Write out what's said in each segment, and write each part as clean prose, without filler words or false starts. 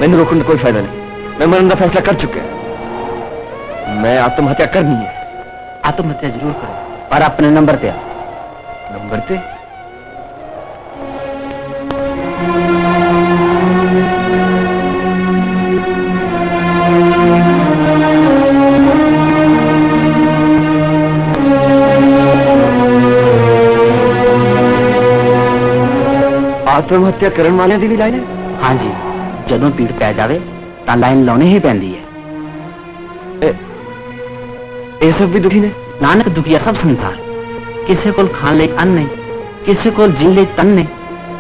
मैंने रोकने का कोई फायदा नहीं। मैं मरण का फैसला कर चुका है। मैं आत्महत्या करनी है। आत्महत्या जरूर करो, पर अपने नंबर पे आओ। नंबर पे? आत्महत्या करने वाले दी भी लाइन है? हाँ जी, जदों पीड़ पै जावे तां लाइन लाउणी ही पैंदी है। ये सब भी दुखी ने? नानक दुखिया सब संसार। किसी को खान ले अन्न नहीं, किसी को जीन ले तन नहीं,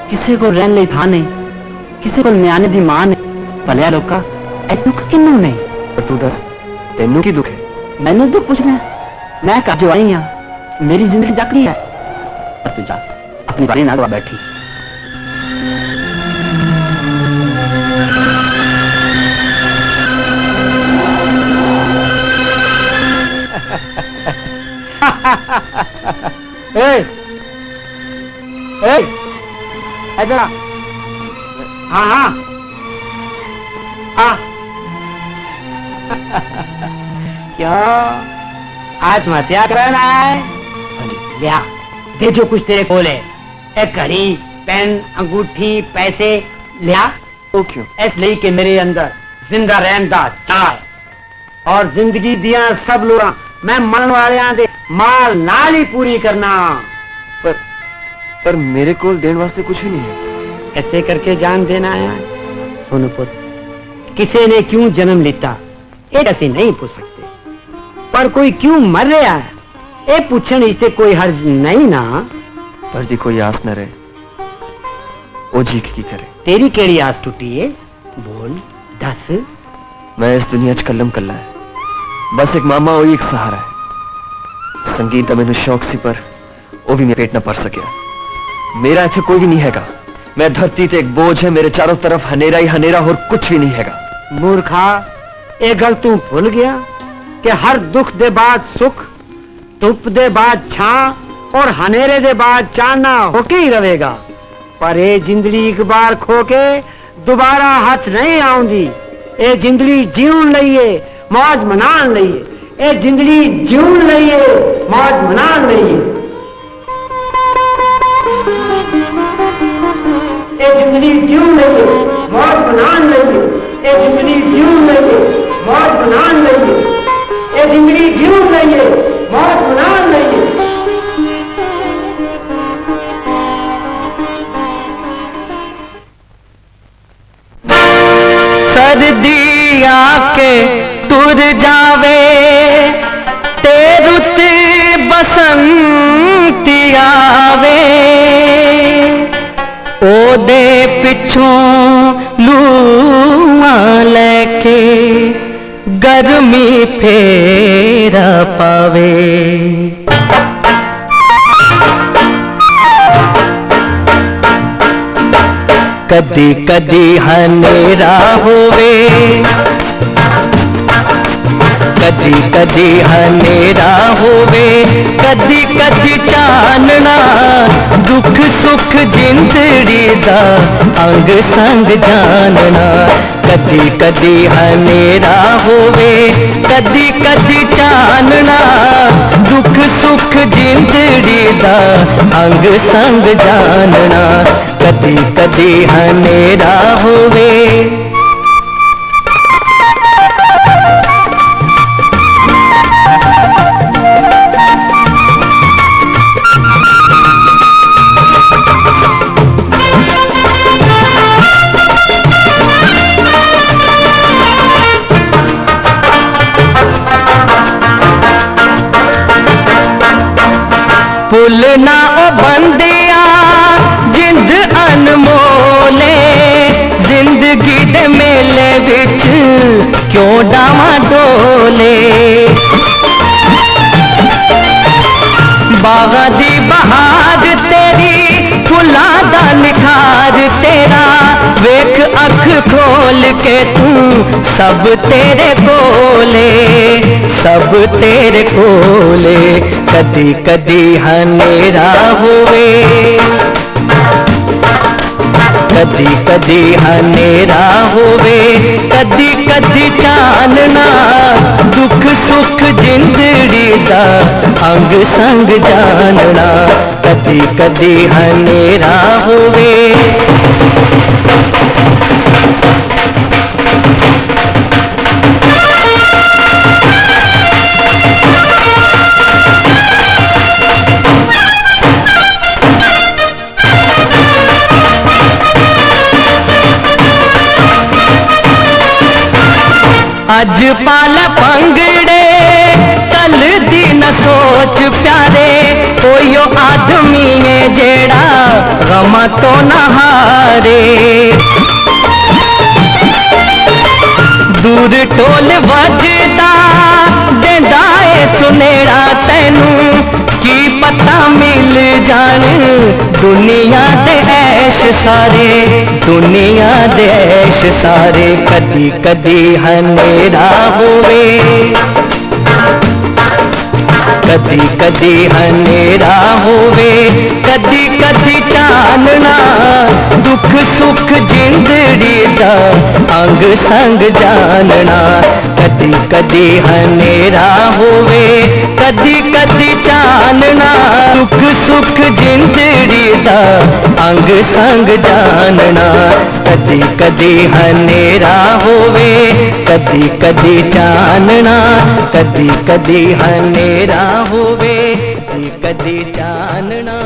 किसी को रहन ले थान नहीं, किसी को न्याने दी मां नहीं। भलिया लोका ए दुख किन्नू नहीं। पर तू दस, तेनू की दुख है? मैनू दुख पूछना, मैं कब जो आई हाँ, मेरी जिंदगी जाकड़ी है। पर तू जा अपनी बारी नाल बैठी। इधर हाँ हाँ क्यों आत्महत्या करना है? लिया दे जो कुछ तेरे को ले, एक घड़ी, पेन, अंगूठी, पैसे लिया। तो क्यों? इसलिए कि मेरे अंदर जिंदा रहन दा चाह और जिंदगी दिया सब लोग मैं मरण वाले दे माल नाल ही पूरी करना। पर मेरे को देने वास्ते कुछ भी नहीं है। ऐसे करके जान देना है? सुनो पुत्र, किसी ने क्यों जन्म लेता एक ऐसे नहीं पूछ सकते, पर कोई क्यों मर रहा है ये पूछने इससे कोई हर्ज नहीं ना। पर दी कोई आस न रहे, वो जी की करे। तेरी केड़ी आस टूटी है? बोल दस। मैं इस दुनिया च कल्लम कल्ला है, बस एक मामा वही एक सहारा है। संगीत का मैंने शौक सी, पर वो भी मेरे पेट न भर सकिया। मेरा इथे कोई भी नहीं हैगा। मैं धरती ते एक बोझ है, मेरे चारों तरफ हनेरा ही हनेरा और कुछ भी नहीं हैगा। मूर्खा, ये गल तू भूल गया कि हर दुख दे बाद सुख, धुप दे बाद छां और हनेरे दे बाद चांदना होके ही रहेगा। पर ये जिंदगी एक बार खो के दोबारा हाथ नहीं आऊंगी। ये जिंदगी जीवन लइए, मौज मनान लइए। ये जिंदगी जीवन लइए, मौज मनान लइए। ये जिंदगी जीवन लइए, मौज मनान लइए। ये जिंदगी जीवन लइए, मौज मनान लइए। ये जिंदगी जीवन लइए, मौज मनान लइए। सर्दी आके तुर जावे ते रुत बसंती आवे, ओदे पिछों लूआं लेके गर्मी फेरा पावे। कदी कदी हनेरा होवे, कदी कदी हनेरा होवे, कदी कदी चानना। दुख सुख जिंदड़ी दा अंग संग जानना। कदी कदी हनेरा होवे, कदी कदी चानना। दुख सुख जिंदड़ी दा अंग संग जानना। कदी कदी हनेरा होवे। पुल ना ओ बंदिया जिंद अनमोले, जिंदगी दे मेले विच क्यों डावा डोले। बागा दी बहार तेरी, फुलां दा निखार तेरा। वेख अख खोल के तू सब तेरे कोले, सब तेरे कोले। कदी कदी हनेरा होवे, कदी कदी हनेरा होवे कदी कदी चानना दुख सुख जिंदड़ी दा अंग संग जानना कदी कदी हनेरा होवे अज पाला पंगड़े कल दी न सोच प्यारे कोई आदमी है जेड़ा गम तो न हारे दूर टोल वजदा देंदा ए सुनेरा तैनू की पता मिल जान दुनिया दे ऐश सारे दुनिया दे ऐश सारे कदी कदी हनेरा होवे कदी कदी हनेरा होवे कदी कदी चानना दुख सुख जिंदड़ी दा अंग संग जानना कदी कदी हनेरा होवे कदी कदी चानना दुख सुख जिंदड़ी दा अंग संग जानना कदी कदी हनेरा होवे कदी कदी चानना कदी कदी हनेरा होवे कदी कदी चानना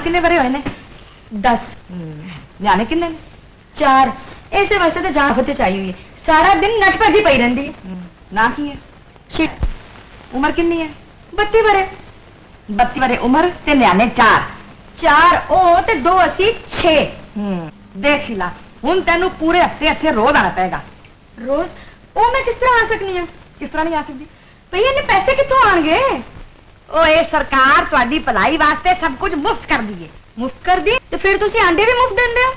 किन्ने बरे होए ने 10 न्याणे किन्ने ने 4 ऐसे वैसे तो जान होते चाहिए हुई है सारा दिन नट भजी पई रहिंदी ना की है शिट उम्र किन्नी है 32 बरे उम्र ते न्याणे 4 ओ ते 2 80 6 देख शिला हुन तेनू पूरे हफ्ते हफ्ते रोज आना पेगा रोज ओ मैं किस तरह आ सकनी है किस तरह नहीं आ सकती भई इन्ने पैसे कित्थों आणगे ਓਏ ਸਰਕਾਰ ਤੁਹਾਡੀ ਭਲਾਈ ਵਾਸਤੇ ਸਭ ਕੁਝ ਮੁਫਤ ਕਰ ਦਈਏ। ਮੁਫਤ ਕਰ ਦੀ ਤੇ ਫਿਰ ਤੁਸੀਂ ਆਂਡੇ ਵੀ ਮੁਫਤ ਦਿੰਦੇ ਹੋ।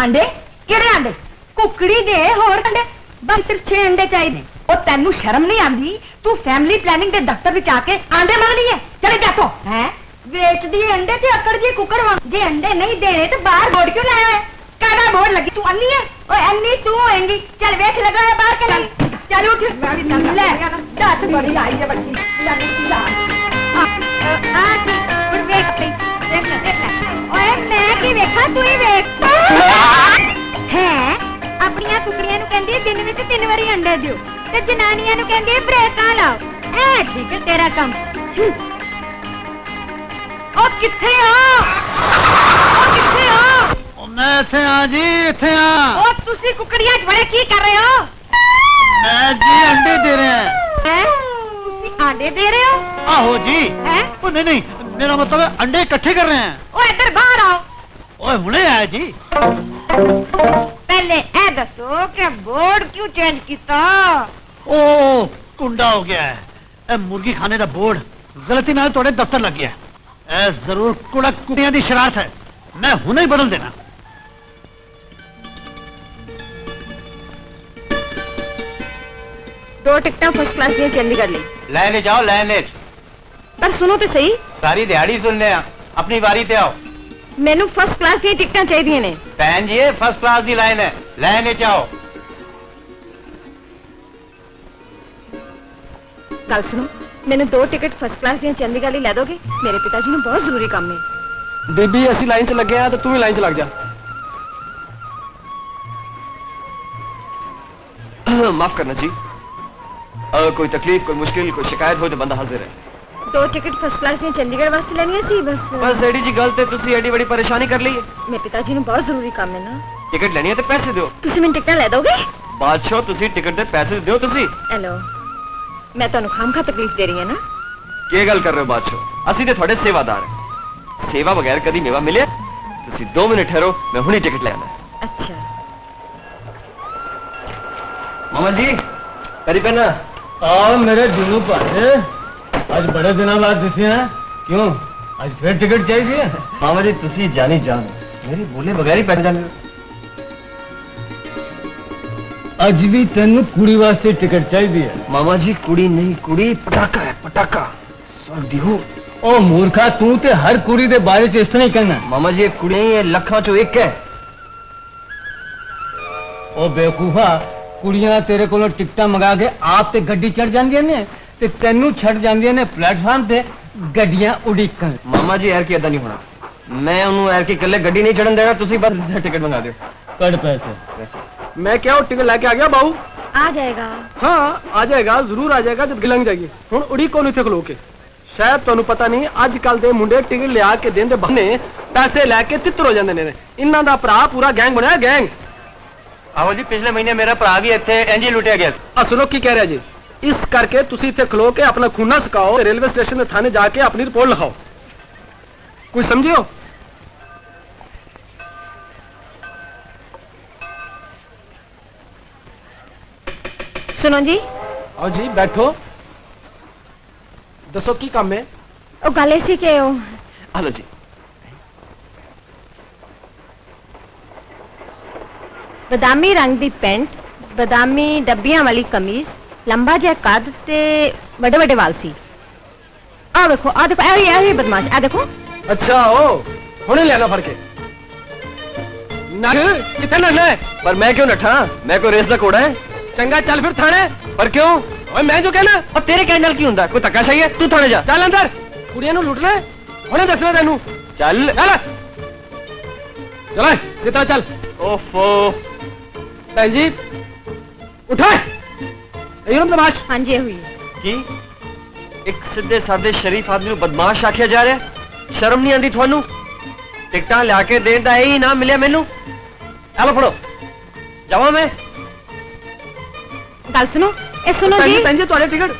ਆਂਡੇ ਕਿਹੜੇ ਆਂਡੇ? ਕੁਕੜੀ ਦੇ ਹੋਰ ਆਂਡੇ? ਬਸ ਸਿਰਫ 6 ਅੰਡੇ ਚਾਹੀਦੇ। ਉਹ ਤੈਨੂੰ ਸ਼ਰਮ ਨਹੀਂ ਆਂਦੀ? ਤੂੰ ਫੈਮਿਲੀ ਪਲੈਨਿੰਗ ਦੇ ਦਫ਼ਤਰ ਵਿੱਚ ਆ ਕੇ ਆਂਡੇ ਮੰਗਦੀ ਹੈ? ਚਲੇ ਜਾ ਤੋ ਹੈ ਵੇਚਦੀ ਹੈ ਅੰਡੇ ਤੇ ਅਕੜ ਜੀ ਕੁੱਕੜ ਵਾਂ। ਜੇ ਅੰਡੇ ਨਹੀਂ ਦੇਣੇ ਤੇ ਬਾਹਰ ਬੋਰਡ ਕਿਉਂ ਲਾਇਆ ਹੈ? ਕਾਹਦਾ ਬੋਰਡ ਲੱਗੀ? ਤੂੰ ਅੰਨੀ ਹੈ? ਓਏ ਅੰਨੀ ਤੂੰ ਹੋਏਂਗੀ। ਚੱਲ ਵੇਖ ਲਗਾ ਹੈ ਬਾਹਰ ਕੇ ਲਈ। ਚੱਲ ਉੱਠ ਮੈਂ ਵੀ ਲੈ ਦੱਸ ਬੜੀ ਆਈ ਹੈ ਬੱਚੀ ਆ ਕੀ ਹੁਣ ਵੇਖ ਲਈ ਦੇਖ ਲੈ ਓਏ ਮੈਂ ਕੀ ਵੇਖਾਂ ਤੂੰ ਹੀ ਵੇਖ ਹੈ। ਆਪਣੀਆਂ ਟੁਕੜੀਆਂ ਨੂੰ ਕਹਿੰਦੀ ਦਿਨ ਵਿੱਚ 3 ਵਾਰੀ ਅੰਡੇ ਦਿਓ ਤੇ ਜਨਾਨੀਆਂ ਨੂੰ ਕਹਿੰਦੀ ਬ੍ਰੇਕਾਂ ਲਾਓ। ਐ ਠੀਕ ਹੈ ਤੇਰਾ ਕੰਮ। ਉਹ ਕਿੱਥੇ ਆ? ਉਹ ਕਿੱਥੇ ਆ? मैं इथे आ जी, इथे आ। ਉਹ ਤੁਸੀਂ ਕੁਕੜੀਆਂ 'ਚ ਬੜੇ ਕੀ ਕਰ ਰਹੇ ਹੋ? मैं जी अंडे दे रहे हैं। ਹੈ ਤੁਸੀਂ ਆਂਡੇ ਦੇ ਰਹੇ ਹੋ? आहो जी। ਹੈ ओ नहीं नहीं, मेरा मतलब है अंडे इकट्ठे कर रहे हैं। ਉਹ ਇੱਧਰ ਬਾਹਰ ਆਓ। ओए हुने आया जी। ਪਹਿਲੇ ਇਹ ਦੱਸੋ ਕਿ ਬੋਰਡ ਕਿਉਂ ਚੇਂਜ ਕੀਤਾ? ओ कुंडा हो गया है। ए मुर्गी खाने का बोर्ड गलती नाल तोड़े दफ्तर लग गया है। ए जरूर कुड़क कुड़ियां दी शरारत है। मैं हुने ही बदल देना। दो टिकटा फर्स्ट क्लास ਦੀਆਂ ਚੰਡੀਗੜ੍ਹ ਲਈ। लाइन जाओ लाइन ਪਰ ਸੁਣੋ ਤੇ ਸਹੀ, सारी दिहाड़ी सुनने आ अपनी बारी ते आओ। ਮੈਨੂੰ ਫਰਸਟ ਕਲਾਸ ਦੀਆਂ ਟਿਕਟਾਂ ਚਾਹੀਦੀਆਂ ਨੇ। भैन जी ये फर्स्ट क्लास की लाइन है लाइन आओ। ਗੱਲ ਸੁਣੋ, ਮੈਨੂੰ 2 ਟਿਕਟ ਫਰਸਟ ਕਲਾਸ ਦੀਆਂ ਚੰਡੀਗੜ੍ਹ ਲਈ ਲੈ ਦੋਗੇ? ਮੇਰੇ ਪਿਤਾ ਜੀ ਨੂੰ ਬਹੁਤ ਜ਼ਰੂਰੀ ਕੰਮ ਹੈ। ਬੀਬੀ ਅਸੀਂ ਲਾਈਨ 'ਚ ਲੱਗੇ ਆ ਤੇ ਤੂੰ ਵੀ ਲਾਈਨ 'ਚ ਲੱਗ ਜਾ। माफ करना जी, कोई तकलीफ कोई मुश्किल कोई शिकायत हो तो बंदा हाजिर है। 2 ਟਿਕਟ ਫਰਸਟ ਕਲਾਸ ਦੀਆਂ ਚੰਡੀਗੜ੍ਹ ਵਾਸਤੇ ਲੈਣੀਆਂ ਸੀ ਬਸ। बस एडी जी गल ते तुसी एडी बड़ी परेशानी कर ली है। ਮੇਰੇ ਪਿਤਾ ਜੀ ਨੂੰ ਬਹੁਤ ਜ਼ਰੂਰੀ ਕੰਮ ਹੈ ਨਾ। टिकट लेनी है ते पैसे दियो। ਤੁਸੀਂ ਮੈਨੂੰ ਟਿਕਟਾਂ ਲੈ ਦੋਗੇ? बादशाह तुसी टिकट दे पैसे दियो तुसी। ਹੈਲੋ, ਮੈਂ ਤੁਹਾਨੂੰ ਖਾਮਖਾ ਤਕਲੀਫ ਦੇ ਰਹੀ ਹਾਂ ਨਾ। ਕੀ ਗੱਲ ਕਰ ਰਹੇ ਹੋ ਬਾਦਸ਼ਾਹ? ਅਸੀਂ ਤੇ ਤੁਹਾਡੇ ਸੇਵਾਦਾਰ ਹਾਂ। ਸੇਵਾ ਬਗੈਰ ਕਦੀ ਮੇਵਾ ਮਿਲਿਆ? ਤੁਸੀਂ 2 ਮਿੰਟ ਠਹਿਰੋ, ਮੈਂ ਹੁਣੇ ਟਿਕਟ ਲੈ ਆਣਾ। ਅੱਛਾ ਮਾਮਾ ਜੀ ਕਰੀ ਪੈਣਾ। आओ मेरे दिनों भाई, आज बड़े दिनों बाद दिसे हैं। क्यों आज फिर टिकट चाहिए? ਮਾਮਾ ਜੀ ਤੁਸੀਂ ਜਾਨੀ ਜਾਨ ਮੇਰੀ ਬੋਲੇ ਬਗੈਰ ਹੀ ਪੈਣ ਜਾਂਦੇ ਹੋ। आज भी तेनू कुड़ी वास्ते टिकट चाहिए है। ਮਾਮਾ ਜੀ ਕੁੜੀ ਨਹੀਂ, ਕੁੜੀ ਪਟਾਕਾ ਹੈ ਪਟਾਕਾ। ਸੁਣਦੀ ਹੋ? ओ मूर्खा तू ते हर कुड़ी दे बारे च इस तरह ही कहना। ਮਾਮਾ ਜੀ ਇਹ ਕੁੜੀ ਨਹੀਂ, ਇਹ ਲੱਖਾਂ ਚੋਂ ਇੱਕ ਹੈ। ओ बेवकूफा, कुड़ियां तेरे कोलों टिकटा मंगा के आप ते गड्डी चढ़ जांदियां ने ते तेनू छड़ जांदियां ने प्लेटफार्म ते गड्डियां उड़ीकन। ਮਾਮਾ ਜੀ ਐਰ ਕੀ ਏਦਾਂ ਨਹੀਂ ਹੋਣਾ। ਮੈਂ ਉਹਨੂੰ ਐਰ ਕੀ ਇਕੱਲੇ ਗੱਡੀ ਨਹੀਂ ਚੜਨ ਦੇਣਾ। ਤੁਸੀਂ ਬਸ ਟਿਕਟ ਮੰਗਾ ਦਿਓ। कड़ पैसे। मैं क्या वो टिकट लेके आ गया बाबू। ਆ ਜਾਏਗਾ। हाँ आ जाएगा, जरूर आ जाएगा जब गिलंग जाएगी। हुण उड़ी कौन इत्थे खलो के? शायद तुहानू पता नहीं, अजकल दे मुंडे टिकट लिया के देन दे बहाने पैसे लैके तितर हो जांदे ने। इन्हां दा भरा पूरा गैंग बनया गैंग। आहो जी पिछले महीने मेरा भरा भी इत्थे इंज ही लुटिया गया। आ सुनो की कह रहा जी। इस करके तुसी इत्थे खलो के अपना खूना सुकाओ, रेलवे स्टेशन दे थाने जाके अपनी रिपोर्ट लिखाओ। कुछ समझियो? ਸੁਣੋ ਜੀ, आओ जी बैठो, दसो की काम है? ਉਹ ਗੱਲ ਇਹ ਸੀ ਕਿ ਉਹ ਹਲੋ ਜੀ। ਬਦਾਮੀ ਰੰਗ ਦੀ ਪੈਂਟ, ਬਦਾਮੀ ਡੱਬੀਆਂ ਵਾਲੀ ਕਮੀਜ਼, ਲੰਬਾ ਜਿਹਾ ਕੱਦ ਤੇ ਵੱਡੇ ਵੱਡੇ ਵਾਲ ਸੀ। ਆ ਵੇਖੋ, ਆ ਦੇਖੋ, ਇਹ ਬਦਮਾਸ਼, ਆ ਦੇਖੋ। अच्छा ओ हुणे लेना फड़ के नग किथे नगना है? ਪਰ ਮੈਂ ਕਿਉਂ ਨੱਠਾ? ਮੈਂ ਕੋਈ ਰੇਸ ਦਾ ਘੋੜਾ ਹੈ? चंगा चल फिर थाने। ਪਰ ਕਿਉਂ? ओए मैं जो कहना ਉਹ ਤੇਰੇ ਕਹਿਣ ਨਾਲ ਕੀ ਹੁੰਦਾ? ਕੋਈ ਧੱਕਾਸ਼ਾਹੀ ਹੈ? ਤੂੰ ਥਾਣੇ ਜਾ। चल अंदर, कुड़ियां नु लुट ले। हुणे दसना तेनू। ਚੱਲ। चल चल सीता चल। ਓਫੋ भैन जी उठा ये बदमाश। ਹਾਂਜੀ ਇਹ ਹੋਈ ਹੈ। ਕੀ ਇੱਕ ਸਿੱਧੇ ਸਾਦੇ ਸ਼ਰੀਫ ਆਦਮੀ ਨੂੰ ਬਦਮਾਸ਼ ਆਖਿਆ ਜਾ ਰਿਹਾ? ਸ਼ਰਮ ਨਹੀਂ ਆਂਦੀ ਤੁਹਾਨੂੰ? ਟਿਕਟਾਂ ਲਿਆ ਕੇ ਦੇਣ ਦਾ ਇਹ ਹੀ ਨਾ ਮਿਲਿਆ ਮੈਨੂੰ। ਆ ਲਓ ਫੜੋ, ਜਾਵਾਂ ਮੈਂ? ਗੱਲ ਸੁਣੋ, ਇਹ ਸੁਣੋ ਜੀ, भैन जी ਤੁਹਾਡੇ ਟਿਕਟ।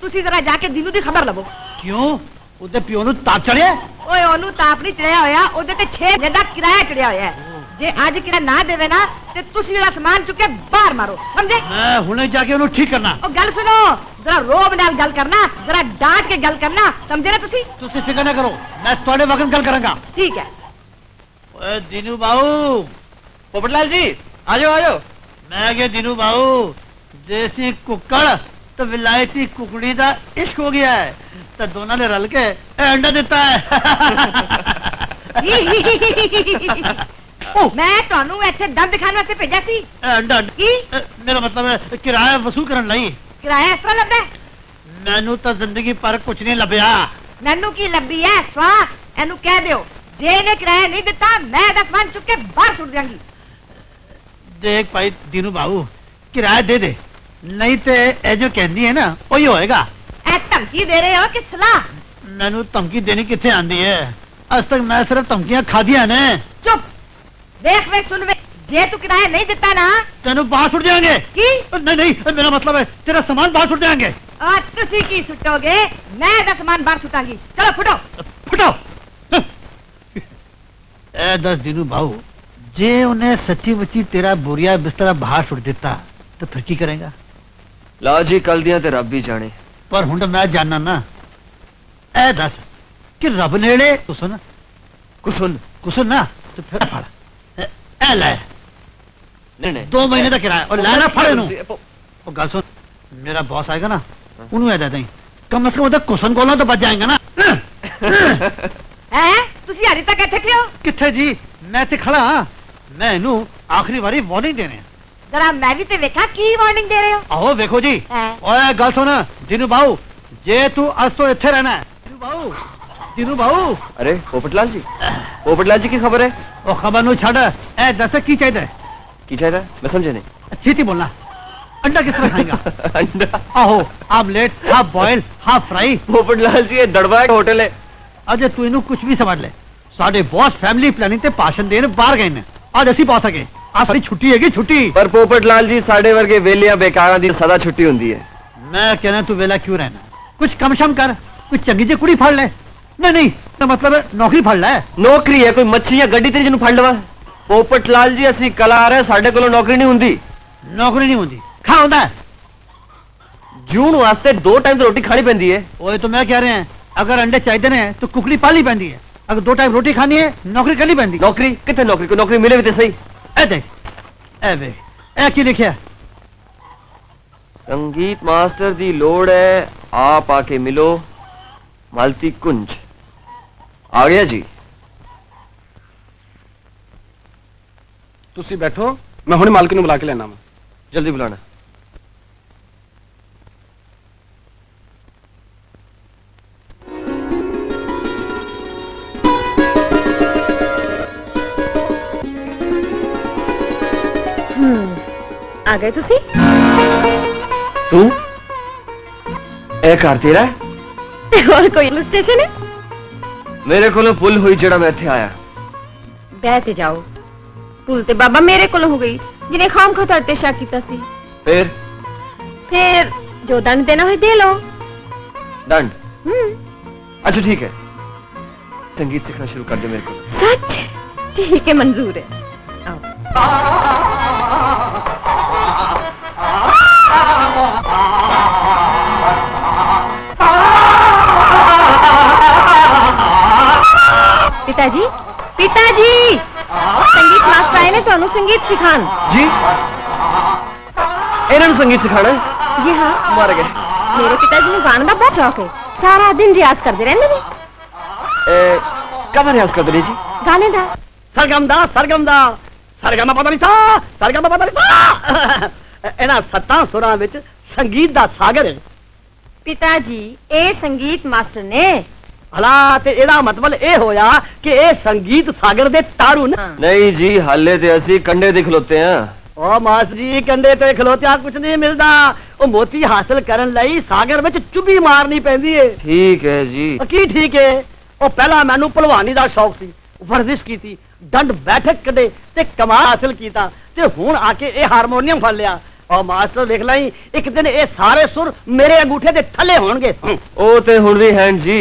ਤੁਸੀਂ ਜ਼ਰਾ ਜਾ ਕੇ ਦਿਨੂ ਦੀ ਖਬਰ ਲਵੋ। क्यों ਉਹਦੇ ਪਿਓ ਨੂੰ ਤਾਪ ਚੜਿਆ? ਓਏ ਉਹਨੂੰ ਤਾਪ ਨਹੀਂ ਚੜਿਆ ਹੋਇਆ, ਉਹਦੇ ਤੇ 6 ਮਹੀਨੇ ਦਾ ਕਿਰਾਇਆ ਚੜਿਆ ਹੋਇਆ ਹੈ। ਜੇ ਅੱਜ ਕਿਰਾਇਆ ਨਾ ਦੇਵੇ ਨਾ ਤੇ ਤੁਸੀਂ ਉਹਦਾ ਸਮਾਨ ਚੁੱਕ ਕੇ ਬਾਹਰ ਮਾਰੋ, ਸਮਝੇ? ਮੈਂ ਹੁਣੇ ਜਾ ਕੇ ਉਹਨੂੰ ਠੀਕ ਕਰਨਾ। ਉਹ ਗੱਲ ਸੁਣੋ, जरा रोब नाल गल करना, जरा डांट के गल करना, समझे ना तुसी? ਤੁਸੀਂ ਫਿਕਰ ਨਾ ਕਰੋ, ਮੈਂ ਤੁਹਾਡੇ ਵਕਤ ਗੱਲ ਕਰਾਂਗਾ। ठीक है। ਓਏ ਦੀਨੂ ਬਾਊ, पोपटलाल जी आ जाओ आ जाओ। ਮੈਂ ਕਿਹਾ ਦੀਨੂ ਬਾਊ, ਦੇਸੀ ਕੁੱਕੜ ਤੇ ਵਿਲਾਇਤੀ ਕੁਕੜੀ ਦਾ ਇਸ਼ਕ ਹੋ ਗਿਆ ਹੈ ਤੇ ਦੋਨਾਂ ਨੇ ਰਲ ਕੇ ਇਹ ਅੰਡਾ ਦਿੱਤਾ ਹੈ। मैं ਤੁਹਾਨੂੰ ਇੱਥੇ ਦੰਦ ਦਿਖਾਉਣ ਵਾਸਤੇ ਭੇਜਿਆ ਸੀ। ਇਹ ਅੰਡਾ ਕੀ? ਮੇਰਾ ਮਤਲਬ ਹੈ ਕਿਰਾਇਆ ਵਸੂਲ ਕਰਨ ਲਈ। ਕਿਰਾਇਆ ਇਸ ਤਰ੍ਹਾਂ ਲੱਭਦਾ ਹੈ? ਮੈਨੂੰ ਤਾਂ ਜ਼ਿੰਦਗੀ ਪਰ ਕੁਝ ਨਹੀਂ ਲੱਭਿਆ। ਮੈਨੂੰ ਕੀ ਲੱਭੀ ਹੈ ਸਵਾ? ਇਹਨੂੰ ਕਹਿ ਦਿਓ ਜੇ ਇਹਨੇ ਕਿਰਾਇਆ ਨਹੀਂ ਦਿੱਤਾ ਮੈਂ ਇਹਦਾ ਸਮਾਨ ਚੁੱਕ ਕੇ ਬਾਹਰ ਸੁੱਟ ਦਿਆਂਗੀ। ਦੇਖ ਭਾਈ ਦੀਨੂ ਬਾਊ, ਕਿਰਾਇਆ ਦੇ ਦੇ, ਨਹੀਂ ਤੇ ਇਹ ਜੋ ਕਹਿੰਦੀ ਹੈ ਨਾ ਉਹੀ ਹੋਏਗਾ। ਇਹ ਧਮਕੀ ਦੇ ਰਹੇ ਹੋ ਕਿ ਸਲਾਹ? ਮੈਨੂੰ ਧਮਕੀ ਦੇਣੀ ਕਿੱਥੇ ਆਂਦੀ ਹੈ? ਅੱਜ ਤੱਕ ਮੈਂ ਸਿਰਫ ਧਮਕੀਆਂ ਖਾਧੀਆਂ ਨੇ। ਚੁੱਪ, ਦੇਖ ਵੇ ਸੁਣ ਵੇ, ਜੇ ਤੂੰ ਕਿਰਾਇਆ ਨਹੀਂ ਦਿੱਤਾ ਨਾ ਤੈਨੂੰ ਬਾਹਰ ਸੁੱਟ ਦਿਆਂਗੇ। ਕੀ? ਨਹੀਂ ਨਹੀਂ, ਮੇਰਾ ਮਤਲਬ ਹੈ ਤੇਰਾ ਸਾਮਾਨ ਬਾਹਰ ਸੁੱਟ ਦਿਆਂਗੇ। ਆ ਤੁਸੀਂ ਕੀ ਸੁੱਟੋਗੇ? ਮੈਂ ਇਹਦਾ ਸਮਾਨ ਬਾਹਰ ਸੁੱਟਾਂਗੀ। ਚਲੋ ਫੁੱਟੋ। ਫਟੋ। ਇਹ ਦੱਸ ਦੀਨੂ ਬਾਊ, ਜੇ ਉਹਨੇ ਸੱਚੀ ਮੁੱਚੀ ਤੇਰਾ ਬੁਰੀਆ ਬਿਸਤਰਾ ਬਾਹਰ ਸੁੱਟ ਦਿੱਤਾ ਤਾਂ ਫਿਰ ਕੀ ਕਰੇਗਾ? ਲਾ ਜੀ ਕਲ ਦੀਆਂ ਤੇ ਰੱਬ ਹੀ ਜਾਣੇ। ਪਰ ਹੁਣ ਤਾਂ ਮੈਂ ਜਾਣਨਾ ਨਾ। ਇਹ ਦੱਸ ਕਿ ਰੱਬ ਨੇੜੇ ਕੁਸਨ ਕੁਸੁਨ ਕੁਸਨ ਨਾ ਤੇ ਫਿਰ ਫੜ ਇਹ ਲੈ ਨਹੀਂ ਨਹੀਂ 2 ਮਹੀਨੇ ਦਾ ਕਿਰਾਇਆ। ਉਹ ਲੈ ਨਾ ਫੜ ਇਹਨੂੰ। ਤੁਸੀਂ- ਉਹ ਗੱਲ ਸੁਣ, ਮੇਰਾ ਬੌਸ ਆਏਗਾ ਨਾ ਉਹਨੂੰ ਇਹ ਦੇ ਦੇਂ, ਕਮ ਸੇ ਕਮ ਉਹਦਾ ਕੁਸਨ ਗੋਲਾਂ ਤਾਂ ਬਚ ਜਾਏਗਾ ਨਾ। ਹੈ ਤੁਸੀਂ ਹਾਲੇ ਤੱਕ ਇੱਥੇ ਕਿਉਂ? ਕਿੱਥੇ ਜੀ, ਮੈਂ ਇੱਥੇ ਖੜਾ ਹਾਂ। ਮੈਂ ਇਹਨੂੰ ਆਖਰੀ ਵਾਰੀ ਵਾਰਨਿੰਗ ਦੇਣੀ ਹੈ। ਜਰਾ ਮੈਂ ਵੀ ਤੇ ਵੇਖਾਂ ਕੀ ਵਾਰਨਿੰਗ ਦੇ ਰਹੇ ਹੋ। ਆਹੋ ਵੇਖੋ ਜੀ। ਹੈਂ? ਓਏ ਗੱਲ ਸੁਣ ਦੀਨੂ ਬਾਊ, ਜੇ ਤੂੰ ਅੱਜ ਤੋਂ ਇੱਥੇ ਰਹਿਣਾ ਹੈ। ਦੀਨੂ ਬਾਊ, ਦੀਨੂ ਬਾਊ। अरे पोपटलाल जी की खबर है? ਉਹ ਖਬਰ ਨੂੰ ਛੱਡ, ਇਹ ਦੱਸ ਕੀ ਚਾਹੀਦਾ ਹੈ? की चाहता है? मैं समझे नहीं। ਛੇਤੀ ਬੋਲਣਾ। ਅੰਡਾ ਕਿਸ ਤਰ੍ਹਾਂ ਖਾਏਗਾ? अंडा? ਆਹੋ, omelette, half boil, half fry. Popatlal ji ये दड़वा एक होटल है। ਅਜੇ ਤੂੰ ਇਹਨੂੰ ਕੁਝ ਵੀ ਸਮਝ ਲੈ। ਸਾਡੇ ਬੌਸ ਫੈਮਿਲੀ ਪਲੈਨਿੰਗ ਤੇ ਭਾਸ਼ਣ ਦੇਣ ਬਾਹਰ ਗਏ ਨੇ। ਅੱਜ ਅਸੀਂ ਪਹੁੰਚ ਸਕੇ। ਆ ਸਾਡੀ ਛੁੱਟੀ ਹੈਗੀ, ਛੁੱਟੀ। पर पोपटलाल जी साडे वर्गे वेलियां बेकारां दी सदा छुट्टी हुंदी है। ਮੈਂ ਕਹਿੰਦਾ ਤੂੰ ਵੇਲਾ ਕਿਉਂ ਰਹਿਣਾ? ਕੁਝ ਕਮ ਸ਼ਮ ਕਰ, ਕੋਈ ਚੰਗੀ ਜਿਹੀ ਕੁੜੀ ਫੜ ਲੈ। ਨਹੀਂ ਨਹੀਂ, ਤਾਂ ਮਤਲਬ ਹੈ ਨੌਕਰੀ ਫੜ ਲੈ। नौकरी है कोई मच्छी या गड्डी तेरी जिन्नू फड़ लवा? पोपटलाल जी ਅਸੀਂ ਕਲਾ ਆ ਰਹੇ ਸਾਡੇ ਕੋਲੋਂ ਨੌਕਰੀ ਨਹੀਂ ਹੁੰਦੀ। ਨੌਕਰੀ ਨਹੀਂ ਹੁੰਦੀ, ਖਾ ਹੁੰਦਾ ਹੈ। ਜੂਨ ਵਾਸਤੇ 2 ਟਾਈਮ ਰੋਟੀ ਖਾਣੀ ਪੈਂਦੀ ਹੈ। ओए तो मैं कह रहे हैं, अगर अंडे चाहिए ने तो कुकड़ी पाली पैंदी है। अगर 2 टाइम रोटी खानी है नौकरी करनी पैंदी। ਨੌਕਰੀ ਕਿੱਥੇ? ਨੌਕਰੀ ਕੋਈ ਨੌਕਰੀ ਮਿਲੇ ਵੀ ਤੇ ਸਹੀ। ए देख, ए वे, ए की लिखिया? संगीत मास्टर दी लोड़ है, आप आके मिलो, मालती कुंज। आ गया जी। ਤੁਸੀਂ ਬੈਠੋ, ਮੈਂ ਹੁਣੇ ਮਾਲਕ ਨੂੰ ਬੁਲਾ ਕੇ ਲੈਣਾ ਵਾ। जल्दी बुलाना। ਆ ਗਏ ਤੁਸੀਂ? तू ए घर तेरा है? ਹੋਰ ਕੋਈ ਹਿਲ ਸਟੇਸ਼ਨ ਹੈ? मेरे को पुल हुई जड़ा मैं इत्थे आया। ਬਹਿ ਤੇ ਜਾਓ। ਭੁੱਲ ਤੇ ਬਾਬਾ ਮੇਰੇ ਕੋਲ ਹੋ ਗਈ ਜਿਹਨੇ ਖਾਮ ਖਤਰ ਤੇ ਸ਼ੱਕ ਕੀਤਾ ਸੀ। फिर ਜੋ ਦੰਡ ਦੇਣਾ ਹੋਏ ਦੇ ਲਓ। दंड? ਹੂੰ अच्छा ठीक है, संगीत सीखना शुरू कर दे मेरे को। सच? ठीक है, मंजूर है। आओ। पिताजी, पिताजी, संगीत मास्टर आए ने ਤੁਹਾਨੂੰ संगीत सिखान। जी इन्होंने संगीत सिखाना है? जी हाँ, मार गए। मेरे पिताजी ਨੂੰ ਗਾਣ ਦਾ ਬਹੁਤ ਸ਼ੌਕ ਹੈ। ਸਾਰਾ ਦਿਨ ਰਿਆਜ਼ ਕਰਦੇ ਰਹਿੰਦੇ ਨੇ। कब रियाज कर दे जी? ਗਾਣੇ ਦਾ। सरगम दा, सरगम पता नहीं था, सरगम पता नहीं था। ਇਹਨਾਂ 7 ਸੁਰਾਂ ਵਿੱਚ ਸੰਗੀਤ ਦਾ ਸਾਗਰ ਹੈ। ਪਿਤਾਜੀ ਇਹ ਸੰਗੀਤ ਮਾਸਟਰ ਨੇ। ਹਲਾ ਤੇ ਇਹਦਾ ਮਤਲਬ ਇਹ ਹੋਇਆ ਕਿ ਇਹ ਸੰਗੀਤ ਸਾਗਰ ਦੇ ਤਾਰੂ ਨੇ। नहीं जी, हाले ते असी कंडे दे खलोते हैं। ਉਹ ਮਾਸਟਰ ਜੀ, ਕੰਡੇ ਤੇ ਖਲੋਤਿਆ ਕੁਝ ਨਹੀਂ ਮਿਲਦਾ। ਉਹ ਮੋਤੀ ਹਾਸਲ ਕਰਨ ਲਈ ਸਾਗਰ ਵਿੱਚ ਚੁੱਭੀ ਮਾਰਨੀ ਪੈਂਦੀ ਏ। ठीक है जी। ਉਹ ਕੀ ਠੀਕ ਏ? ਉਹ ਪਹਿਲਾਂ ਮੈਨੂੰ ਭਲਵਾਨੀ ਦਾ ਸ਼ੌਕ ਸੀ, ਵਰਜ਼ਿਸ਼ ਕੀਤੀ, ਡੰਡ ਬੈਠਕ ਕਦੇ ਤੇ ਕਮਾਲ ਹਾਸਲ ਕੀਤਾ ਤੇ ਹੁਣ ਆ ਕੇ ਇਹ ਹਾਰਮੋਨੀਅਮ ਫੜ ਲਿਆ। ਉਹ ਮਾਸਟਰ ਵੇਖ ਲਈ, ਇੱਕ ਦਿਨ ਇਹ ਸਾਰੇ ਸੁਰ ਮੇਰੇ ਅੰਗੂਠੇ ਦੇ ਥੱਲੇ ਹੋਣਗੇ। ओ ते हुण दी हैंड जी।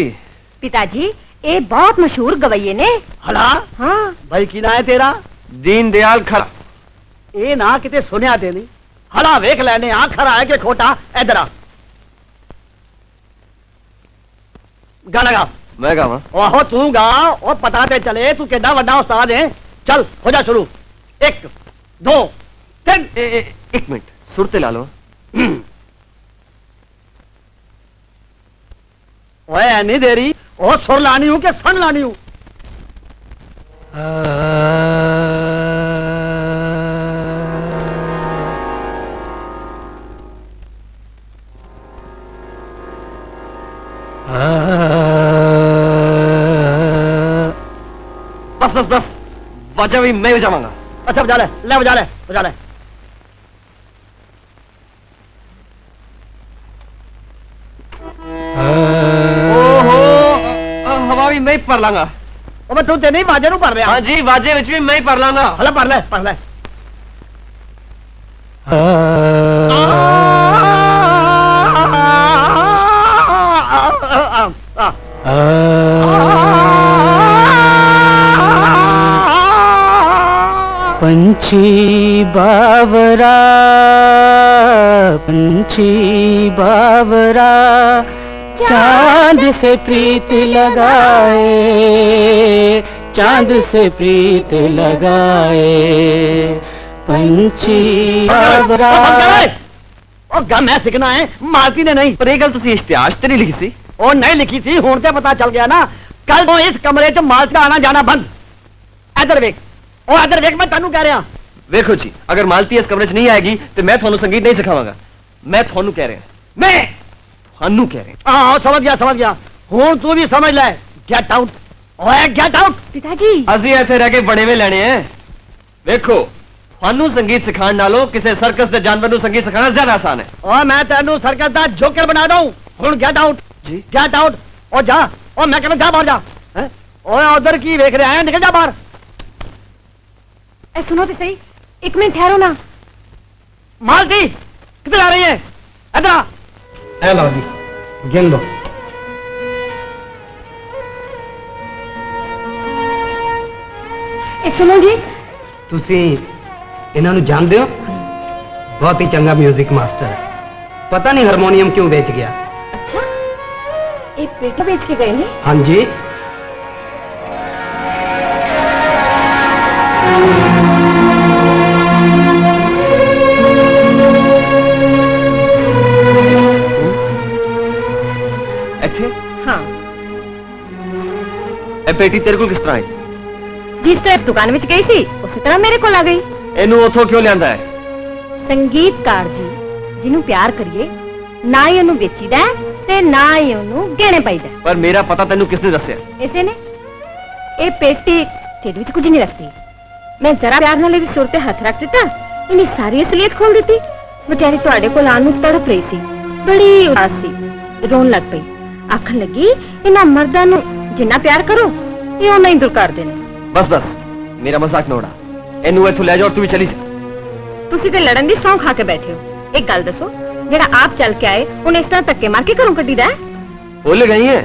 ਪਿਤਾਜੀ ਇਹ ਬਹੁਤ ਮਸ਼ਹੂਰ ਗਵਈਏ ਨੇ। ਹਲਾ ਹਾਂ, ਭਾਈ ਕੀ ਨਾਂ ਹੈ ਤੇਰਾ? दीन दयाल खरा। ਇਹ ਨਾ ਕਿਤੇ ਸੁਣਿਆ ਤੇ ਨਹੀਂ। ਹਲਾ ਵੇਖ ਲੈਨੇ ਆ ਖਰਾ ਹੈ ਕਿ ਖੋਟਾ। ਇਧਰ ਆ। गाना गा मैं गावा आहो तू गा और पता ते चले तू केडा वड्डा उस्ताद है चल हो जा शुरू 1 2 3 एक मिनट सुरते ला लो ओए नहीं देरी और सुर लानी हूं कि सन लानी हूं बस बस बस वजह भी मैं बजाऊंगा अच्छा बजा ले बजा ले बजा ले ओहो हवा भी मैं ही भर लांगा ਉਹ ਮੈਂ ਤੂੰ ਤੇ ਨਹੀਂ ਬਾਜੇ ਨੂੰ ਭਰ ਰਿਹਾ हाँ जी वाजे विच भी मैं ही भर लांगा ਹਲਾ ਭਰ ਲੈ पंछी बावरा चांद से प्रीत लगाए चांद से प्रीत लगाए पंछी बावरा ਉਹ ਗਾ ਮੈਂ ਸਿੱਖਣਾ ਹੈ ਮਾਲਤੀ ਨੇ ਨਹੀਂ पर ये गल तुसी इश्तिहार च ते नहीं लिखी सी ਉਹ ਨਹੀਂ ਲਿਖੀ ਸੀ ਹੁਣ ਤੇ ਪਤਾ ਚੱਲ ਗਿਆ ਨਾ ਕੱਲ ਤੋਂ ਇਸ ਕਮਰੇ 'ਚ ਮਾਲਤੀ ਦਾ ਆਣਾ ਜਾਣਾ ਬੰਦ ਇੱਧਰ ਵੇਖ ਉਹ ਇੱਧਰ ਵੇਖ ਮੈਂ ਤੈਨੂੰ ਕਹਿ ਰਿਹਾ देखो जी अगर मालती इस कमरे च नहीं आएगी तो मैं थानू संगीत नहीं सिखावांगा मैं थानू कह रहा मैं थानू कह रहा हाँ समझ गया ਹੁਣ ਤੂੰ ਵੀ ਸਮਝ ਲੈ ਗੈਟ ਆਊਟ ਓਏ ਗੈਟ ਆਊਟ पिताजी ਅਸੀਂ ਇੱਥੇ ਰਹਿ ਕੇ ਬੜੇਵੇਂ ਲੈਣੇ ਐ ਵੇਖੋ ਤੁਹਾਨੂੰ ਸੰਗੀਤ ਸਿਖਾਉਣ ਨਾਲੋਂ ਕਿਸੇ ਸਰਕਸ ਦੇ ਜਾਨਵਰ ਨੂੰ ਸੰਗੀਤ ਸਿਖਾਉਣਾ ਜ਼ਿਆਦਾ ਆਸਾਨ ਹੈ ਓਏ ਮੈਂ ਤੈਨੂੰ ਸਰਕਸ ਦਾ ਜੋਕਰ ਬਣਾ ਦਊਂ ਹੁਣ ਗੈਟ ਆਊਟ ਜੀ ਗੈਟ ਆਊਟ ਉਹ ਜਾ ਉਹ ਮੈਂ ਕਹਿੰਦਾ ਜਾ ਬਾਹਰ ਜਾ ਹੈਂ? ਓਏ ਉਧਰ ਕੀ ਵੇਖ ਰਿਹਾ ਹੈ ਨਿਕਲ ਜਾ ਬਾਹਰ ए सुनो तो सही 1 मिनट ठहरो ना मालती किधर आ रही है इधर आ ए लो जी गिन लो ए सुनो जी ਤੁਸੀਂ ਇਹਨਾਂ ਨੂੰ ਜਾਣਦੇ ਹੋ ਬਹੁਤ ਹੀ ਚੰਗਾ 뮤직 ਮਾਸਟਰ ਹੈ ਪਤਾ ਨਹੀਂ ਹਾਰਮੋਨੀਅਮ ਕਿਉਂ ਵੇਚ ਗਿਆ अच्छा एक पेटी बेच के गए हैं ਹਾਂਜੀ ਇੱਥੇ हाँ ਇਹ ਪੇਟੀ ਤੇਰੇ ਕੋਲ ਕਿਸ ਤਰ੍ਹਾਂ ਆਈ जिस तरह इस दुकान में गई सी उसी तरह मेरे को आ गई ਇਹਨੂੰ ਉਥੋਂ ਕਿਉਂ ਲਿਆਂਦਾ ਹੈ ਸੰਗੀਤਕਾਰ ਜੀ ਜਿਹਨੂੰ ਪਿਆਰ ਕਰੀਏ ਨਾ ਹੀ ਉਹਨੂੰ ਵੇਚੀਦਾ ਹੈ ਤੇ ਨਾ ਹੀ ਉਹਨੂੰ ਗਹਿਣੇ ਪਾਈਦਾ ਹੈ। ਪਰ ਮੇਰਾ ਪਤਾ ਤੈਨੂੰ ਕਿਸਨੇ ਦੱਸਿਆ ਇਸੇ ਨੇ ਇਹ ਪੇਟੀ ਢਿੱਡ ਵਿੱਚ ਕੁਝ ਨਹੀਂ ਰੱਖਦੀ ਮੈਂ ਜ਼ਰਾ ਪਿਆਰ ਨਾਲ ਇਹਦੀ ਸੁਰ ਤੇ ਹੱਥ ਰੱਖ ਦਿੱਤਾ ਇਹਨੇ ਸਾਰੀ ਅਸਲੀਅਤ ਖੋਲ ਦਿੱਤੀ ਵਿਚਾਰੀ ਤੁਹਾਡੇ ਕੋਲ ਆਉਣ ਨੂੰ ਤੜਪ ਰਹੀ ਸੀ ਬੜੀ ਉਦਾਸ ਸੀ ਰੋਣ ਲੱਗ ਪਈ ਆਖਣ ਲੱਗੀ ਇਹਨਾਂ ਮਰਦਾਂ ਨੂੰ ਜਿੰਨਾ ਪਿਆਰ ਕਰੋ ਇਹ ਉਹਨਾਂ ਹੀ ਦੁਰ ਕਰਦੇ ਨੇ ਬਸ ਬਸ ਮੇਰਾ ਮਜ਼ਾਕ ਨਾ ਉਡਾ ਇਹਨੂੰ ਇੱਥੋਂ ਲੈ ਜਾ ਔਰ ਤੂੰ ਵੀ ਚਲੀ ਜਾ ਤੁਸੀਂ ਤੇ ਲੜਨ ਦੀ ਸੌਂ ਖਾ ਕੇ ਬੈਠੇ ਹੋ ਇੱਕ ਗੱਲ ਦੱਸੋ ਜਿਹੜਾ ਆਪ ਚੱਲ ਕੇ ਆਏ ਉਹਨੇ ਇਸ ਤਰ੍ਹਾਂ ਧੱਕੇ ਮਾਰ ਕੇ ਘਰੋਂ ਕੱਢੀਦਾ ਹੈ ਭੁੱਲ ਗਈ ਹੈ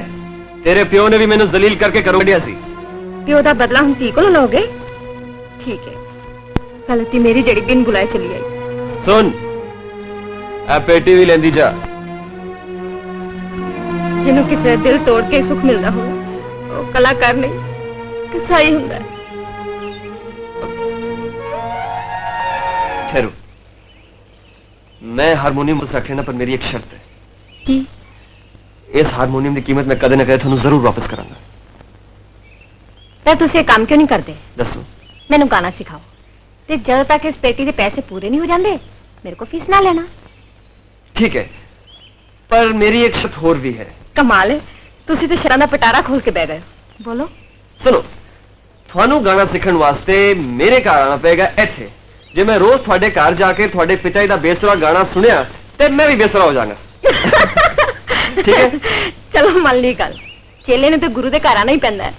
ਤੇਰੇ ਪਿਓ ਨੇ ਵੀ ਮੈਨੂੰ ਜ਼ਲੀਲ ਕਰਕੇ ਘਰੋਂ ਕੱਢਿਆ ਸੀ ਕਿ ਉਹਦਾ ਬਦਲਾ ਹੁਣ ਧੀ ਕੋਲ ਲਓਗੇ ਠੀਕ ਹੈ ਗਲਤੀ ਮੇਰੀ ਜਿਹੜੀ ਬਿਨ ਬੁਲਾਏ ਚਲੀ ਆਈ ਸੁਣ ਆ ਪੇਟੀ ਵੀ ਲੈਂਦੀ ਜਾ ਜਿਹਨੂੰ ਕਿਸੇ ਦਾ ਦਿਲ ਤੋੜ ਕੇ ਸੁੱਖ ਮਿਲਦਾ ਹੋਵੇ ਉਹ ਕਲਾਕਾਰ ਨਹੀਂ ਕਸਾਈ ਹੁੰਦਾ ਹੈ ठहरो मैं हारमोनियम बस रख लेना पर मेरी एक शर्त है ਕੀ इस हारमोनियम की कीमत मैं कदे न कदे थानू जरूर वापस करांगा ਤਾਂ ਤੁਸੀਂ ਇਹ ਕੰਮ ਕਿਉਂ ਨਹੀਂ ਕਰਦੇ दसो ਮੈਨੂੰ ਗਾਣਾ ਸਿਖਾਓ ਤੇ ਜਦੋਂ ਤੱਕ ਇਸ ਪੇਟੀ ਦੇ ਪੈਸੇ ਪੂਰੇ ਨਹੀਂ ਹੋ ਜਾਂਦੇ ਮੇਰੇ ਕੋ ਫੀਸ ਨਾ ਲੈਣਾ ठीक है पर मेरी एक शर्त और भी है ਕਮਾਲ ਹੈ ਤੁਸੀਂ ਤੇ ਸ਼ਰਾਂ ਦਾ ਪਟਾਰਾ ਖੋਲ ਕੇ ਬਹਿ ਗਏ ਹੋ। ਬੋਲੋ सुनो थानू गाना सीखण वास्ते मेरे घर आना पेगा इत्थे जे मैं रोज थोड़े घर जाके थोड़े पिता जी दा बेसुरा गाना सुनिया ते मैं भी बेसुरा हो जाऊंगा ठीक है ਚਲੋ ਮੰਨ ਲਈ ਗੱਲ ਚੇਲੇ ਨੇ ਤੇ ਗੁਰੂ ਦੇ ਘਰ ਆਣਾ ਹੀ ਪੈਂਦਾ ਹੈ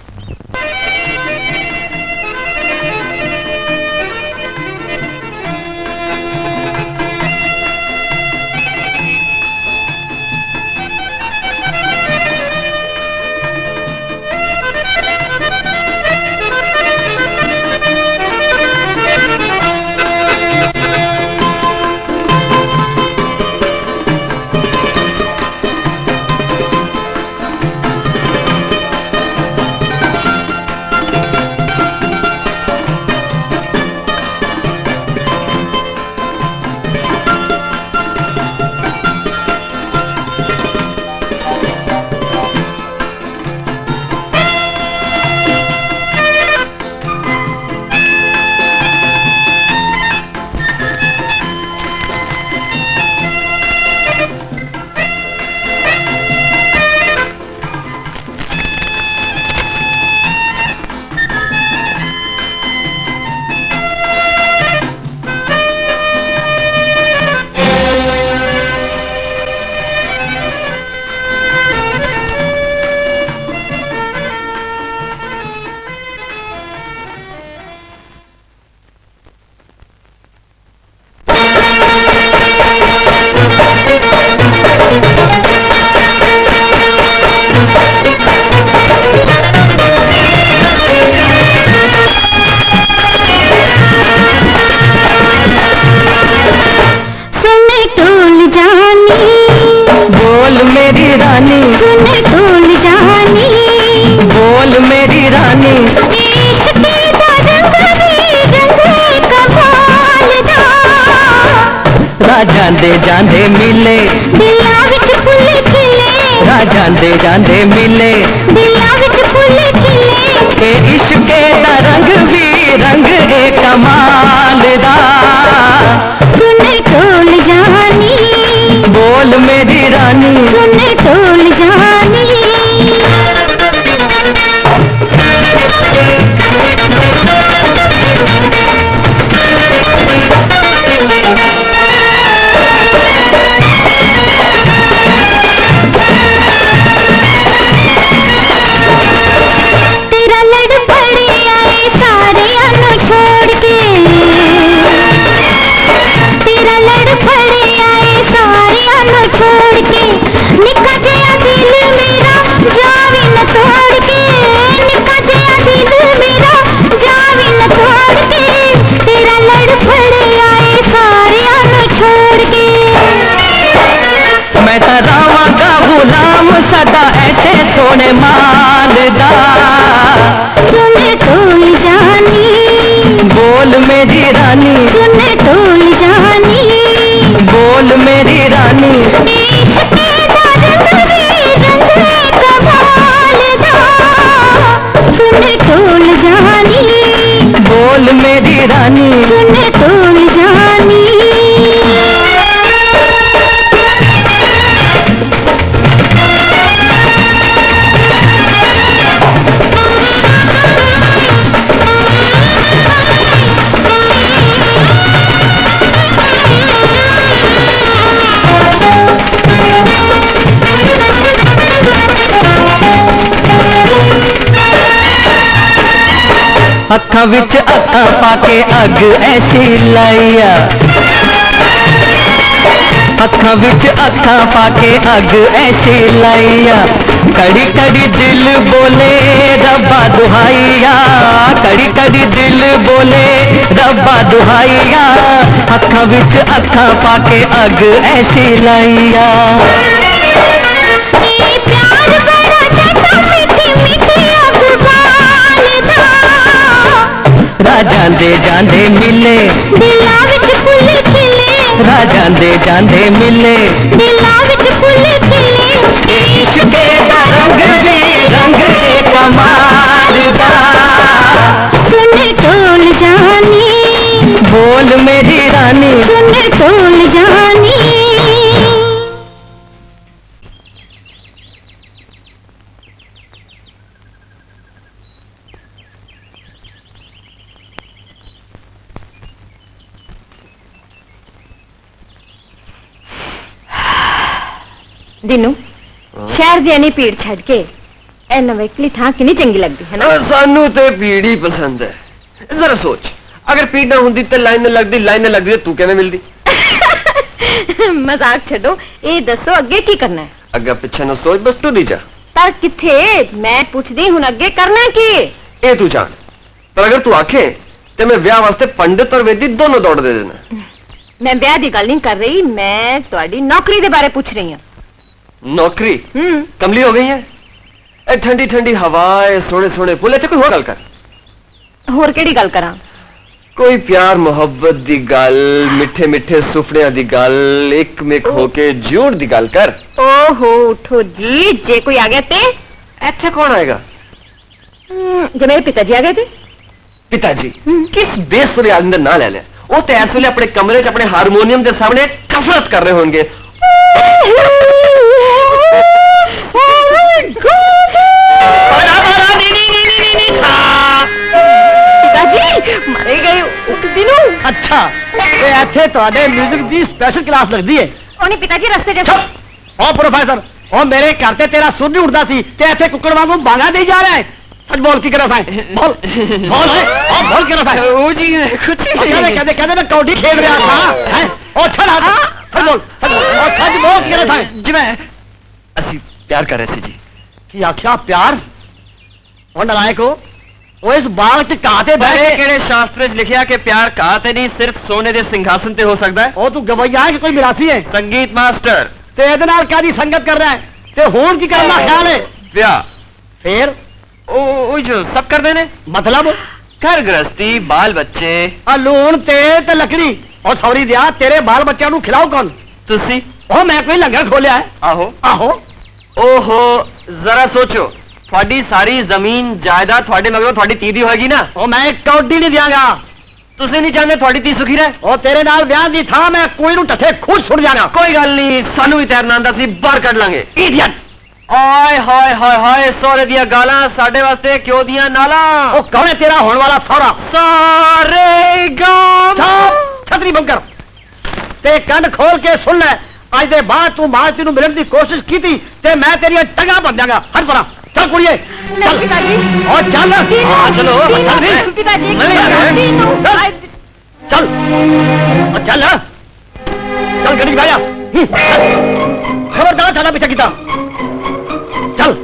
रानी सुन ढोल जानी बोल मेरी रानी इश्क दा रंग कमाल दा जांदे जांदे मिले दिलां विच फुल खिले जांदे मिले दिलां विच फुल खिले के इश्क दा रंग भी रंग है कमाल दा सुन ढोल जानी बोल मेरी रानी सुन ढोल जानी तेरा लड़ पड़े आए सारे अनु छोड़ के तेरा लड़ पड़े आए सारे अनु छोड़ के निका जया दिल मेरा जावे न तोड़ के निका जया दिल मेरा जावे न तोड़ के तेरा लड़ पड़े आए सारे अनु छोड़ के मैं तरावा का गुलाम सदा ऐसे सोने माल दा सुन ढोल जानी बोल मेरी रानी सुन ढोल जानी बोल मेरी रानी इश्क दा रंग कमाल दा सुन ढोल जानी बोल मेरी रानी सुन ढोल जानी अखा विच अखा पाके अग ऐसी लाइया अखा विच अखा पाके अग ऐसी लाइया कड़ी कड़ी दिल बोले रब्बा दुहाइया कड़ी कड़ी दिल बोले रब्बा दुहाइया अखा विच अखा पाके अग ऐसी लाइया ये प्यार बड़ा जटा मीठी मीठी अखबार दा जांदे मिले दिलां विच फुल खिले जांदे मिले दिलां विच फुल खिले इश्क दा रंग भी रंग है कमाल दा सुन ढोल जानी बोल मेरी रानी सुन ढोल जानी दिनू शहर दी इन्नी भीड़ छड़ के ए नवेकली थां कितनी चंगी लगदी है ना सानू ते भीड़ ही पसंद है जरा सोच अगर भीड़ ना होंदी ते लाइन लगदी तू किवें मिलदी मजाक छड्डो ए दसो अगे की करना है अग्गा पिछे ना सोच बस तू दी जा पर किथे मैं पूछदी हुन अगे करना की ए तू जान पर अगर तू आखे ते मैं ब्याह वास्ते पंडित और वेदी दोनों दौड़ दे देना मैं ब्याह दी गल नहीं कर रही मैं तुहाडी नौकरी दे बारे पूछ रही हूं नौकरी कमली हो गई है ए ठंडी ठंडी हवा ए सोने सोने पुल इत्थे कोई होर गल कर होर केड़ी गल करां कोई प्यार मोहब्बत दी गल मिठे मिठे सुफड़ियां दी गल एक मिक होके जोड़ दी गल कर ओहो उठो जी जे कोई आ गया ते इत्थे कौन आएगा जे मेरे पिताजी आ गए थे पिताजी किस बेसुरे आदमी दा नाम ले लिया वो तो इस वेले अपने कमरे च अपने हारमोनियम के सामने कसरत कर रहे होंगे पिताजी मरे गए दिनू अच्छा ते इत्थे तुहाडे म्यूजिक दी स्पेशल क्लास लगदी है ओने पिताजी रास्ते जैसे ओ प्रोफेसर ओ मेरे घर ते तेरा सुर नहीं उड़दा सी ते इत्थे कुकड़ वांगू बांगा दे जा रहा है सच बोल की करा था बोल बोल ओ बोल के रहा है ओ जी कुछ कहते मैं कौडी खेल रहा था हैं ओ चला सच बोल ओ सच बोल के रहा था जी मैं असि प्यार कर रहे सी जी की आख्या प्यार ओ नालायक हो ओ इस बाग च काते बड़े बैठे केड़े शास्त्र च लिखिया कि प्यार काते नहीं सिर्फ सोने दे सिंहासन ते हो सकदा है ओ तू गवैया है कि कोई मिरासी है संगीत मास्टर ते ਇਹਦੇ ਨਾਲ ਕਾਦੀ ਸੰਗਤ ਕਰ रहा है ਤੇ ਹੁਣ ਕੀ ਕਰਨ ਦਾ ਖਿਆਲ ਹੈ ब्याह ਫੇਰ ओ जो सब कर देने ਮਤਲਬ घर गृहस्थी बाल बच्चे ਆ ਲੂਣ ਤੇਲ ਤੇ ਲੱਕੜੀ ਔਰ ਸੌਰੀ ਦਿਆ ਤੇਰੇ ਬਾਲ ਬੱਚਿਆਂ ਨੂੰ ਖਿਲਾਓ ਕੌਣ तुसी ਉਹ ਮੈਂ ਕੋਈ ਲੰਗਰ ਖੋਲਿਆ ਹੈ आहो ਆਹੋ ओहो जरा सोचो थोड़ी सारी जमीन जायदाद थोड़े मगरों थोड़ी धी दी होगी ना ਉਹ ਮੈਂ ਇੱਕ ਕੌਡੀ ਨਹੀਂ ਦਿਆਂਗਾ तुसी नहीं चाहते थोड़ी धी सुखी रहे ਉਹ ਤੇਰੇ ਨਾਲ ਵਿਆਹ ਦੀ ਥਾਂ ਮੈਂ ਕੋਈ ਨੂੰ ਟੱਠੇ ਖੂਜ ਸੁੱਟ ਜਾਣਾ कोई गल नहीं सानू भी तैरना आंदा सी बाहर कढ लांगे ਇਡੀਅਟ आय हाय हाय हाय सोरे दिया गालां साडे वास्ते क्यों दियां नालां ਉਹ ਕੌਣ ਹੈ ਤੇਰਾ ਹੋਣ ਵਾਲਾ ਸਹੁਰਾ सारे गाम ਛਾਪ ਛਤਰੀ ਬੰਦ ਕਰ ਤੇ ਕੰਨ ਖੋਲ ਕੇ ਸੁਣ ਲੈ ਅੱਜ ਦੇ ਬਾਅਦ ਤੂੰ ਮਾਲਤੀ ਨੂੰ ਮਿਲਣ ਦੀ ਕੋਸ਼ਿਸ਼ ਕੀਤੀ ਤੇ ਮੈਂ ਤੇਰੀਆਂ ਟੰਗਾਂ ਬੰਨ ਦਿਆਂਗਾ ਹਟ ਪਰਾਂ ਚੱਲ ਕੁੜੀਏ ਚੱਲ पिताजी ਉਹ ਚੱਲ ਹਾਂ ਚਲੋ ਚੱਲ ਵੀ पिताजी नहीं आ रहे। ਚੱਲ ਉਹ ਚੱਲ ਚੱਲ ਗੱਡੀ ਭਾਇਆ ਖਬਰਦਾਰ ਸਾਡਾ ਪਿੱਛਾ ਕੀਤਾ ਚੱਲ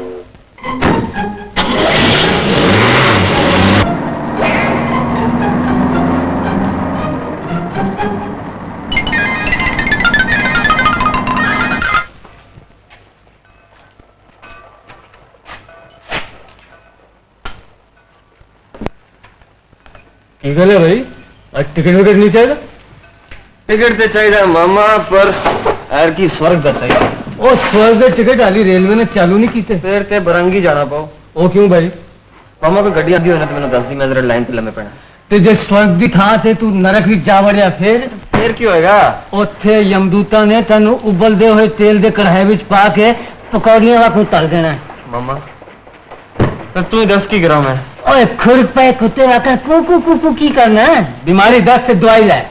की गल है भाई आज टिकट विकट नहीं चाहिए टिकट ते चाहिए मामा पर यार की स्वर्ग दा चाहिए ਉਹ ਸਵਰਗ ਦੇ ਟਿਕਟ ਹਾਲੀ ਰੇਲਵੇ ਨੇ ਚਾਲੂ ਨਹੀਂ ਕੀਤੇ फिर ते बरंगी जाना पाओ ਉਹ ਕਿਉਂ ਭਾਈ मामा कोई गड्डी आंदी होए ना तो मैंने दस दी मैं जरा लाइन ते लम्बे पैना ਤੇ ਜੇ ਸਵਰਗ ਦੀ ਥਾਂ ਤੇ ਤੂੰ ਨਰਕ ਵਿੱਚ ਜਾ ਵੜਿਆ ਫਿਰ फिर की होएगा ਉੱਥੇ ਯਮਦੂਤਾਂ ਨੇ ਤੈਨੂੰ ਉਬਲਦੇ ਹੋਏ ਤੇਲ ਦੇ ਕੜਾਹੇ ਵਿੱਚ ਪਾ ਕੇ ਪਕੌੜੀਆਂ ਵਾਂਗੂ ਤਲ ਦੇਣਾ मामा फिर तू ही दस की करा मैं ਓਏ ਖੁਰਕ ਪਏ ਕੁੱਤੇ ਵਾਂਗੂ ਕੂ ਕੂ ਕੂ ਕੀ ਕਰਨਾ ਹੈ ਬਿਮਾਰੀ ਦਸਤ ਤੇ ਦਵਾਈ ਲੈ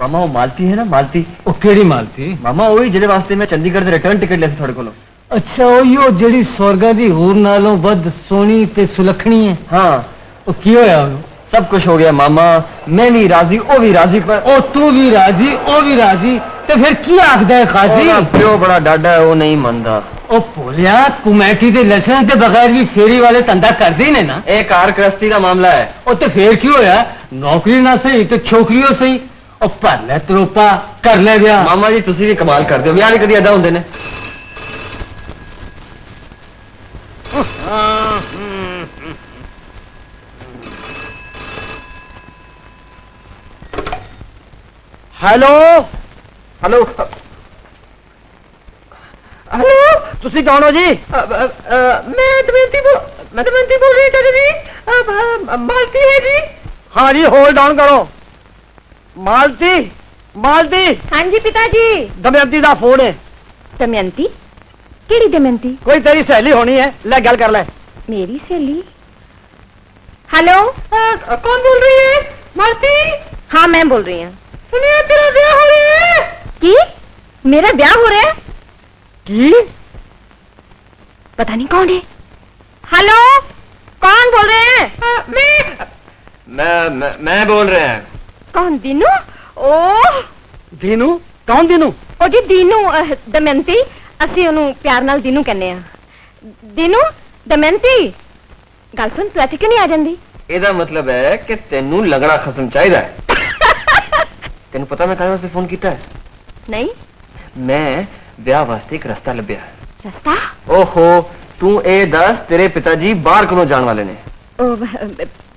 मामा वो मालती है ना मालती ਉਹ ਕਿਹੜੀ ਮਾਲਤੀ मामा वही जिहदे वास्ते मैं चंडीगढ़ दे रिटर्न टिकट लिया सी थोड़े कोलों ਅੱਛਾ ਉਹ ਜਿਹੜੀ ਸਵਰਗਾਂ ਦੀ ਹੋਰ ਨਾਲੋਂ ਵੱਧ ਸੋਹਣੀ ਤੇ ਸੁਲੱਖਣੀ ਹੈ हाँ ਉਹ ਕੀ ਹੋਇਆ ਉਹਨੂੰ सब कुछ हो गया मामा मैं भी राजी ओ भी राजी पर ਉਹ ਤੂੰ ਵੀ ਰਾਜੀ ਉਹ ਵੀ ਰਾਜੀ ਤੇ ਫਿਰ ਕੀ ਆਖਦਾ ਹੈ ਖਾਜੀ ਉਹਦਾ ਪਿਓ ਬੜਾ ਡਾਡਾ ਹੈ ਉਹ ਨਹੀਂ ਮੰਨਦਾ ਉਹ ਭੋਲਿਆ ਕਮੇਟੀ ਦੇ ਲਾਇਸੈਂਸ ਦੇ ਬਗੈਰ ਵੀ ਫੇਰੀ ਵਾਲੇ ਧੰਦਾ ਕਰਦੇ ਹੀ ਨੇ ਨਾ ਇਹ ਕਾਰ ਗ੍ਰਸਤੀ ਦਾ ਮਾਮਲਾ ਹੈ ਉਹ ਤੇ ਫੇਰ ਕੀ ਹੋਇਆ ਨੌਕਰੀ ਨਾ ਸਹੀ ਤੇ ਛੋਕਰੀਓ ਸਹੀ ਉਹ ਭਰ ਲੈ ਤਰੋਪਾ ਕਰ ਲੈ ਵਿਆਹ ਮਾਮਾ ਜੀ ਤੁਸੀਂ ਵੀ ਕਮਾਲ ਕਰਦੇ ਹੋ ਵਿਆਹ ਨਹੀਂ ਕਦੀ ਏਦਾਂ ਹੁੰਦੇ ਨੇ ਹੈਲੋ हेलो ਹੈਲੋ ਤੁਸੀਂ ਕੌਣ ਹੋ ਜੀ मैं दमयंती बोल रही दादा जी मालती है जी ਹਾਂ ਜੀ ਹੋਲਡ ਡਾਊਨ ਕਰੋ ਮਾਲਤੀ ਮਾਲਤੀ हाँ जी पिताजी ਦਮਯੰਤੀ ਦਾ ਫੋਨ ਹੈ दमयंती केड़ी दमयंती ਕੋਈ ਤੇਰੀ ਸਹੇਲੀ ਹੋਣੀ ਹੈ ਲੈ ਗੱਲ ਕਰ ਲੈ मेरी सहेली हेलो कौन बोल रही है मालती हाँ मैं बोल रही हूँ सुनिए तेरा ब्याह हो रही है की मेरा ब्याह हो रहा है ਕੀ पता नहीं कौन है हेलो कौन बोल रहे हैं मैं बोल रहे हैं कौन दीनू ओ ਦੀਨੂ ਕੌਣ ਦੀਨੂ ओ जी दीनू दमयंती ਅਸੀਂ ਉਹਨੂੰ ਪਿਆਰ ਨਾਲ ਦੀਨੂ ਕਹਿੰਦੇ ਆ ਦੀਨੂ ਦਮਯੰਤੀ ਗੱਲ ਸੁਣ ਤੂੰ ਇੱਥੇ ਕਿਉਂ ਨਹੀਂ ਆ ਜਾਂਦੀ ਇਹਦਾ ਮਤਲਬ ਹੈ ਕਿ ਤੈਨੂੰ ਲੰਗੜਾ ਖਸਮ ਚਾਹੀਦਾ ਹੈ ਤੈਨੂੰ ਪਤਾ ਮੈਂ ਕਾਹਦੇ ਵਾਸਤੇ ਫੋਨ ਕੀਤਾ ਹੈ ਨਹੀਂ ਮੈਂ ਵਿਆਹ ਵਾਸਤੇ ਇੱਕ ਰਸਤਾ ਲੱਭਿਆ ਰਸਤਾ ਓਹੋ ਤੂੰ ਇਹ ਦੱਸ ਤੇਰੇ ਪਿਤਾ ਜੀ ਬਾਹਰ ਕਦੋਂ ਜਾਣ ਵਾਲੇ ਨੇ ਉਹ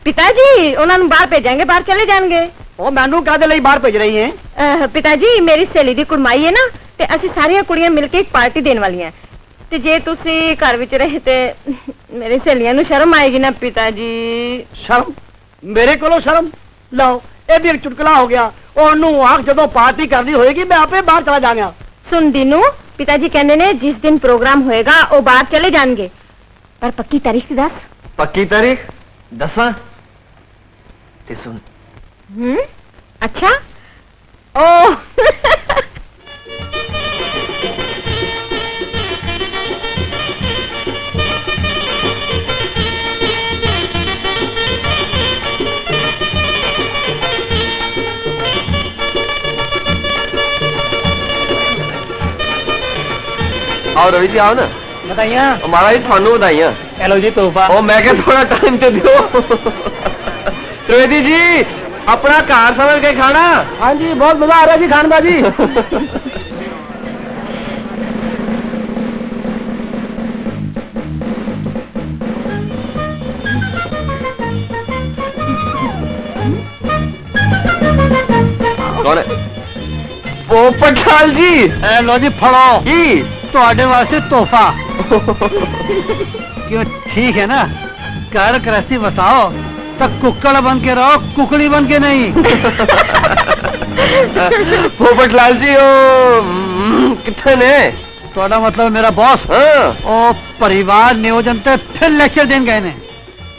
ਪਿਤਾ ਜੀ ਉਹਨਾਂ ਨੂੰ ਬਾਹਰ ਭੇਜਾਂਗੇ ਬਾਹਰ ਚਲੇ ਜਾਣਗੇ ਉਹ ਮੈਨੂੰ ਕਾਹਦੇ ਲਈ ਬਾਹਰ ਭੇਜ ਰਹੀ ਹੈ ਪਿਤਾ ਜੀ ਮੇਰੀ ਸਹੇਲੀ ਦੀ ਕੁੜਮਾਈ ਹੈ ਨਾ ਤੇ ਅਸੀਂ ਸਾਰੀਆਂ ਕੁੜੀਆਂ ਮਿਲ ਕੇ ਇੱਕ ਪਾਰਟੀ ਦੇਣ ਵਾਲੀਆਂ ਤੇ ਜੇ ਤੁਸੀਂ ਘਰ ਵਿੱਚ ਰਹੇ ਤੇ ਮੇਰੀ ਸਹੇਲੀਆਂ ਨੂੰ ਸ਼ਰਮ ਆਏਗੀ ਨਾ ਪਿਤਾ ਜੀ ਸ਼ਰਮ ਮੇਰੇ ਕੋਲੋਂ ਸ਼ਰਮ ਲਓ ਇਹ ਵੀ ਇੱਕ ਚੁਟਕਲਾ ਹੋ ਗਿਆ ਉਹਨੂੰ ਆਖ ਜਦੋਂ ਪਾਰਟੀ ਕਰਨੀ ਹੋਏਗੀ ਮੈਂ ਆਪੇ ਬਾਹਰ ਚਲਾ ਜਾਵਾਂਗਾ ਸੁਣ ਦੀਨੂ ਪਿਤਾ ਜੀ ਕਹਿੰਦੇ ਨੇ ਜਿਸ ਦਿਨ ਪ੍ਰੋਗਰਾਮ ਹੋਏਗਾ ਉਹ ਬਾਹਰ ਚਲੇ ਜਾਣਗੇ ਪਰ ਪੱਕੀ ਤਾਰੀਖ ਦੱਸ ਪੱਕੀ ਤਾਰੀਖ ਦੱਸਾਂ ਤੇ ਸੁਣ अच्छा ओ आओ रवि जी आओ ना ਬਤਾਈਆਂ महाराज जी थानू बधाइयां ਚਲੋ ਜੀ ਤੋਹਫਾ ओ मैं क्या थोड़ा टाइम तो दियो त्रिवेदी जी अपना कार समझ के खाना ਹਾਂਜੀ ਬਹੁਤ ਮਜ਼ਾ ਆ ਰਿਹਾ ਜੀ ਖਾਣ ਦਾ ਜੀ कौन है? पोपट लाल जी। ए लो जी फड़ो की ਤੁਹਾਡੇ ਵਾਸਤੇ ਤੋਹਫਾ क्यों ठीक है ना घर गृहस्थी बसाओ तो कुक्कड़ बन के रहो कुकड़ी बन के नहीं पोपट लाल जी ओ कितने ने? ਤੁਹਾਡਾ ਮਤਲਬ ਮੇਰਾ ਬੌਸ हाँ ਉਹ ਪਰਿਵਾਰ ਨਿਯੋਜਨ ਤੇ ਫਿਰ ਲੈਕਚਰ ਦੇਣ ਗਏ ਨੇ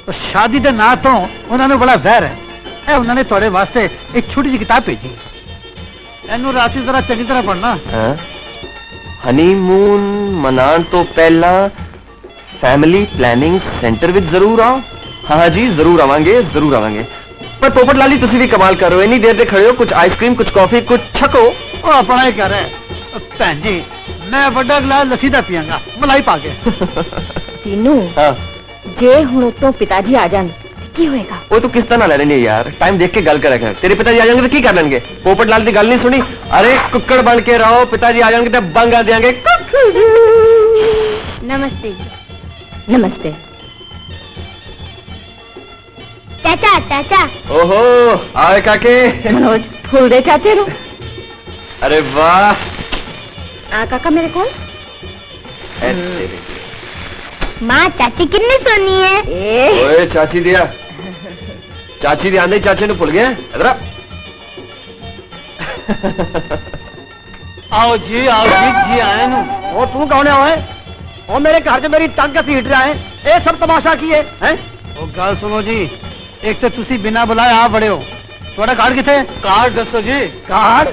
ਉਹ ਸ਼ਾਦੀ ਦੇ ਨਾਂ ਤੋਂ ਉਹਨਾਂ ਨੂੰ ਬੜਾ ਵਹਿਰ ਹੈ ਇਹ ਉਹਨਾਂ ਨੇ ਤੁਹਾਡੇ ਵਾਸਤੇ ਇੱਕ ਛੋਟੀ ਜਿਹੀ ਕਿਤਾਬ ਭੇਜੀ ਹੈ। ਇਹਨੂੰ ਰਾਤੀ ਜ਼ਰਾ ਚੰਗੀ ਤਰ੍ਹਾਂ ਪੜ੍ਹਨਾ हाँ हनीमून मनान तो पहला फैमिली प्लानिंग सेंटर विच जरूर आओ। हाँ हाँ जी जरूर आवांगे पर पोपट लाल जी तुसी भी कमाल कर रहे हो इतनी देर से खड़े हो कुछ आइसक्रीम कुछ कॉफी कुछ छको। ਉਹ ਆਪਣਾ ਹੀ ਕਰ ਹੈ ਭੈਣ ਜੀ ਮੈਂ ਵੱਡਾ ਗਲਾਸ ਲੱਸੀ ਦਾ ਪੀਵਾਂਗਾ ਮਲਾਈ ਪਾ ਕੇ तीनों हाँ जे हुण तो पिताजी आ जान की होएगा? वो तो किस तरह ले लेंगे यार टाइम देख के गल कर रखे तेरे पिताजी आ जाएंगे तो की कर लेंगे? पोपट लाल की गल नहीं सुनी अरे कुक्कड़ बन के रहो पिताजी आ जाएंगे तो बंगा देंगे। नमस्ते नमस्ते। चाचा चाचा ओहो आए काके। मनोज फूल दे चाहते रो अरे वाह आ काका मेरे को ऐ तेरे। माँ चाची कितनी सोनी है? ओए चाची दिया चाची दी आंदे चाचे ने भूल गया इधर आ। आओ जी आए नु ਉਹ ਤੂੰ ਕੌਣ ਹੈ ਓਏ ਉਹ ਮੇਰੇ ਘਰ 'ਚ ਮੇਰੀ ਟੰਗ ਘਸੀਟ ਰਿਹਾ ਹੈ ਇਹ ਸਭ ਤਮਾਸ਼ਾ ਕੀ ਹੈ हैं? ਉਹ ਗੱਲ ਸੁਣੋ ਜੀ ਇੱਕ ਤੇ ਤੁਸੀਂ ਬਿਨਾਂ ਬੁਲਾਏ ਆ ਬੜੇ ਹੋ ਤੁਹਾਡਾ ਕਾਰਡ ਕਿੱਥੇ? ਕਾਰਡ ਦੱਸੋ ਜੀ। ਕਾਰਡ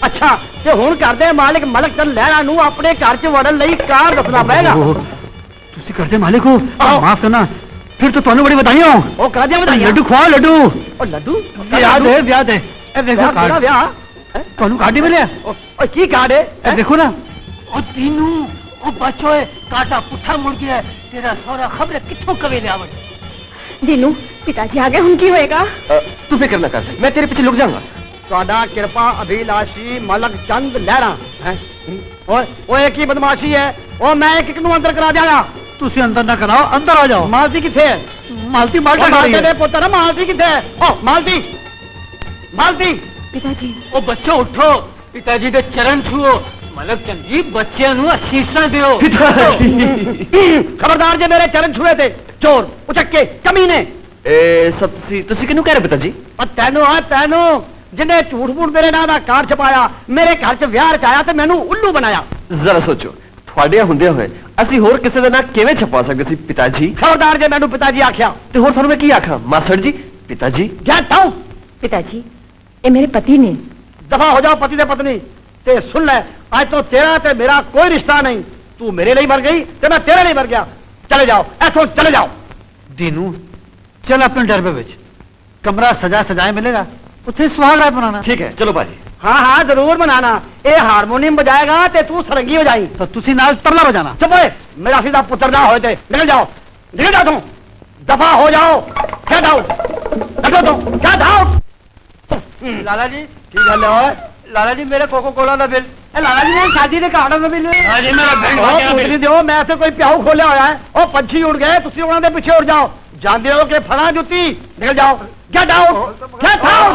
ਅੱਛਾ ਤੇ ਹੁਣ ਘਰ ਦੇ ਮਾਲਕ ਮਲਕ ਚੰਦ ਲਹਿਰਾ ਨੂੰ ਆਪਣੇ ਘਰ 'ਚ ਵੜਨ ਲਈ ਕਾਰਡ ਦੱਸਣਾ ਪਏਗਾ। ਤੁਸੀਂ ਕਰਦੇ ਮਾਲਿਕ ਹੋ ਆਓ। ਮਾਫ ਕਰਨਾ ਫਿਰ ਤਾਂ ਤੁਹਾਨੂੰ ਬੜੀ ਵਧਾਈਆਂ ਉਹ ਕਰਾ ਦਿਆਂ ਵਧਾਈਆਂ। ਲੱਡੂ ਖਵਾ ਲੱਡੂ ਉਹ ਲੱਡੂ ਵਿਆਹ ਦੇ ਇਹ ਦੇਖੋ ਵਿਆਹ ਕਾਰਡ ਵਿਆਹ ਤੁਹਾਨੂੰ ਕਾਰਡ ਹੀ ਮਿਲਿਆ ਓਏ ਕੀ ਕਾਰਡ ਹੈ ਇਹ ਦੇਖੋ ਨਾ ਉਹ ਤੀਨੂ ਉਹ ਬੱਚੋ ਹੈ ਕਾਟਾ ਪੁੱਠਾ ਮੁੜ ਗਿਆ ਹੈ, ਤੇਰਾ ਸਹੁਰਾ ਖਬਰ ਕਿੱਥੋਂ ਕਵੇ ਲਿਆਵਣ। दीनू पिताजी आ गए हुन की होएगा? तू फिक्र न कर मैं तेरे पीछे लुक जाऊंगा। ਤੁਹਾਡਾ ਕਿਰਪਾ ਅਭਿਲਾਸ਼ੀ ਮਲਕ ਚੰਦ ਲਹਿਰਾ ਹੈ ਓਏ ਓਏ ਕੀ ਬਦਮਾਸ਼ੀ ਹੈ ਉਹ ਮੈਂ ਇੱਕ ਨੂੰ ਅੰਦਰ ਕਰਾ ਦਿਆਂਗਾ। ਤੁਸੀਂ ਅੰਦਰ ਨਾ ਕਰਾਓ ਅੰਦਰ ਆ ਜਾਓ ਮਾਲਤੀ ਕਿੱਥੇ ਹੈ? ਮਾਲਤੀ ਉਹ ਮਾਲਟਾ ਮਾਲਤੇ ਦੇ ਪੁੱਤਰ ਮਾਲਤੀ ਕਿੱਥੇ ਹੈ? ਓ ਮਾਲਤੀ ਮਾਲਤੀ पिताजी ਉਹ ਬੱਚੋ ਉਠੋ ਪਿਤਾਜੀ ਦੇ ਚਰਨ ਛੂਓ ਮਲਕ ਚੰਦ ਜੀ ਬੱਚਿਆਂ ਨੂੰ ਅਸੀਸਾਂ ਦਿਓ। ਖਬਰਦਾਰ ਜੇ ਮੇਰੇ ਚਰਨ ਛੂਏ ਤੇ ਚੋਰ ਉਚੱਕੇ ਕਮੀਨੇ ए सब तुसी किनु कह रहे पिताजी? ਤੈਨੂੰ ਜਿਹਨੇ ਝੂਠ ਮੂਠ ਮੇਰੇ ਨਾਂ ਦਾ ਕਾਰਡ ਛਪਾਇਆ ਮੇਰੇ ਘਰ 'ਚ ਵਿਆਹ ਰਚਾਇਆ ਤੇ ਮੈਨੂੰ ਉੱਲੂ ਬਣਾਇਆ। जरा सोचो ਤੁਹਾਡੇ ਹੁੰਦੇ ਹੋਏ ਅਸੀਂ ਹੋਰ ਕਿਸੇ ਦਾ ਨਾਂ ਕਿਵੇਂ ਛਪਾ ਸਕਦੇ ਸੀ ਪਿਤਾਜੀ? ਖਬਰਦਾਰ ਜੇ ਮੈਨੂੰ ਪਿਤਾਜੀ ਆਖਿਆ ਤੇ ਹੋਰ ਤੁਹਾਨੂੰ ਮੈਂ ਕੀ ਆਖਾਂ ਮਾਸੜ ਜੀ ਪਿਤਾਜੀ? Get out. पिताजी ये मेरे पति ने ਦਫਾ ਹੋ ਜਾਓ ਪਤੀ ਦੇ ਪਤਨੀ ਤੇ ਸੁਣ ਲੈ ਅੱਜ ਤੋਂ ਤੇਰਾ ਤੇ ਮੇਰਾ ਕੋਈ ਰਿਸ਼ਤਾ ਨਹੀਂ ਤੂੰ ਮੇਰੇ ਲਈ ਮਰ ਗਈ ਤੇ ਮੈਂ ਤੇਰੇ ਲਈ ਮਰ ਗਿਆ ਚਲੇ ਜਾਓ ਇੱਥੋਂ ਚਲੇ ਜਾਓ। दीनू चल अपने डरबे ਵਿੱਚ ਕਮਰਾ ਸਜਾ ਸਜਾਏ ਮਿਲੇਗਾ ਉੱਥੇ ਸੁਹਾਗ ਰਾਤ ਮਨਾਣਾ। ठीक है चलो बाजी। ਹਾਂ ਹਾਂ ਜ਼ਰੂਰ ਮਨਾਣਾ ਇਹ ਹਾਰਮੋਨੀਅਮ ਵਜਾਏਗਾ ਤੇ ਤੂੰ ਸਰੰਗੀ ਵਜਾਈ। ਤਾਂ ਤੁਸੀਂ ਨਾਲ ਤਬਲਾ ਵਜਾਣਾ। ਚੁੱਪ ਓਏ ਮੇਰਾ ਸਿੱਧਾ ਪੁੱਤਰ ਨਾ ਹੋਏ ਤੇ ਨਿਕਲ ਜਾਓ ਤੂੰ ਦਫਾ ਹੋ ਜਾਓ ਗੈਟ ਆਊਟ ਨਿਕਲੋ ਤੂੰ ਗੈਟ ਆਊਟ। ਲਾਲਾ ਜੀ ਕੀ ਗੱਲ ਹੈ ਓਏ ਲਾਲਾ ਜੀ ਮੇਰੇ ਕੋਕੋ ਕੋਲਾ ਦਾ ਬਿੱਲ। ਇਹ ਲਾਲਾ ਜੀ ਨੇ ਸ਼ਾਦੀ ਦੇ ਕਾਰਡ ਨੂੰ ਮਿਲੇ ਹਾਂ ਜੀ ਮੇਰਾ ਬਿੱਲ ਉਹ ਕੁਝ ਨਹੀਂ ਦਿਓ ਮੈਂ ਇੱਥੇ ਕੋਈ ਪਿਆਉ ਖੋਲਿਆ ਹੋਇਆ ਹੈ ਉਹ ਪੰਛੀ ਉੜ ਗਏ ਤੁਸੀਂ ਉਹਨਾਂ ਦੇ ਪਿੱਛੇ ਉੜ ਜਾਓ ਜਾਂਦੇ ਹੋ ਕਿ ਫੜਾ ਜੁੱਤੀ ਨਿਕਲ ਜਾਓ ਗੈਟ ਆਊਟ ਗੈਟ ਆਊਟ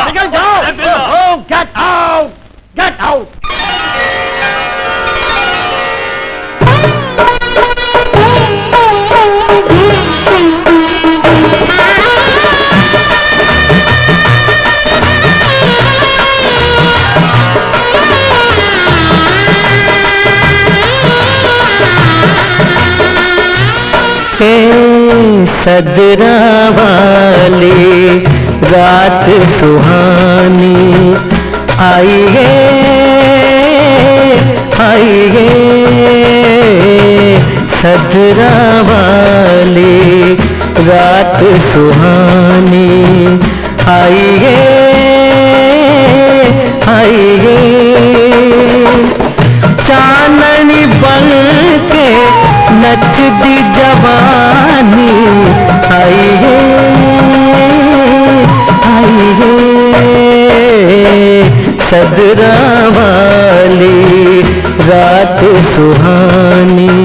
ਨਿਕਲ ਜਾਓ ਗੈਟ ਆਊਟ ਗੈਟ ਆਊਟ। सदरा वाली रात सुहानी आई है सदरा वाली रात सुहानी आई है चाननी बन के नचदी जवानी आई है सदरा वाली रात सुहानी।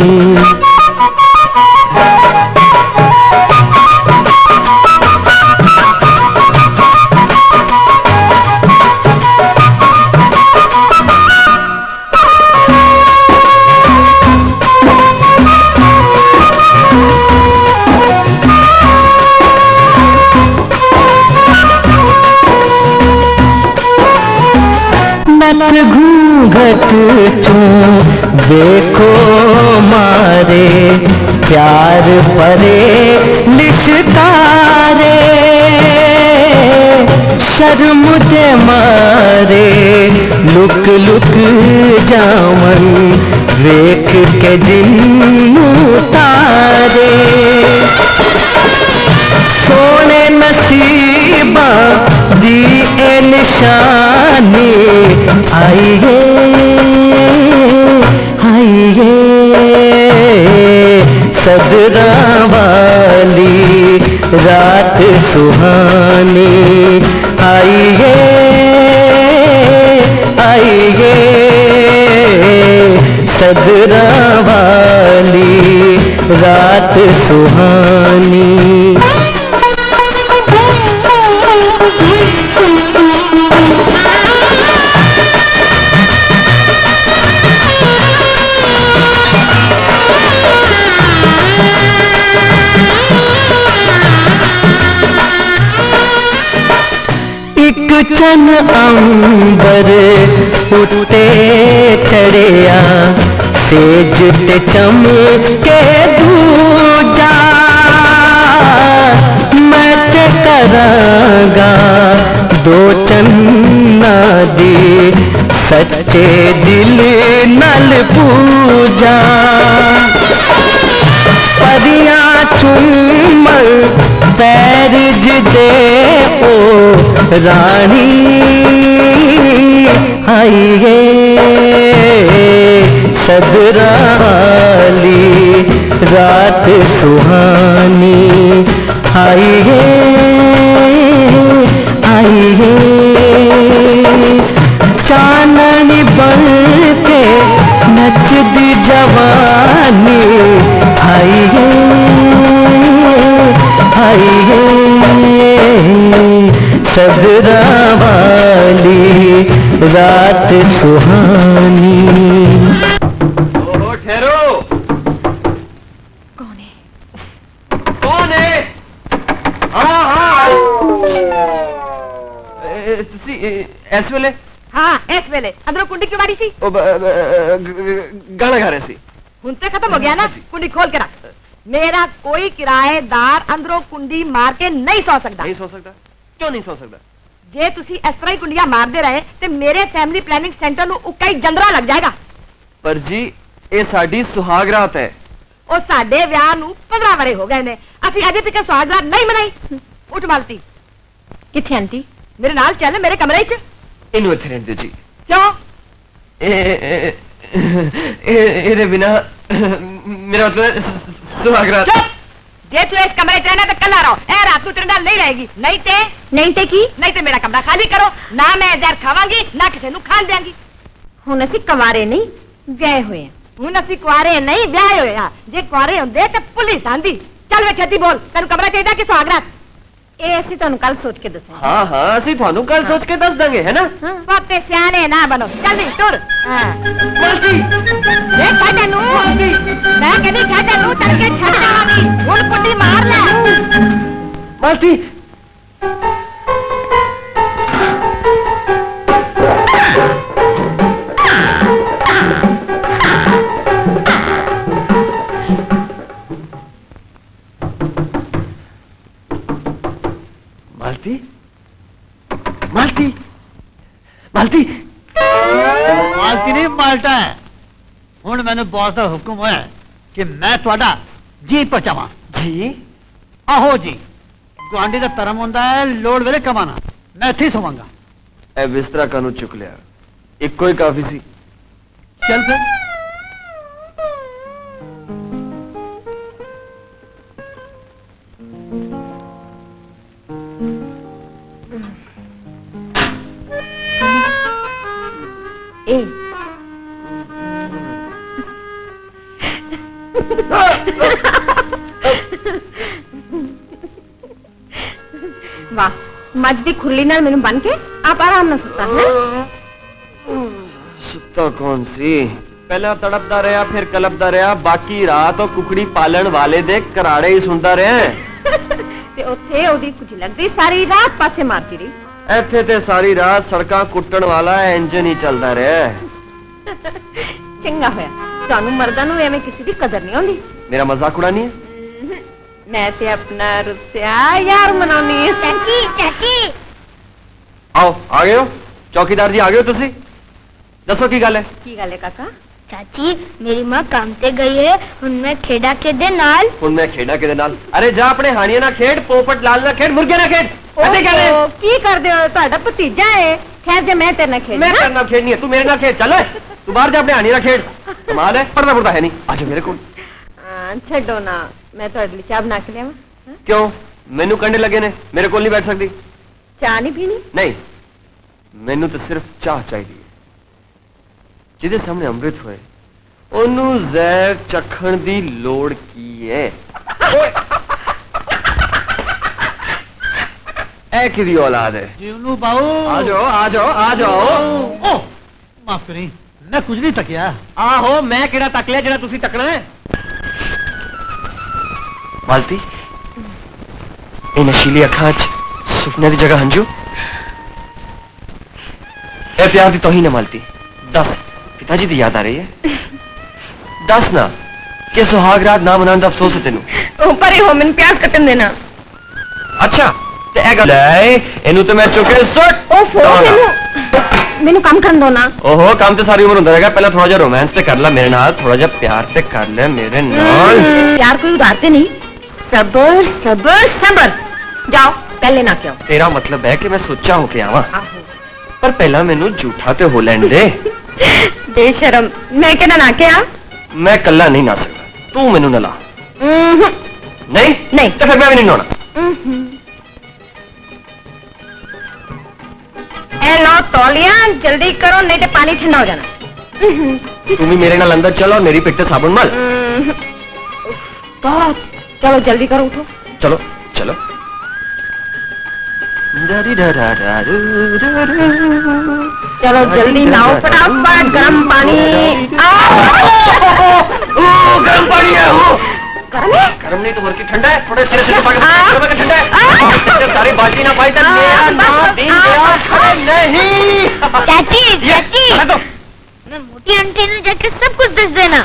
लुक चूं देखो मारे प्यार परे लिशकारे शर्म दे मारे लुक लुक जावन वेख के जिन्नू तारे सोने नसीबा दी ए निशानी आइए आइए सदरा वाली रात सुहानी आइए आइए सदरा वाली रात सुहानी एक चन अंबर उठते चढ़िया सेज ते चमके दूजा मैं ते करांगा दो चन्ना दी सच्चे दिल नल पूजा परियां चुम्मल पैर दे ओ रानी आइए सदरा वाली रात सुहानी आइए आइए चाननी बन के नचदी जवानी आइए आइए सदरा वाली रात सुहानी ओहो ठहरो कौन है? कौन है हाँ हाँ तुसी इस वेले हाँ इस वेले अंदरों कुंडी क्यों मारी सी? गाना गा रहे सी हुन ते खत्म हो गया ना? कुंडी खोल के रख। मेरा कोई किराएदार अंदरों कुंडी मार के नहीं सो सकता। नहीं सो सकता क्यों नहीं सो सकता जे तुसी इस तरह ही कुंडियां मारदे रहे ते मेरे फैमिली प्लानिंग सेंटर नु उक्का ही जंदरा लग जाएगा। पर जी ये साडी सुहाग रात है ओ साडे विआह नु 15 वरे हो गए ने असि अजे तक सुहाग रात नहीं मनाई। उठ मालती किथे आंटी मेरे नाल चल मेरे कमरे च इनु इत्थे रहन दियो जी क्यों? ਇਹਦੇ ਬਿਨਾ ਮੇਰਾ ਮਤਲਬ ਸੁਹਾਗ ਰਾਤ चुप जे तू इस कमरे च रहना तो कल रहो ए रात को तेरे नाल नहीं रहेगी। नहीं ते की नहीं ते मेरा कमरा खाली करो ना मैं जहर खावांगी ना किसी नु खान देंगी। हुन असि कुंवारे नहीं गए हुए हुन असि कुंवारे नहीं ब्याहे होए हां जे कुंवारे हुंदे ते पुलिस आंदी। चल वे छेती बोल तेनु कमरा चाहिदा कि सुहाग रात? ए असि तुहानू कल सोच के दसांगे। हाँ हाँ ਅਸੀਂ ਤੁਹਾਨੂੰ ਕੱਲ ਸੋਚ ਕੇ ਦੱਸ ਦਾਂਗੇ है ना पक्के सियाने ना बनो जल्दी टुर। हां मालती ए छाटे नु मैं कहदी छाटे नु तड़के छट जावांगी हुन कुंडी मार ले। मालती मालती मालती मालती मालती नहीं माल्टा है हुन मैंने बॉस का हुक्म होया कि मैं थोड़ा जी पहुंचावा। जी आहो जी गुआंढी का धर्म होंदा है लोड़ वेले कमाना मैं इत्थे ही सोवांगा। ए बिस्तरा कानू चुक लिया इक्को ही काफी सी चल फिर ए वाह मज दी खुरली नाल मैनू बन के आप आराम ना सुता है। सुता कौन सी पहला तड़पदा रहा फिर कलपदा रहा बाकी रात और कुकड़ी पालन वाले दे कराड़े ही सुनता रहा ते उत्थे ओदी कुछ लगदी सारी रात पासे मारती रही। ਇੱਥੇ ਤੇ ਸਾਰੀ ਰਾਤ ਸੜਕਾਂ ਕੁੱਟਣ ਵਾਲਾ ਇੰਜਨ ਹੀ ਚੱਲਦਾ ਰਿਹਾ ਚੰਗਾ ਹੋਇਆ ਤੁਹਾਨੂੰ ਮਰਦਾਂ ਨੂੰ ਐਵੇਂ ਕਿਸੇ ਦੀ ਕਦਰ ਨਹੀਂ ਆਉਂਦੀ मेरा मजाक उड़ानी है? ਮੈਂ ਤੇ ਆਪਣਾ ਰੁੱਸਿਆ ਯਾਰ ਮਨਾਉਣੀ ਹੈ ਚਾਚੀ ਚਾਚੀ आओ आ गए हो चौकीदार जी आ गए हो तुसी दसो की गल है ਕੀ ਗੱਲ ਹੈ ਕਾਕਾ ਚਾਚੀ ਮੇਰੀ ਮਾਂ ਕੰਮ ਤੇ ਗਈ ਹੈ ਹੁਣ ਮੈਂ ਖੇਡਾ ਖੇਡੇ ਨਾਲ ਹੁਣ ਮੈਂ ਖੇਡਾਂ ਕਿਹਦੇ ਨਾਲ ਅਰੇ ਜਾ ਆਪਣੇ ਹਾਣੀਆਂ ਨਾਲ ਖੇਡ ਪੋਪਟ ਲਾਲ ਨਾਲ ਖੇਡ ਮੁਰਗੇ ਨਾਲ ਖੇਡ ਇੱਥੇ ਕਿਆ ਨੇ ਓਹੋ, ਕੀ ਕਰਦੇ ਹੋ ਤੁਹਾਡਾ ਭਤੀਜਾ ਹੈ ਖੈਰ ਜੇ ਮੈਂ ਤੇਰੇ ਨਾਲ मैं ਖੇਡਣਾ तेरे नाल खेडनी है तू मेरे नाल खेड चल तू बाहर जा अपने हानी नाल खेड कमाल है पढ़ना पड़ता है नहीं आजा मेरे को ਹਾਂ, ਛੱਡੋ ਨਾ ਮੈਂ ਤੁਹਾਡੇ ਲਈ ਚਾਹ ਬਣਾ ਕੇ ਲਿਆਵਾਂ क्यों मेनू कंडे लगे ने मेरे को नहीं बैठ सकती ਚਾਹ ਨਹੀਂ ਪੀਣੀ नहीं मेनू तो सिर्फ चाह चाहिए ਜਿਹਦੇ ਸਾਹਮਣੇ ਅੰਮ੍ਰਿਤ ਹੋਏ ਉਹਨੂੰ ਜ਼ੈਕ ਚੱਖਣ ਦੀ ਲੋੜ ਕੀ ਹੈ ਇਹ ਕਿਹਦੀ ਔਲਾਦ ਹੈ जीवनू बाऊ आ जाओ आ जाओ आ जाओ ओ माफ करी मैं कुछ नहीं तकिया ਆਹੋ ਮੈਂ ਕਿਹੜਾ ਤੱਕ ਲਿਆ ਜਿਹੜਾ ਤੁਸੀਂ ਤੱਕਣਾ ਹੈ ਮਾਲਤੀ ਇਹ ਨਸ਼ੀਲੀ ਅੱਖਾਂ 'ਚ ਸੁਪਨੇ ਦੀ ਜਗ੍ਹਾ ਹੰਝੂ ਇਹ ਪਿਆਰ ਦੀ ਤੋਹੀਨ ਹੈ ਮਾਲਤੀ ਦੱਸ ਪਿਤਾਜੀ ਦੀ ਯਾਦ ਆ ਰਹੀ ਹੈ ਦੱਸ ਨਾ ਕਿ ਸੁਹਾਗ ਰਾਤ ਨਾ ਮਨਾਉਣ ਦਾ ਅਫਸੋਸ ਹੈ ਤੈਨੂੰ ਉਹ ਪਰੇ ਹੋ ਮੈਨੂੰ ਪਿਆਸ ਕੱਟਣ ਦੇਣਾ ਅੱਛਾ ਤੇ ਇਹ ਗੱਲ ਹੈ ਇਹਨੂੰ ਤੇ ਮੈਂ ਚੁੱਕੇ ਸੁੱਟ ਓਫੋ ਮੈਨੂੰ ਕੰਮ ਕਰਨ ਦੋ ਨਾ ਓਹੋ ਕੰਮ ਤੇ ਸਾਰੀ ਉਮਰ ਹੁੰਦਾ ਰਹੇਗਾ ਪਹਿਲਾਂ ਥੋੜਾ ਜਿਹਾ ਰੋਮਾਂਸ ਤੇ ਕਰ ਲੈ ਮੇਰੇ ਨਾਲ ਥੋੜਾ ਜਿਹਾ ਪਿਆਰ ਤੇ ਕਰ ਲੈ ਮੇਰੇ ਨਾਲ प्यार कोई उधारते नहीं सबर सबर सबर जाओ पहले ना क्यों ਤੇਰਾ ਮਤਲਬ ਹੈ ਕਿ ਮੈਂ ਸੋਚਾ ਹੋ ਕੇ ਆਵਾਂ ਪਰ ਪਹਿਲਾਂ ਮੈਨੂੰ ਝੂਠਾ ਤੇ ਹੋ ਲੈਣ ਦੇ बेशरम मैं कहना ना क्या ਮੈਂ ਕੱਲਾ ਨਹੀਂ ਨਾ ਸਕਦਾ ਤੂੰ ਮੈਨੂੰ ਨਾ ਲਾ ਨਹੀਂ ਨਹੀਂ। ਤੇ ਫਿਰ ਮੈਂ ਵੀ ਨਹੀਂ ਨਹਾਉਣਾ ए लो तौलिया जल्दी करो नहीं तो पानी ठंडा हो जाना ਤੂੰ ਵੀ ਮੇਰੇ ਨਾਲ ਅੰਦਰ ਚਲੋ ਮੇਰੀ ਪਿੱਠ ਤੇ ਸਾਬੁਨ ਮਲ तो चलो जल्दी करो उठो ਚਲੋ ਚਲੋ चलो जल्दी नाओ फटाफट गर्म पानी गर्म पानी है वो गर्म है गर्म नहीं तो भर के ठंडा है थोड़े तेरे से पानी ठंडा है सारी बाल्टी ना पाई तक मेरा नाम दिन गया नहीं चाची ये, चाची चला दो। मैं मोटी आंटी ने जाके सब कुछ दस देना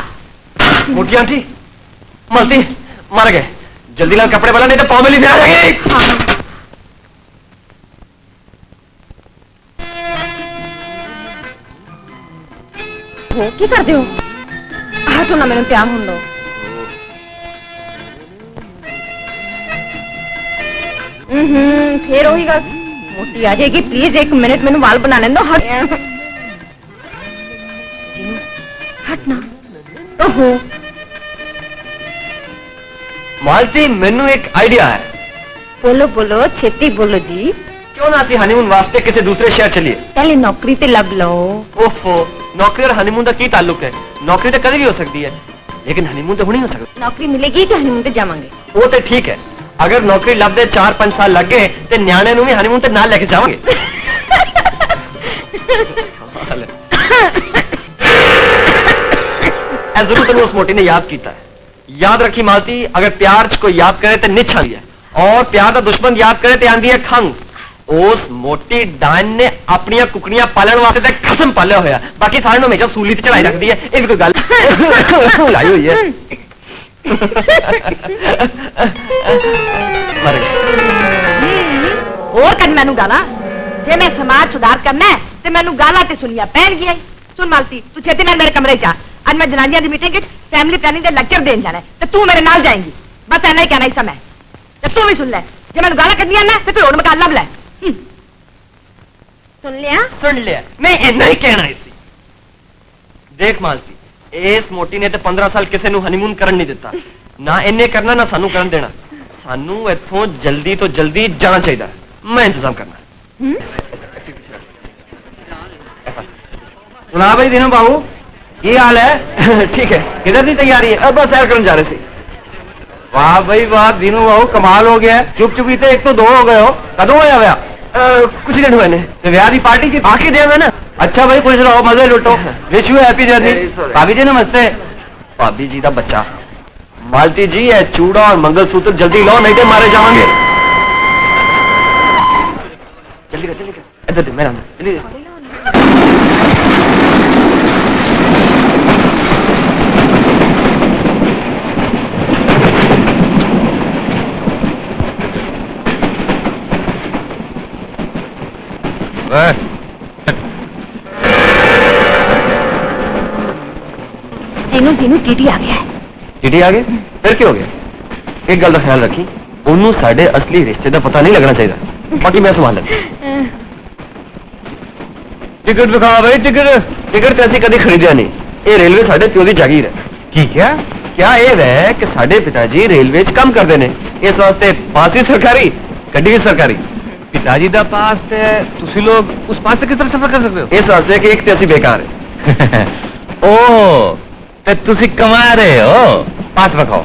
मोटी आंटी मलती मर गए जल्दी ला कपड़े वाला नहीं तो पाँव में भी आ जाएंगे की करते हो हाँ तो ना मैंने प्यार हों दो फिर वही गल मोटी आ जाएगी प्लीज एक मिनट मैंने वाल बना लें दो हट हट ना ओहो मालती मेनू एक आइडिया है बोलो बोलो छेती बोलो जी क्यों ना ਅਸੀਂ ਹਨੀਮੂਨ ਵਾਸਤੇ ਕਿਸੇ ਦੂਸਰੇ ਸ਼ਹਿਰ ਚਲੀਏ पहले नौकरी ते लब लो ओफो नौकरी और हनीमून का की ताल्लुक है नौकरी तो कभी भी हो सकती है लेकिन हनीमून तो हो नहीं हो सकता नौकरी मिलेगी तो हनीमून ते जावांगे वो तो ठीक है अगर नौकरी लभदे 4-5 साल लग गए तो न्याणे ਨੂੰ ਵੀ ਹਨੀਮੂਨ ਤੇ ਨਾਲ ਲੈ ਕੇ ਜਾਵਾਂਗੇ ऐ जरूर तेन उस मोटी ने याद किया है याद रखी मालती अगर प्यार च कोई याद करे तो निछ आंदी है और प्यार का दुश्मन याद करे तो आंदी है खंग उस मोटी डान ने अपनियां कुकड़ियां पालन वास्ते ते खसम पालिया होया बाकी सारे हमेशा सूली ते चढ़ाई रखदी है ये भी कोई गल लाई हुई है मर गए और कद मैनू गाला जे मैं समाज सुधार करना है ते मैनू गाला ते सुनिया पहन गई सुन मालती तू छेती नाल मेरे कमरे चा आज मैं जनानियां दी मीटिंग विच फैमिली प्लानिंग दे लेक्चर देन जाना है ते तू मेरे नाल जाएंगी बस इतना ही कहना ही समय ते तू भी सुन ले जे मैनू गाला कड्डियां ना ते कोई होर मकान लभ ले सुन लिया मैं इन्ना ही कहना इसी देख मालती इस मोटी ने तो 15 साल किसी ਨੂੰ ਹਨੀਮੂਨ ਕਰਨ ਨਹੀਂ ਦਿੱਤਾ ਨਾ ਇਹਨੇ ਕਰਨਾ ਨਾ ਸਾਨੂੰ ਕਰਨ ਦੇਣਾ ਸਾਨੂੰ ਇੱਥੋਂ ਜਲਦੀ ਤੋਂ ਜਲਦੀ ਜਾਣਾ ਚਾਹੀਦਾ ਮੈਂ ਇੰਤਜ਼ਾਮ ਕਰਨਾ सुना भाई दिनों बाबू ये हाल है ठीक है किधर की तैयारी है अब बस सैर करने जा रहे थे वाह भाई वाह दिनों बाबू कमाल हो गया चुप चुपी तो एक तो दो हो गए हो कदों होया होया कुछ दिन हुए ने ब्याह की पार्टी की बाकी दे ना अच्छा भाई खुश रहो मजे लुटो विश यू हैप्पी जर्नी भाभी जी नमस्ते भाभी जी का बच्चा मालती जी है चूड़ा और मंगलसूत्र जल्दी लो नहीं तो मारे जाओगे जल्दी कर इधर दे मेरा जल्दी टीटी नु टीटी आ गया है। टीटी आ गए फिर क्या हो गया? एक गल का ख्याल रखी, ਉਹਨੂੰ ਸਾਡੇ ਅਸਲੀ ਰਿਸ਼ਤੇ ਦਾ ਪਤਾ ਨਹੀਂ ਲੱਗਣਾ ਚਾਹੀਦਾ। ਬਾਕੀ ਮੈਂ ਸੰभाल ਲੈਂਦਾ। ਟਿਕਟ ਦਿਖਾ ਬਈ ਟਿਕਟ। ਟਿਕਟ ਤੇ ਅਸੀਂ ਕਦੇ ਖਰੀਦਿਆ ਨਹੀਂ। ਇਹ ਰੇਲਵੇ ਸਾਡੇ ਪਿਓ ਦੀ ਜਾਗੀਰ ਹੈ। की क्या क्या ਇਹ ਹੈ ਕਿ ਸਾਡੇ ਪਿਤਾ ਜੀ ਰੇਲਵੇ 'ਚ ਕੰਮ ਕਰਦੇ ਨੇ, ਇਸ ਵਾਸਤੇ ਪਾਸ ਵੀ ਸਰਕਾਰੀ, ਗੱਡੀ ਵੀ ਸਰਕਾਰੀ। पिताजी दा पास ते तुसी लोग उस पास से किस तरह सफर कर सकते ਇਸ ਵਾਸਤੇ ਕਿ ਇੱਕ ਤੇ ਅਸੀਂ ਬੇਕਾਰ ਹੈ। हो ओ ते तुसी कमा रहे हो। पास रखाओ।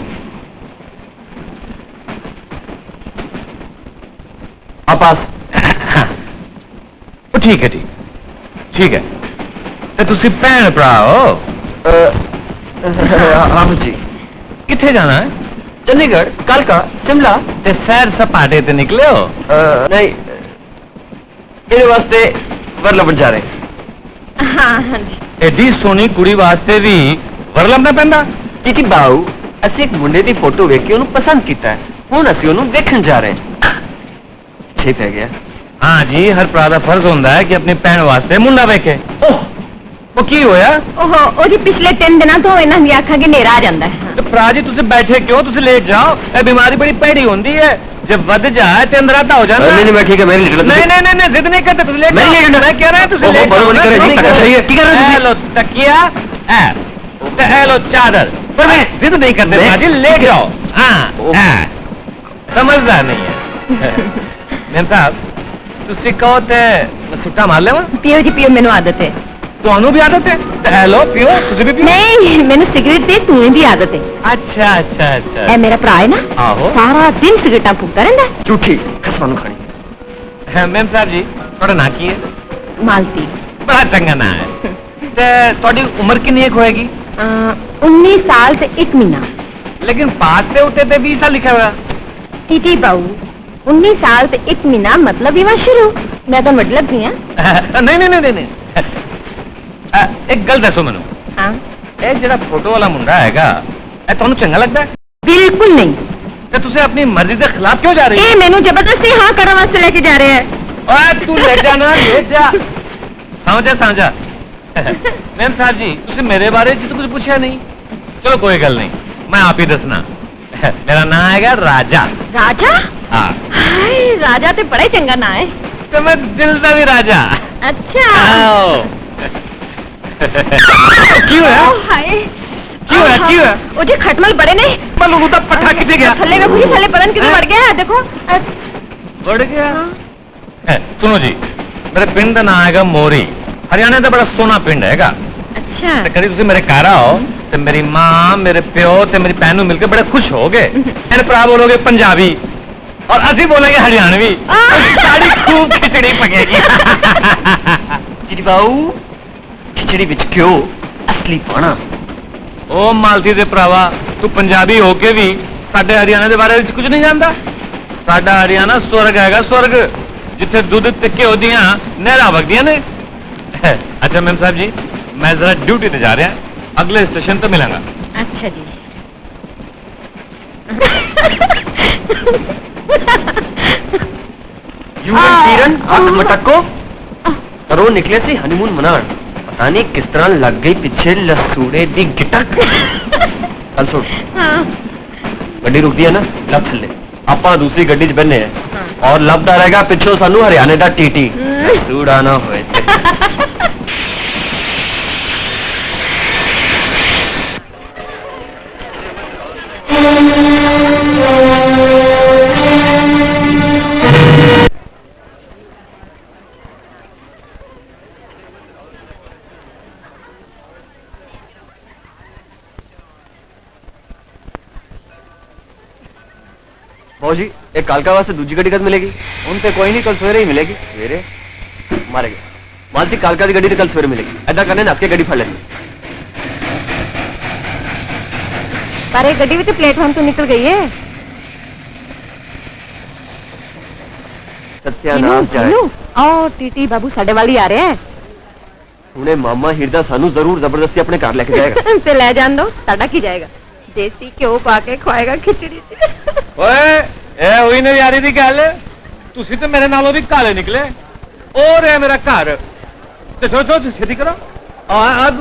ਆ ਪਾਸ। ओ ठीक है ठीक है ते तुसी भैन भरा हो। हाँ जी। किथे जाना है? चंडीगढ़, कालका, शिमला। ते सैर सपाटे ते निकले हो। नहीं, ਇਹਦੇ ਵਾਸਤੇ ਵਰ ਲੱਭਣ ਜਾ ਰਹੇ। हाँ हाँ जी। एडी सोनी कुड़ी वास्ते भी वर लभना पैंदा। ਚੀਚੀ ਬਾਊ, ਅਸੀਂ ਇੱਕ ਮੁੰਡੇ ਦੀ ਫੋਟੋ ਵੇਖ ਕੇ ਉਹਨੂੰ ਪਸੰਦ ਕੀਤਾ ਹੈ। ਹੁਣ ਅਸੀਂ ਉਹਨੂੰ ਵੇਖਣ ਜਾ ਰਹੇ ਹਾਂ। ਛੇ ਪੈ ਗਿਆ। हाँ जी, हर भरा दा फर्ज होंदा है कि अपनी भैन वास्ते मुंडा वेखे। ओह वो की होया? ओहो ओ जी पिछले 3 दिनों तो इन्हां दी अखां के नेरा आ जांदा है। तो भरा जी तुसी बैठे क्यों? तुसी लेट जाओ। ये बीमारी बड़ी भैड़ी होंदी है, जब वध जाए ते अंदर आता हो जांदा। नहीं मैं ठीक है, मैं नहीं लेटना। नहीं जिद नहीं करते तुसी लेट मैं जाओ। नहीं लेटना। मैं कह रहा है तुसी ओहो, लेट बड़ो जाओ नहीं ना, करे, तुसी नहीं करो। सही है। की कर रहे हो तुसी? ए लो तकिया ते ए लो चादर। पर मैं जिद नहीं करते भरा जी, लेट जाओ। हां समझदार नहीं है। मैम साहब तुसी कहो ते मैं सुट्टा मार लेवां? पियो जी पियो, मैनू आदत है। ਤੁਹਾਨੂੰ भी आदत है ते ए लो पियो, तुसी भी पियो। नहीं मैनू सिगरेट दी धुएं दी आदत है। अच्छा अच्छा अच्छा। ए मेरा भरा है ना, आहो। सारा दिन सिगरेटां फूकता रहंदा है। ਝੂਠੀ ਖਸਮਾਂ ਨੂੰ ਖਾਣੀ। मैम साहब जी ਤੁਹਾਡਾ ਨਾਂ ਕੀ ਹੈ? मालती। ਬੜਾ ਚੰਗਾ ਨਾਂ ਹੈ। ਤੇ ਤੁਹਾਡੀ ਉਮਰ ਕਿੰਨੀ ਕੁ ਹੋਏਗੀ? 19 साल ते 1 महीना। लेकिन पास के उत्ते ते 20 साल लिखा हुआ। टीटी बाऊ 19 साल ते 1 महीना मतलब इवा शुरू। मैं तो वड लगी हां। नहीं एक गल दसो मैनू, हां ਇਹ ਜਿਹੜਾ ਫੋਟੋ ਵਾਲਾ ਮੁੰਡਾ ਹੈਗਾ ਇਹ ਤੁਹਾਨੂੰ ਚੰਗਾ ਲੱਗਦਾ ਹੈ? बिल्कुल नहीं। ਤੇ ਤੁਸੀਂ ਆਪਣੀ ਮਰਜ਼ੀ ਦੇ ਖਿਲਾਫ ਕਿਉਂ ਜਾ ਰਹੀ ए मैनू जबरदस्ती हां करने वास्ते लेके जा रहे हैं। हो? ਓਏ ਤੂੰ ਲੈ ਜਾ ਨਾ, ਲੈ ਜਾ। ਸਮਝਾ। ਮੈਮ ਸਾਹਿਬ ਜੀ ਤੁਸੀਂ ਮੇਰੇ ਬਾਰੇ ਚ ਤਾਂ ਕੁਝ ਪੁੱਛਿਆ ਨਹੀਂ। ਚਲੋ ਕੋਈ ਗੱਲ ਨਹੀਂ, ਮੈਂ ਆਪ ਹੀ ਦੱਸਣਾ। ਮੇਰਾ ਨਾਮ ਹੈਗਾ ਰਾਜਾ। राजा? ਹਾਂ हाय राजा ते बड़ा ही चंगा ना है। ਤੇ ਮੈਂ ਦਿਲ ਦਾ ਵੀ ਰਾਜਾ। अच्छा। ਆਓ। ਕੀ ਹੋਇਆ? ओ हाय ਕੀ ਹੋਇਆ? ओ जी खटमल बड़े ने। ਮਲੂ ਦਾ ਪੱਠਾ ਕਿੱਥੇ ਗਿਆ? थल्ले में पूरी थल्ले पड़न कितने बढ़ गया है देखो। बढ़ गया? सुनो जी, मेरे पिंड का नाम है मोरी। हरियाणा का बड़ा सोना पिंड हैगा। अच्छा। ते कभी तुसी मेरे घर आओ ते मेरी मां, मेरे प्यो ते मेरी भैन मिलकर बड़े खुश हो गए। मेरे भरा बोलोगे पंजाबी और असि बोलेंगे हरियाणवी। साड़ी खूब खिचड़ी पकेगी। ਚੀਚੀ ਬਾਊ, ਖਿਚੜੀ ਵਿੱਚ ਕਿਉਂ ਅਸਲੀ ਪਾਣਾ। ओ मालती दे भरावा, तू पंजाबी होके भी साडे हरियाणा दे बारे विच कुछ नहीं जानदा। साडा हरियाणा स्वर्ग हैगा, स्वर्ग जिथे दूध ते घ्यो दियां नहरां वगदियां ने। अच्छा मैम साहब जी, मैं जरा ड्यूटी ते जा रहा, अगले स्टेशन पे मिलांगा। अच्छा जी। ਯੂਰਨ ਪੀਰਨ ਅੱਖ ਮਟਕੋ ਕਰੋ ਨਿਕਲੇ ਸੀ ਹਨੀਮੂਨ ਮਨਾਣ। ਪਤਾ ਨਹੀਂ ਕਿਸ ਤਰ੍ਹਾਂ ਲੱਗ ਗਈ ਪਿੱਛੇ ਲਸੂੜੇ ਦੀ ਗਿਟਕ। ਚੱਲ ਸੁਣ, हाँ ਗੱਡੀ ਰੁਕਦੀ ਹੈ ਨਾ, ਲੱਭ ਥੱਲੇ ਆਪਾਂ ਦੂਸਰੀ ਗੱਡੀ 'ਚ ਬੈਠਨੇ ਆ ਔਰ ਲੱਭਦਾ ਰਹੇਗਾ ਪਿੱਛੋਂ ਸਾਨੂੰ ਹਰਿਆਣੇ ਦਾ ਟੀਟੀ। ਸੂੜਾ ਨਾ ਹੋਏ ਤੇ। जी एक कालका वास्ते दूजी गड्डी कद मिलेगी? उन ते कोई नहीं, कल सवेरे ही मिलेगी। सवेरे मारे गए मालती कालका की गड्डी तो कल सवेरे मिलेगी। ऐसा करने नस के गड्डी फड़ लेंगे। पर एक गड्डी भी तो प्लेटफॉर्म तो निकल गई है। सत्यानाश जाए। और टीटी बाबू साडे वाली आ रहे हैं। हुणे मामा हिरदा सानू जरूर जबरदस्ती अपने घर लेके जाएगा। ते ले जान दो, साडा की जाएगा। देसी घ्यो पा के खवाएगा खिचड़ी। ओए ए हुई नहीं यारी दी गल, तुसी ते मेरे नालों भी काले निकले। और है मेरा घर ते सोचो छेती करो। अब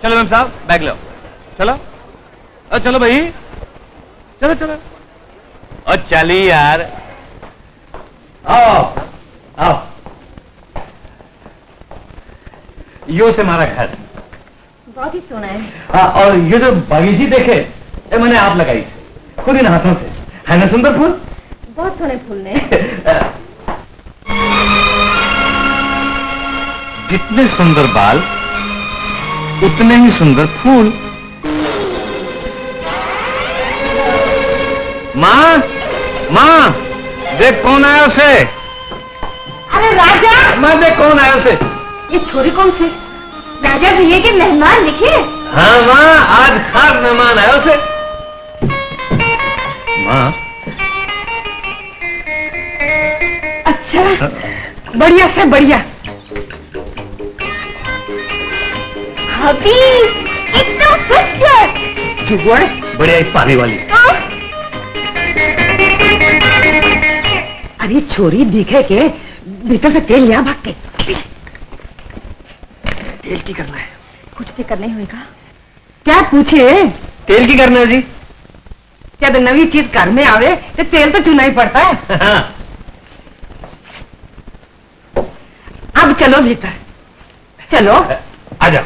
चलो मैम साहब बैग लो। चलो चलो भाई, चलो चलो। और चलिए यार, आओ आओ। यो से हमारा घर। बहुत ही सोना है। हाँ, और ये जो बगीची देखे, ये मैंने आप लगाई थी खुद इन हाथों से, है ना सुंदर फूल? बहुत सोने फूल ने। जितने सुंदर बाल उतने ही सुंदर फूल। माँ माँ, देख कौन आया उसे। अरे राजा, माँ देख कौन आया उसे। ये छोरी कौन सी? राजा भैया के मेहमान लिखे। हाँ माँ, आज खास मेहमान आया उसे। माँ अच्छा, बढ़िया से बढ़िया। भाभी, एकदम फर्स्ट क्लास। जुगुड़ बढ़िया, एक पानी वाली। अरे छोरी दिखे के भीतर से तेल लिया भाग के। तेल की करना है। कुछ तो करना ही होगा। क्या पूछे? तेल की करना है जी। जब नवी चीज घर में आवे तो तेल तो चुना ही पड़ता है। अब चलो भीतर, चलो। आ जाओ,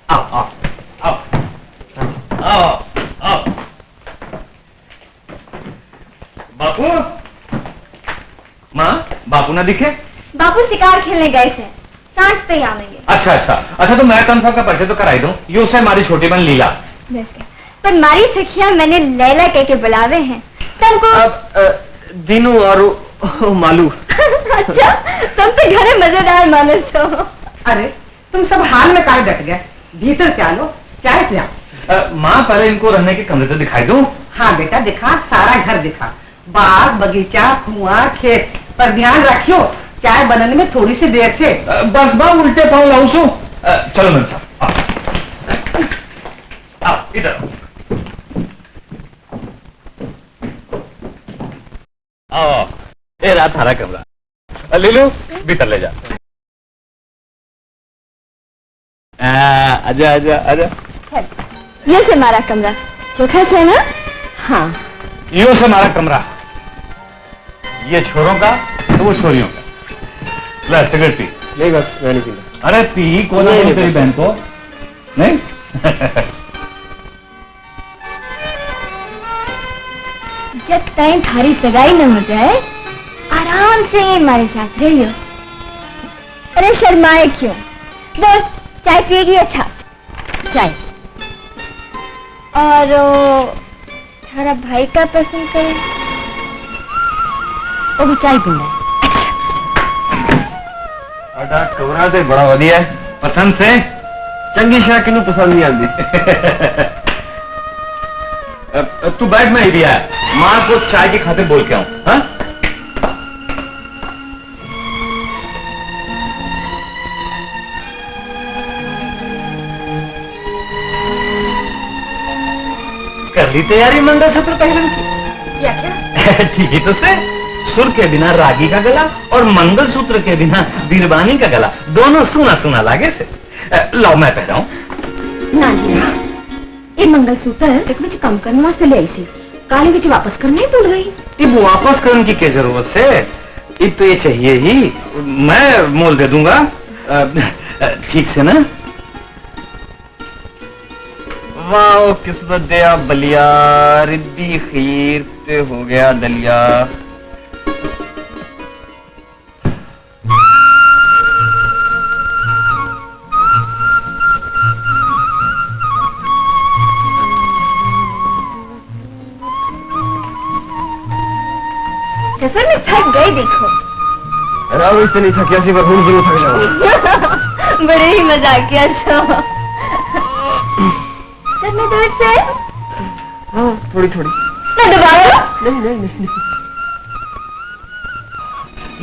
आओ आओ आओ आओ आओ। बापू, माँ बापू ना दिखे? बापू शिकार खेलने गए थे, सांझ पे ही आवेंगे। अच्छा अच्छा अच्छा, तो मैं कम का परिचय तो कराई दूं। ये उससे हमारी छोटी बहन लीला। पर मारी सखिया मैंने लैला कह के बुलावे हैं तुमको। अब दीनू और मालू। अच्छा, तुम तो घरे मजेदार मानस हो। अरे तुम सब हाल में काहे डट गए? भीतर चलो, चाय पिया। माँ पहले इनको रहने के कमरे तो दिखाई दूं। हाँ बेटा दिखा, सारा घर दिखा, बाग बगीचा कुआं खेत, पर ध्यान रखियो चाय बनने में थोड़ी सी देर से। बस बा उल्टे पाँव लाऊं सो। चलो मेरे साथ आओ। आओ इधर आओ। आओ, ये रहा थारा कमरा। ले लो, भीतर ले जा। आजा आजा आजा। ये से हमारा कमरा चोखा है ना? हाँ, यो से हमारा कमरा, ये छोरों का तो वो छोरियों का। ले सिगरेट पी। नहीं बस मैं नहीं पीना। अरे पी को ना तेरी बहन को नहीं। जब तक थारी सगाई न हो जाए आराम से हमारे साथ रहियो। अरे शर्माए क्यों? बस चाय पिएगी? अच्छा चाय। और थारा भाई का पसंद करे वो भी चाय पीना है। अड़ा टोरा ते बड़ा वधिया है। पसंद से चंगी शाह किनू पसंद नहीं आती। तू बैठ में ही दिया है। माँ को चाय की खातिर बोल के आऊं। हाँ कर ली तैयारी मंगलसूत्र पहनने की? या क्या? ठीक है, तो से सुर के बिना रागी का गला और मंगलसूत्र के बिना बीरबानी का गला दोनों सुना सुना लागे से। लाओ मैं पहनाऊं। ना जी ना, ये मंगलसूत्र एक विच कम करने वास्ते ले आई सी, काले विच वापस करने ही भूल गई। अब वापस करने की क्या जरूरत से? अब तो ये चाहिए ही, मैं मोल दे दूंगा। ठीक से ना? वाह किस्मत दया बलिया, रिद्दी खीर ते हो गया दलिया। सफर में थक गए देखो। राव इतनी थकिया सी पर हूं जरूर थक जाऊं। बड़े ही मजाकिया था। चलने दो इसे। हाँ थोड़ी थोड़ी। ना दबाओ। नहीं नहीं नहीं।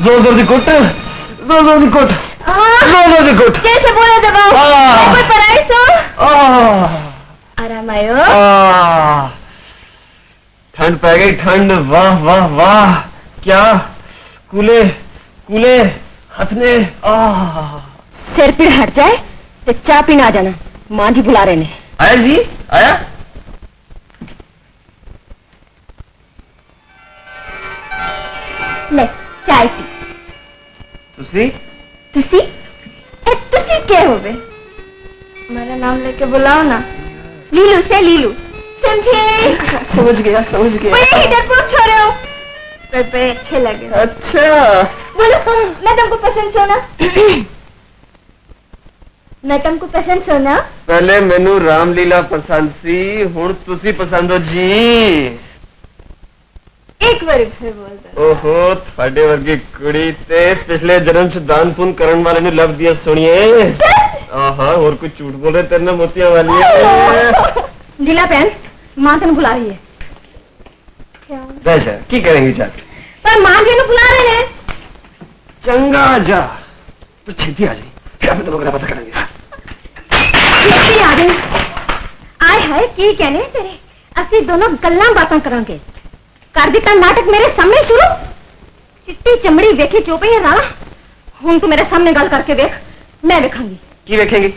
जोर जोर दी कुट, जोर जोर दी कुट, जोर जोर दी कुट। कैसे बोले दबाओ? कोई पराई सो? आराम आयो। ठंड पै गई ठंड। वाह वाह वाह, क्या कूले कूले हाथ ने। सिर पीड़ हट जाए तो चाय पीना आ जाना। मां जी बुला रहे ने। आया जी आया। ले चाय पी। तुसी तुसी तुसी क्या हो बे? मेरा नाम लेके बुलाओ ना। लीलू से लीलू, समझे? समझ गया समझ गया। बड़े ही डरपोक छोरे हो, पर बड़े अच्छे लगे। अच्छा बोलो मैं तुमको पसंद सोना। मैं तुमको पसंद सोना। पहले मैनू रामलीला पसंद सी, हुण तुसी पसंद हो जी। एक बार फिर बोल दो। ओहो थोड़े वर्गी कुड़ी ते पिछले जन्म च दान पुन करन वाले ने लब दिया सुनिए। आहा और कुछ झूठ बोल रहे तेरे ना मोतियां वाली है। लीला बहन मां तेन बुला रही है। क्या? वैसे की करेंगी जा? पर मां जी ने बुला रहे हैं। चंगा जा पर छेती आ जाए, फिर हम तो पता करेंगे। छेती आ गई। आय हाय की कहने तेरे, असि दोनों गल्लां बातां करांगे। कर दिता नाटक मेरे सामने शुरू। चिट्टी चमड़ी वेखी चोपई राणा, हुण तू मेरे सामने गल करके देख, मैं वेखांगी। की वेखेंगी?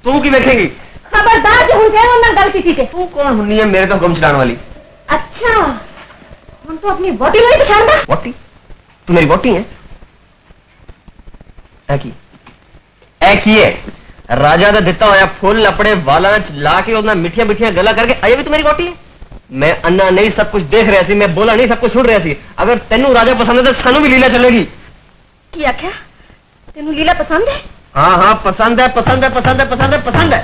तू की वेखेंगी? खबरदार जो हुण तेरे नाल गल कीती ते। तू कौन हुन्नी है मेरे तो हुक्म चलाने वाली? अच्छा हुण तू अपनी वोटी नहीं पछाणदा? वोटी? तू मेरी वोटी है? ऐ की है राजा दा दिता होया फुल अपने वाला च ला के उन्हें मिठिया मिठिया गला करके अजे भी तू मेरी वोटी है? मैं अन्ना नहीं सब कुछ देख रहा सी, मैं बोला नहीं सब कुछ सुन रहा सी। अगर तेनू राजा पसंद है तो सानू भी लीला चलेगी। की आख्या? तेनू लीला पसंद है? हाँ हाँ पसंद है पसंद है पसंद है पसंद है पसंद है।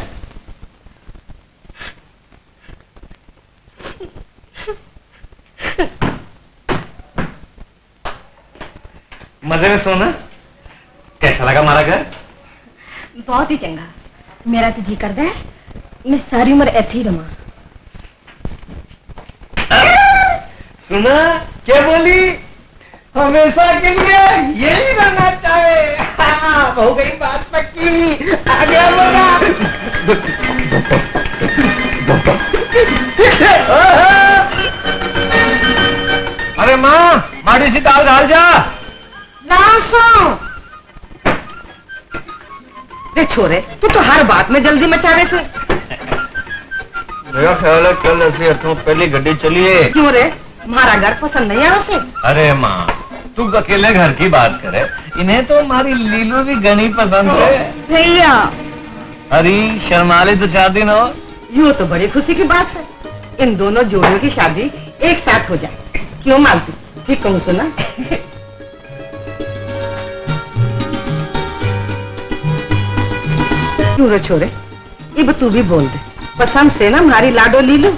मजे में सोना? कैसा लगा हमारा घर? बहुत ही चंगा। मेरा तो जी करता है मैं सारी उम्र ऐसे ही रहा। सुना क्या बोली? हमेशा के लिए यही रहना चाहे। हाँ, हो गई बात पक्की। आ गया बोला। अरे माँ माड़ी सी दाल डाल जा। दे छोरे, तू तो हर बात में जल्दी मचावे से। मेरा ख्याल है कल ऐसे हथों पहली गड्डी चलिए। क्यों रे, हमारा घर पसंद नहीं है से? अरे माँ तू अकेले घर की बात करे, इन्हें तो हमारी लीलू भी घनी पसंद है। भैया अरे शर्माले तो 4 दिन और। यूँ तो बड़ी खुशी की बात है, इन दोनों जोड़ियों की शादी एक साथ हो जाए। क्यों मालती, ठीक कहूँ सुना? क्यों रे छोरे, अब तू भी बोल दे, पसंद से ना हमारी लाडो लीलू।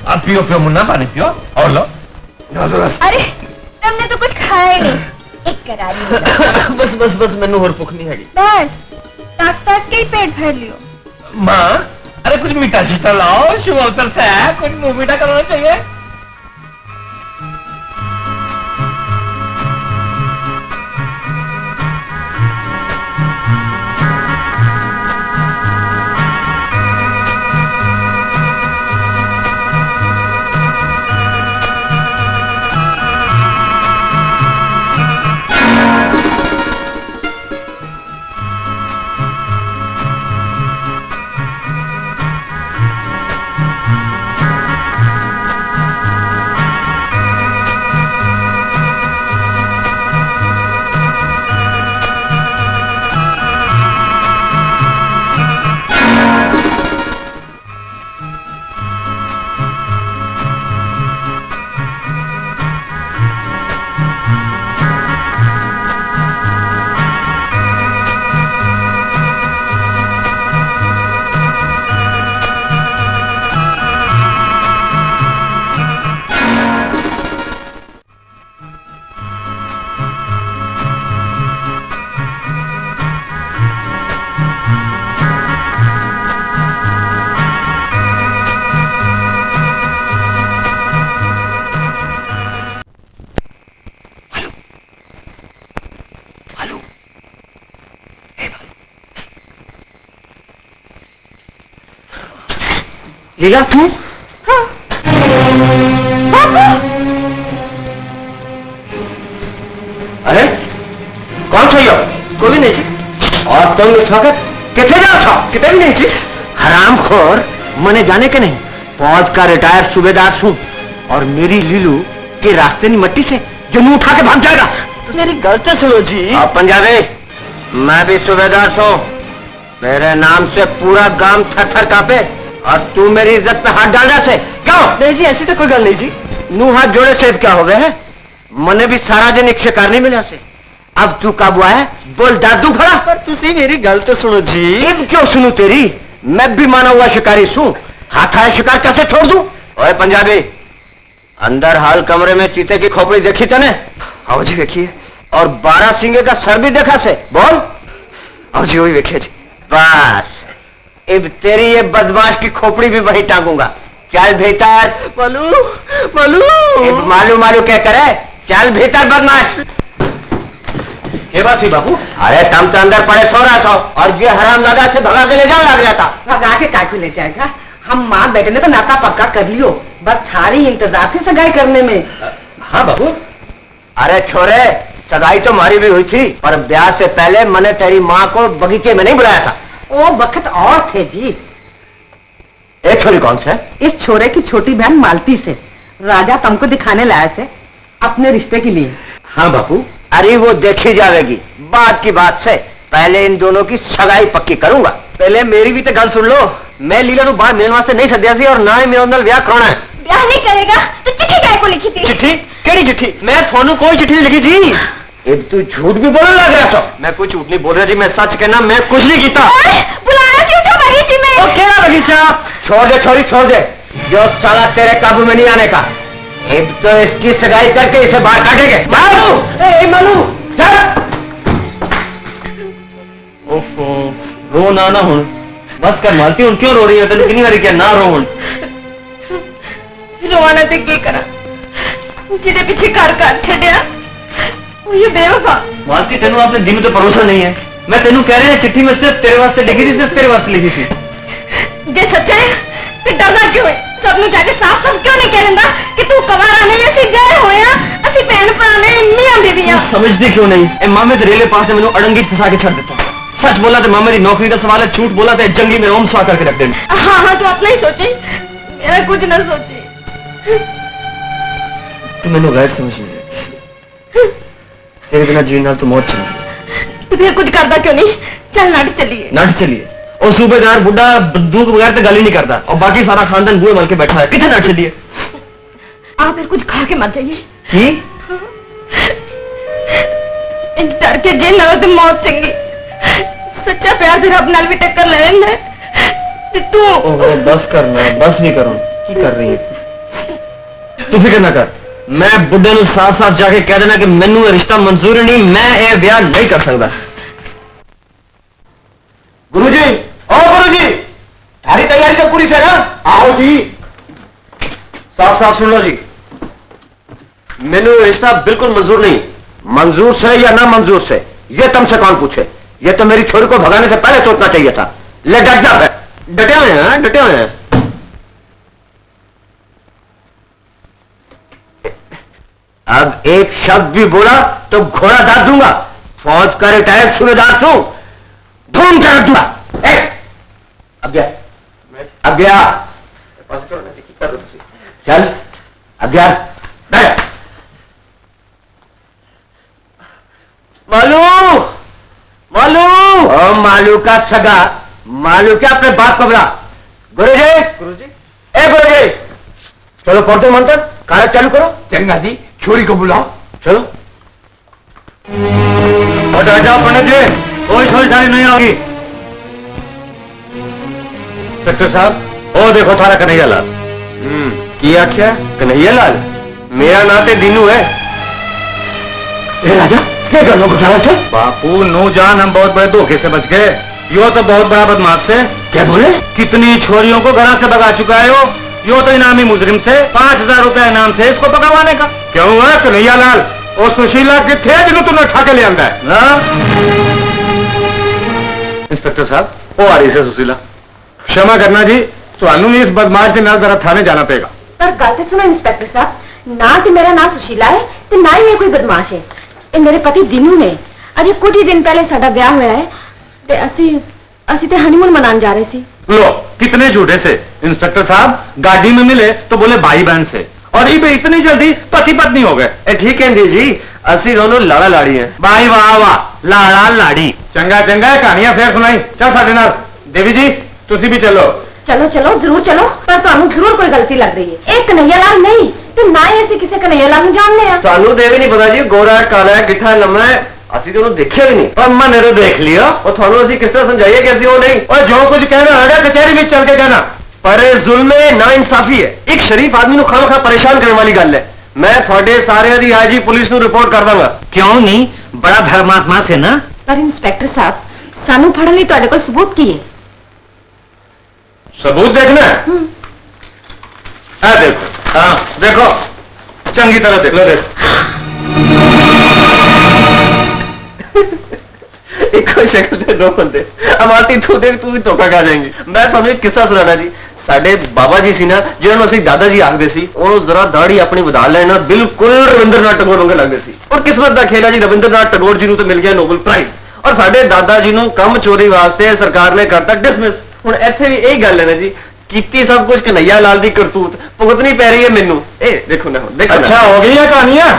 अब पियो पियो मुन्ना, पानी पियो और लो। अरे तुमने तो कुछ खाया ही नहीं, एक करारी हो जाए। बस बस बस मैनू और भुख नहीं हैगी। बस ताक ताक के ही पेट भर लियो। माँ अरे कुछ मीठा शीठा लाओ, शुभ अवसर से है, कुछ मुंह मीठा करना चाहिए। लीला तू? हाँ। अरे कौन छो यो? कोई नहीं। और और तुम इस वक्त कितने जाओ छो? कितने नहीं जी? हरामखोर, मने जाने के नहीं, फौज का रिटायर्ड सूबेदार हूँ और मेरी लीलू के रास्ते नहीं मट्टी से जो मुंह उठा के भाग जाएगा। मेरी गलती सुनो जी। अब पंजाबी, मैं भी सूबेदार हूँ, मेरे नाम से पूरा गांव थर थर कांपे और तू मेरी इज्जत पे हाथ डाल रहा से क्यों? नहीं जी, ऐसी तो कोई गल नहीं जी। नू हाथ जोड़े से क्या हो गए है? मने भी सारा दिन एक शिकार नहीं मिला से। अब तू काबू आया, बोल डाल दूं खड़ा। पर तुसी मेरी गलती सुनो जी। अब क्यों सुनू तेरी? मैं भी माना हुआ शिकारी हूँ, हाथ आया शिकार कैसे छोड़ दूं? ओए पंजाबी, अंदर हाल कमरे में चीते की खोपड़ी देखी तने? आओ जी देखिए। और 12 सिंगे का सर भी देखा से? बोल। आओ जी वही देखिए जी। बस अब तेरी ये बदमाश की खोपड़ी भी वही टांगूंगा। चल भीतर। मालू मालू अब मालू मालू क्या करे? चल भीतर बदमाश। ये बात ही बाबू। अरे तुम तो अंदर पड़े सो रहा था और ये हरामजादा से भगा के ले जाओ लग जाता। भगा के काकू ले जाएगा? हम माँ बेटे ने तो नाता पक्का कर लियो, बस थारी इंतजार थी सगाई करने में। हाँ बाबू। अरे छोरे, सगाई तो हमारी भी हुई थी, पर ब्याह से पहले मैंने तेरी माँ को बगीचे में नहीं बुलाया था। वो वक्त और थे जी। एक छोरी कौन से? इस छोरे की छोटी बहन मालती से राजा तुमको दिखाने लाया से अपने रिश्ते के लिए। हाँ बापू। अरे वो देखी जाएगी, बात की बात से पहले इन दोनों की सगाई पक्की करूंगा। पहले मेरी भी तो गल सुन लो। मैं लीला नु बाहर मिलने वास्ते नहीं सद्या सी और ना ही मेरे नाल ब्याह कराना है। ब्याह नहीं करेगा तो चिट्ठी काय को लिखी थी? चिट्ठी? केड़ी चिट्ठी? मैं थानू कोई चिट्ठी नहीं लिखी जी। अब तू झूठ भी बोलने लग रहा था। मैं कुछ झूठ नहीं बोल रहा जी, मैं सच कहना, मैं कुछ नहीं कीता। बुलाया क्यों था बगीचे में? तो क्या बगीचा? छोड़ दे छोरी, छोड़ दे, जो साला तेरे काबू में नहीं आने का। अब तो इसकी सगाई करके इसे बाहर काटेंगे। मालू मालू ओफो, रो ना ना हुन, बस कर मालती हूं। क्यों रो रही है? तेन कितनी बारी क्या ना रो हुन। रोवाना ते की करा जिदे पीछे घर छड़िया ये बेवफा। मालती तेनू अपने दिल में तो भरोसा नहीं है। मैं तेनू कह रही है चिट्ठी में सिर्फ तेरे वास्ते लिखी थी, सिर्फ तेरे वास्ते लिखी थी। जे सच्चा है ते डरना क्यों है? सब नु जाके साफ साफ क्यों नहीं कह देंदा कि तू कवारा नहीं, ਅਸੀਂ गए होया, ਅਸੀਂ ਭੈਣ ਭਰਾ ने मियां बीवियां। समझदी क्यों नहीं? ए मामे ते रेले पास ने मैनू अड़ंगी फंसा के छड़ देता। सच बोला तो मामे दी नौकरी का सवाल है, झूठ बोला तो जंगी में रोम सुहा करके रख देना। हाँ हाँ, तू अपना ही सोची, मेरा कुछ ना सोची। तू मैनू गैर समझ रही है। तेरे बिना जीने नाल तो मौत चली। तू फिर कुछ करदा क्यों नहीं? चल नट चलिए। नट चलिए। और सूबेदार बुढ़ा बंदूक बगैर तो गल ही नहीं करता और बाकी सारा खानदान बुए मल के बैठा है। कितने नट चलिए? आप फिर कुछ खा के मर जाइए। की? इन डर के जे ना तो मौत चंगी। सच्चा प्यार फिर रब नाल भी टक्कर ले लेंदा ते तू। ओहो बस करना, बस नहीं करो। की कर रही है तू? फिक्र ना कर, मैं बुढ़े नु साफ साफ जाके कह देना कि मैनू ये रिश्ता मंजूर नहीं, मैं ये ब्याह नहीं कर सकता। गुरुजी, ओ गुरुजी, सारी तैयारी तो पूरी से ना? आओ जी। साफ साफ सुन लो जी, मैंने ये रिश्ता बिल्कुल मंजूर नहीं। मंजूर से या ना मंजूर से ये तुमसे कौन पूछे? ये तो मेरी छोरी को भगाने से पहले सोचना चाहिए था। ले डट जा। डटे हुए हैं, डटे हुए हैं। अब एक शब्द भी बोला तो घोड़ा दाद दूंगा। फौज का रिटायर्ड सूबेदार तू, धूम कर दूंगा। अब गया, अब गया। चल अब गया। बैठ। मालू मालू, ओ मालू का सगा, मालू क्या अपने बाप को बुला। गुरुजी, गुरुजी, ए गुरुजी, चलो पढ़ते मंत्र, कार्य चालू करो। चंगा जी, छोरी को बुलाओ। चलो और राजा पंडित जी, कोई छोरी छारी नहीं होगी। डॉक्टर साहब, ओ देखो थारा कन्हैया लाल। किया क्या? कन्हैया लाल मेरा नाते दीनू है। ए राजा, क्या करना गुजारा थे? बापू नो जान, हम बहुत बड़े धोखे से बच गए। यो तो बहुत बड़ा बदमाश से। क्या बोले? कितनी छोरियों को घर से भगा चुका है यो। यो तो इनामी मुजरिम से 5000 रुपया इनाम से इसको पकड़वाने का। क्यों हुआ कन्हैया लाल? और सुशीला कितने जिन्हों तुमने उठा के ले आंदा है ना? इंस्पेक्टर साहब, वो आ रही है सुशीला। क्षमा करना जी, ਤੁਹਾਨੂੰ भी इस बदमाश के नाल जरा थाने जाना पेगा। पर गल तो सुनो इंस्पेक्टर साहब, ना तो मेरा नाम सुशीला है तो ना ही ये कोई बदमाश है। ये मेरे पति दिनू ने अभी कुछ ही दिन पहले साडा ब्याह होया है ਤੇ ਅਸੀਂ ਤੇ ਹਨੀਮੂਨ ਮਨਾਉਣ ਜਾ ਰਹੇ ਸੀ। लो कितने झूठे से इंस्पेक्टर साहब गाड़ी में मिले तो बोले भाई बहन से, और ये भी इतनी जल्दी पति पत्नी हो गए। ਇਹ ਠੀਕ ਕਹਿੰਦੀ ਜੀ, ਅਸੀਂ ਦੋਨੋਂ ਲਾੜਾ ਲਾੜੀ हैं। भाई वाह वाह, लाड़ा लाड़ी। चंगा चंगा कहानियां फिर सुनाई। चल साडे नाल। देवी जी तुसी भी चलो। चलो चलो जरूर चलो, पर ਤੁਹਾਨੂੰ ਜ਼ਰੂਰ ਕੋਈ ਗਲਤੀ ਲੱਗ ਰਹੀ ਹੈ। ਇਹ ਕਨਈਆ ਲਾਲ ਨਹੀਂ ਤੇ ਨਾ ਹੀ ਅਸੀਂ ਕਿਸੇ ਕਨਈਆ ਲਾਲ ਨੂੰ ਜਾਣਦੇ ਆ। ਸਾਨੂੰ ਤੇ ਵੀ ਨਹੀਂ ਪਤਾ ਜੀ, ਗੋਰਾ ਹੈ, ਕਾਲਾ ਹੈ, ਗਿੱਠਾ ਹੈ, ਲੰਮਾ ਹੈ, ਅਸੀਂ ਤੇ ਉਹਨੂੰ ਦੇਖਿਆ ਵੀ ਨਹੀਂ। और मैंने तो देख लिया। ਉਹ ਤੁਹਾਨੂੰ ਅਸੀਂ ਕਿਸ ਤਰ੍ਹਾਂ ਸਮਝਾਈਏ ਕਿ ਅਸੀਂ ਉਹ ਨਹੀਂ। और जो कुछ कहना होगा कचहरी में चल के कहना। ਪਰ ਇਹ ਜ਼ੁਲਮ ਹੈ, ਨਾਇਨਸਾਫੀ ਹੈ। ਇੱਕ ਸ਼ਰੀਫ ਆਦਮੀ ਨੂੰ ਖਾਮਖਾ ਪਰੇਸ਼ਾਨ ਕਰਨ ਵਾਲੀ ਗੱਲ ਹੈ। ਮੈਂ ਤੁਹਾਡੇ ਸਾਰਿਆਂ ਦੀ ਆਈਜੀ ਪੁਲਿਸ ਨੂੰ ਰਿਪੋर्ट ਕਰ ਦਾਂਗਾ। क्यों नहीं, बड़ा धर्मात्मा से ना। ਪਰ ਇੰਸਪੈਕਟਰ ਸਾਹਿਬ, ਸਾਨੂੰ ਫੜਨ ਲਈ ਤੁਹਾਡੇ ਕੋਲ ਸਬੂਤ ਕੀ ਹੈ? सबूत देखना है? हाँ देखो, हाँ देखो, चंगी तरह देख लो। देखो ਇੱਕੋ ਸ਼ਕਲ ਦੇ ਦੋ ਬੰਦੇ, ਅਮਾਤੀ ਤੂੰ ਦੇਖ ਤੂੰ ਵੀ ਧੋਖਾ ਖਾ ਜਾਏਂਗੀ। ਮੈਂ ਤੁਹਾਨੂੰ ਇੱਕ ਕਿੱਸਾ ਸੁਣਾਣਾ ਜੀ। ਸਾਡੇ ਬਾਬਾ ਜੀ ਸੀ ਨਾ, ਜਿਹਨਾਂ ਨੂੰ ਅਸੀਂ ਦਾਦਾ ਜੀ ਆਖਦੇ ਸੀ, ਉਹ ਜ਼ਰਾ ਦਾੜੀ ਆਪਣੀ ਵਧਾ ਲੈਣਾ, ਬਿਲਕੁਲ ਰਵਿੰਦਰਨਾਥ ਟੈਗੋਰ ਵਾਂਗੇ ਲੱਗਦੇ ਸੀ। ਔਰ ਕਿਸਮਤ ਦਾ ਖੇਲ ਹੈ ਜੀ, ਰਵਿੰਦਰਨਾਥ ਟੈਗੋਰ ਜੀ ਨੂੰ ਤਾਂ ਮਿਲ ਗਿਆ ਨੋਬਲ ਪ੍ਰਾਈਜ਼, ਔਰ ਸਾਡੇ ਦਾਦਾ ਜੀ ਨੂੰ ਕੰਮ ਚੋਰੀ ਵਾਸਤੇ ਸਰਕਾਰ ਨੇ ਕਰਤਾ ਡਿਸਮਿਸ। ਹੁਣ ਇੱਥੇ ਵੀ ਇਹੀ ਗੱਲ ਹੈ ਨਾ ਜੀ, ਕੀਤੀ ਸਭ ਕੁਝ ਕਨਈਆ ਲਾਲ ਦੀ ਕਰਤੂਤ ਭੁਗਤਣੀ ਪੈ ਰਹੀ ਹੈ ਮੈਨੂੰ। ਇਹ ਦੇਖੋ ਨਾ, ਹੁਣ ਦੇਖੋ। अच्छा हो गई है कहानियां।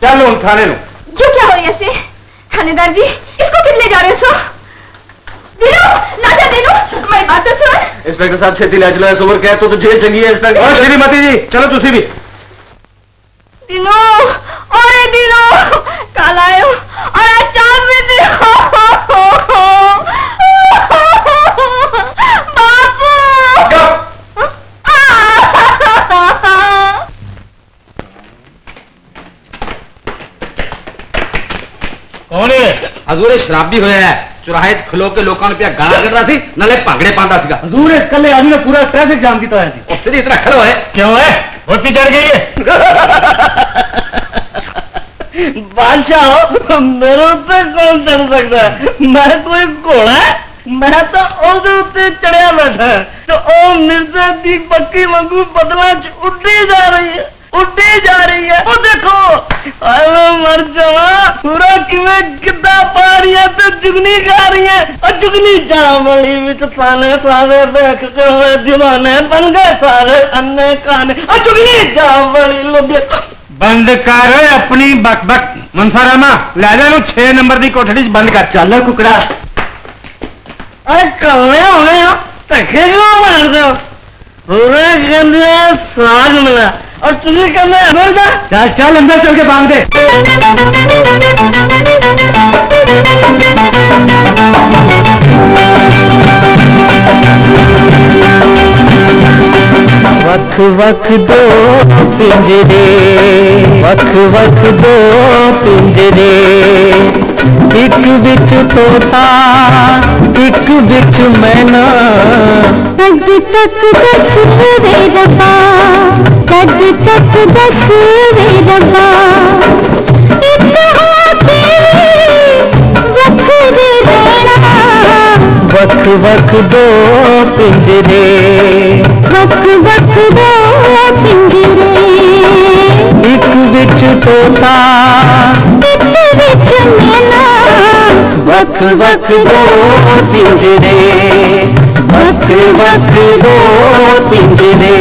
चल उन थाने नु। जो क्या हो ऐसे? थानेदार जी, इसको किस ले जा रहे हो? दिनो, ना जा दिनो, मेरी बात तो सुन। इंस्पेक्टर साहब छेती ले चलो, इस उम्र क्या है तो जेल चंगी है। इंस्पेक्टर और श्रीमती जी चलो तुसी भी। दिनो, ओए दिनो, कल आयो और आज चार बजे कौन है? हजूर शराबी होया है, चौराहे च खलो के लोगों ने पिया गाला कढ़ रहा थी, नाले भांगड़े पांदा सीगा। हजूर इस कल्ले आदमी ने पूरा ट्रैफिक जाम किया है। और तेरी इतना खड़ो है क्यों है? होती चढ़ गई है। बादशाह मेरे ऊपर कौन चढ़ सकता है? मैं कोई घोड़ा है? मैं तो ओदे उत्ते चढ़िया बैठा है। तो ओ मिर्जा दी पक्की वांगू बदला च उड्डी जा रही है, उड्डी जा रही है। ओ देखो, आए मैं मर जावा, पूरा किवें किद्दा पा रही है तो जुगनी खा रही है। और जुगनी जा बड़ी विच साने सारे देख के हुए दीवाने बन गए सारे अन्ने काने। और जुगनी जा बड़ी लोगे। बंद कर अपनी बक बक। मनसारामा ले जा 6 नंबर की कोठड़ी च बंद कर। चल कुकड़ा। अरे कौने हो गए हो? धक्के क्यों मारते हो? पूरे गंदे साग मिला और तुझे कहना अंदर जा। चल चल अंदर चल के बांध दे। वख वख दो पिंजरे, वख वख दो पिंजरे, एक बिच तोता एक बिच मैना। कद तक दस वे रब्बा, कद तक दस वे रब्बा, एक होते वखरे रहना। वख वख दो पिंजरे, वख वख दो पिंजरे, एक बिच तोता एक बिच मैना। वख वख दो पिंजरे, वख वख दो पिंजरे।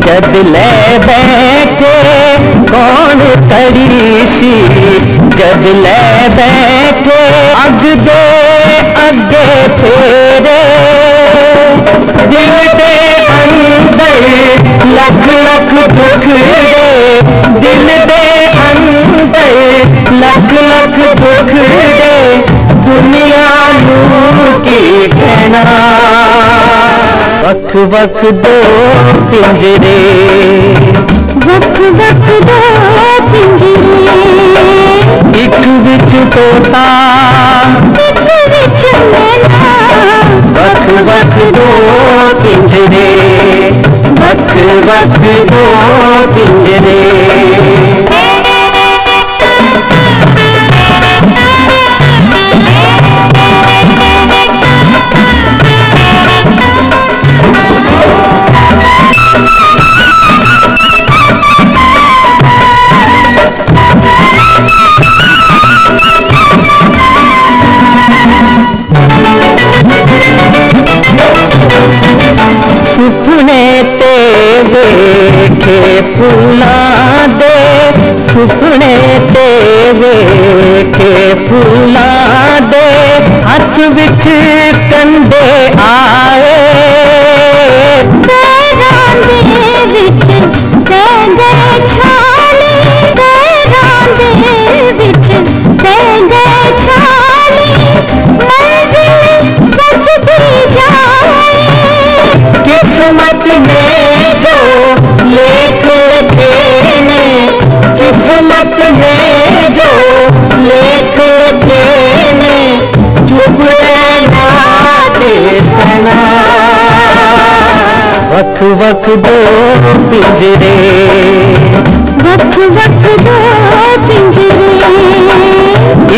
जद ले बैठे कौन कड़ी सी, जद ले बैठे अग दे अगे फेरे। दिल दे अंदर लख लख दुख दे, दिल दे अंदर लख लख दुख दे, दुनिया नू की कहना। वक वक दो पिंजरे, वक वक दो पिंजरे, एक बिच तोता, एक विच मैना, वक वक दो पिंजरे, वक वक दो पिंजरे। सुपने ते वेखे फूला दे, सुपने ते वेखे फूला दे, हथ विच कंडे आए, पैरां दे विच पै गए छाले, पैरां दे विच पै गए छाले, मंजिल बचती जाए, किस्मत में जो लेख लिखे ने, किस्मत में जो लेख लिखे ने, चुप रहना दे सना। वक वक दो पिंजरे, वक वक दो पिंजरे,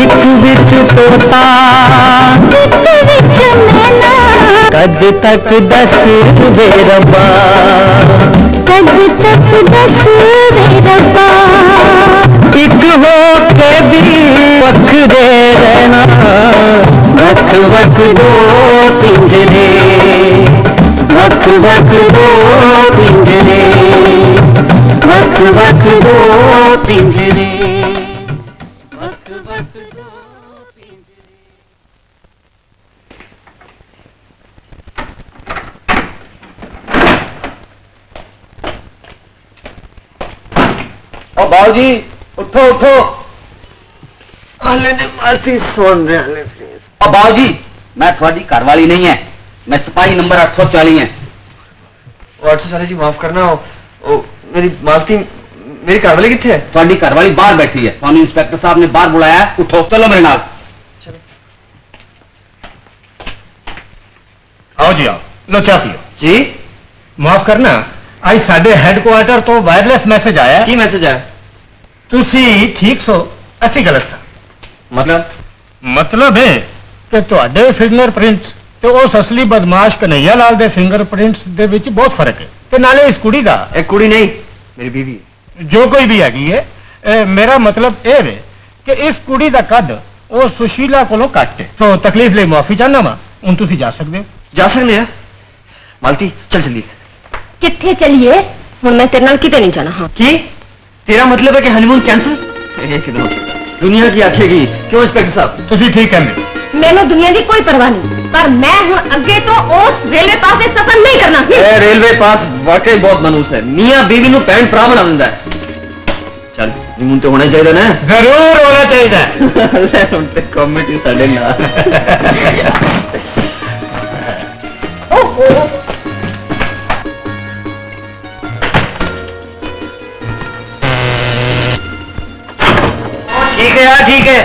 एक बिच तोता, एक विच मैना, कद तक दस वे रब्बा, कद तक दस वे रब्बा, एक हो के भी वखरे रहना, वक वक दो पिंजरे, वक वक दो पिंजरे, वक वक दो पिंजरे, वक वक दो पिंजरे। ओ बाबूजी उठो उठो। हाले ने मालती सुन रहे हाले प्लीज। ओ बाबूजी मैं थोड़ी घरवाली नहीं है, मैं सिपाही नंबर 840 है। 840 जी माफ करना, ओ मेरी मालती मेरी घरवाली किथे है? थोड़ी घरवाली बाहर बैठी है, स्वामी इंस्पेक्टर साहब ने बाहर बुलाया है, उठो चलो मेरे नाल। आओ जी आओ, लो चाह पियो। जी माफ करना, आज साडे हेडक्वार्टर तो वायरलेस मैसेज आया की मैसेज है? तुसी ठीक सो, ਅਸੀਂ गलत सा। मतलब है कि ਤੁਹਾਡੇ ਫਿੰਗਰਪ੍ਰਿੰਟਸ ਤੇ ਉਸ ਅਸਲੀ ਬਦਮਾਸ਼ ਕਨਈਆ ਲਾਲ ਦੇ ਫਿੰਗਰਪ੍ਰਿੰਟਸ ਦੇ ਵਿੱਚ ਬਹੁਤ ਫਰਕ ਹੈ, ਤੇ ਨਾਲੇ ਇਸ ਕੁੜੀ ਦਾ एक कुड़ी नहीं मेरी बीवी है। ਜੋ ਕੋਈ ਵੀ ਹੈਗੀ ਹੈ, ਮੇਰਾ ਮਤਲਬ ਇਹ ਹੈ ਕਿ ਇਸ ਕੁੜੀ ਦਾ ਕੱਦ ਉਹ ਸੁਸ਼ੀਲਾ ਕੋਲੋਂ ਘੱਟ ਹੈ। ਸੋ ਤਕਲੀਫ ਲਈ ਮਾਫੀ ਚਾਹਨਾ ਵਾ, ਹੁਣ ਤੁਸੀਂ ਜਾ ਸਕਦੇ ਹੋ। जा सकते हैं मालती, चल चलिए। किथे चलिए, हुण मैं तेरे नाल किते नहीं जाना। हाँ की तेरा मतलब है कि हनीमून कैंसिल? एकदम दुनिया की आखेगी क्यों इंस्पेक्टर साहब? ਤੁਸੀਂ ਠੀਕ ਕਹਿੰਦੇ। मैनू दुनिया की कोई परवाह नहीं, पर मैं हुण अगे तो उस रेलवे पास से सफर नहीं करना। ए, रेलवे पास वाकई बहुत मनूस है, मियां बीवी नु भैन भरा बना दिंदा है। चल हनीमून तो होना चाहिए ना। ਜ਼ਰੂਰ ਹੋਣਾ ਚਾਹੀਦਾ। ले हुण ते कमेटी साडे नाल। ठीक है यार ठीक है,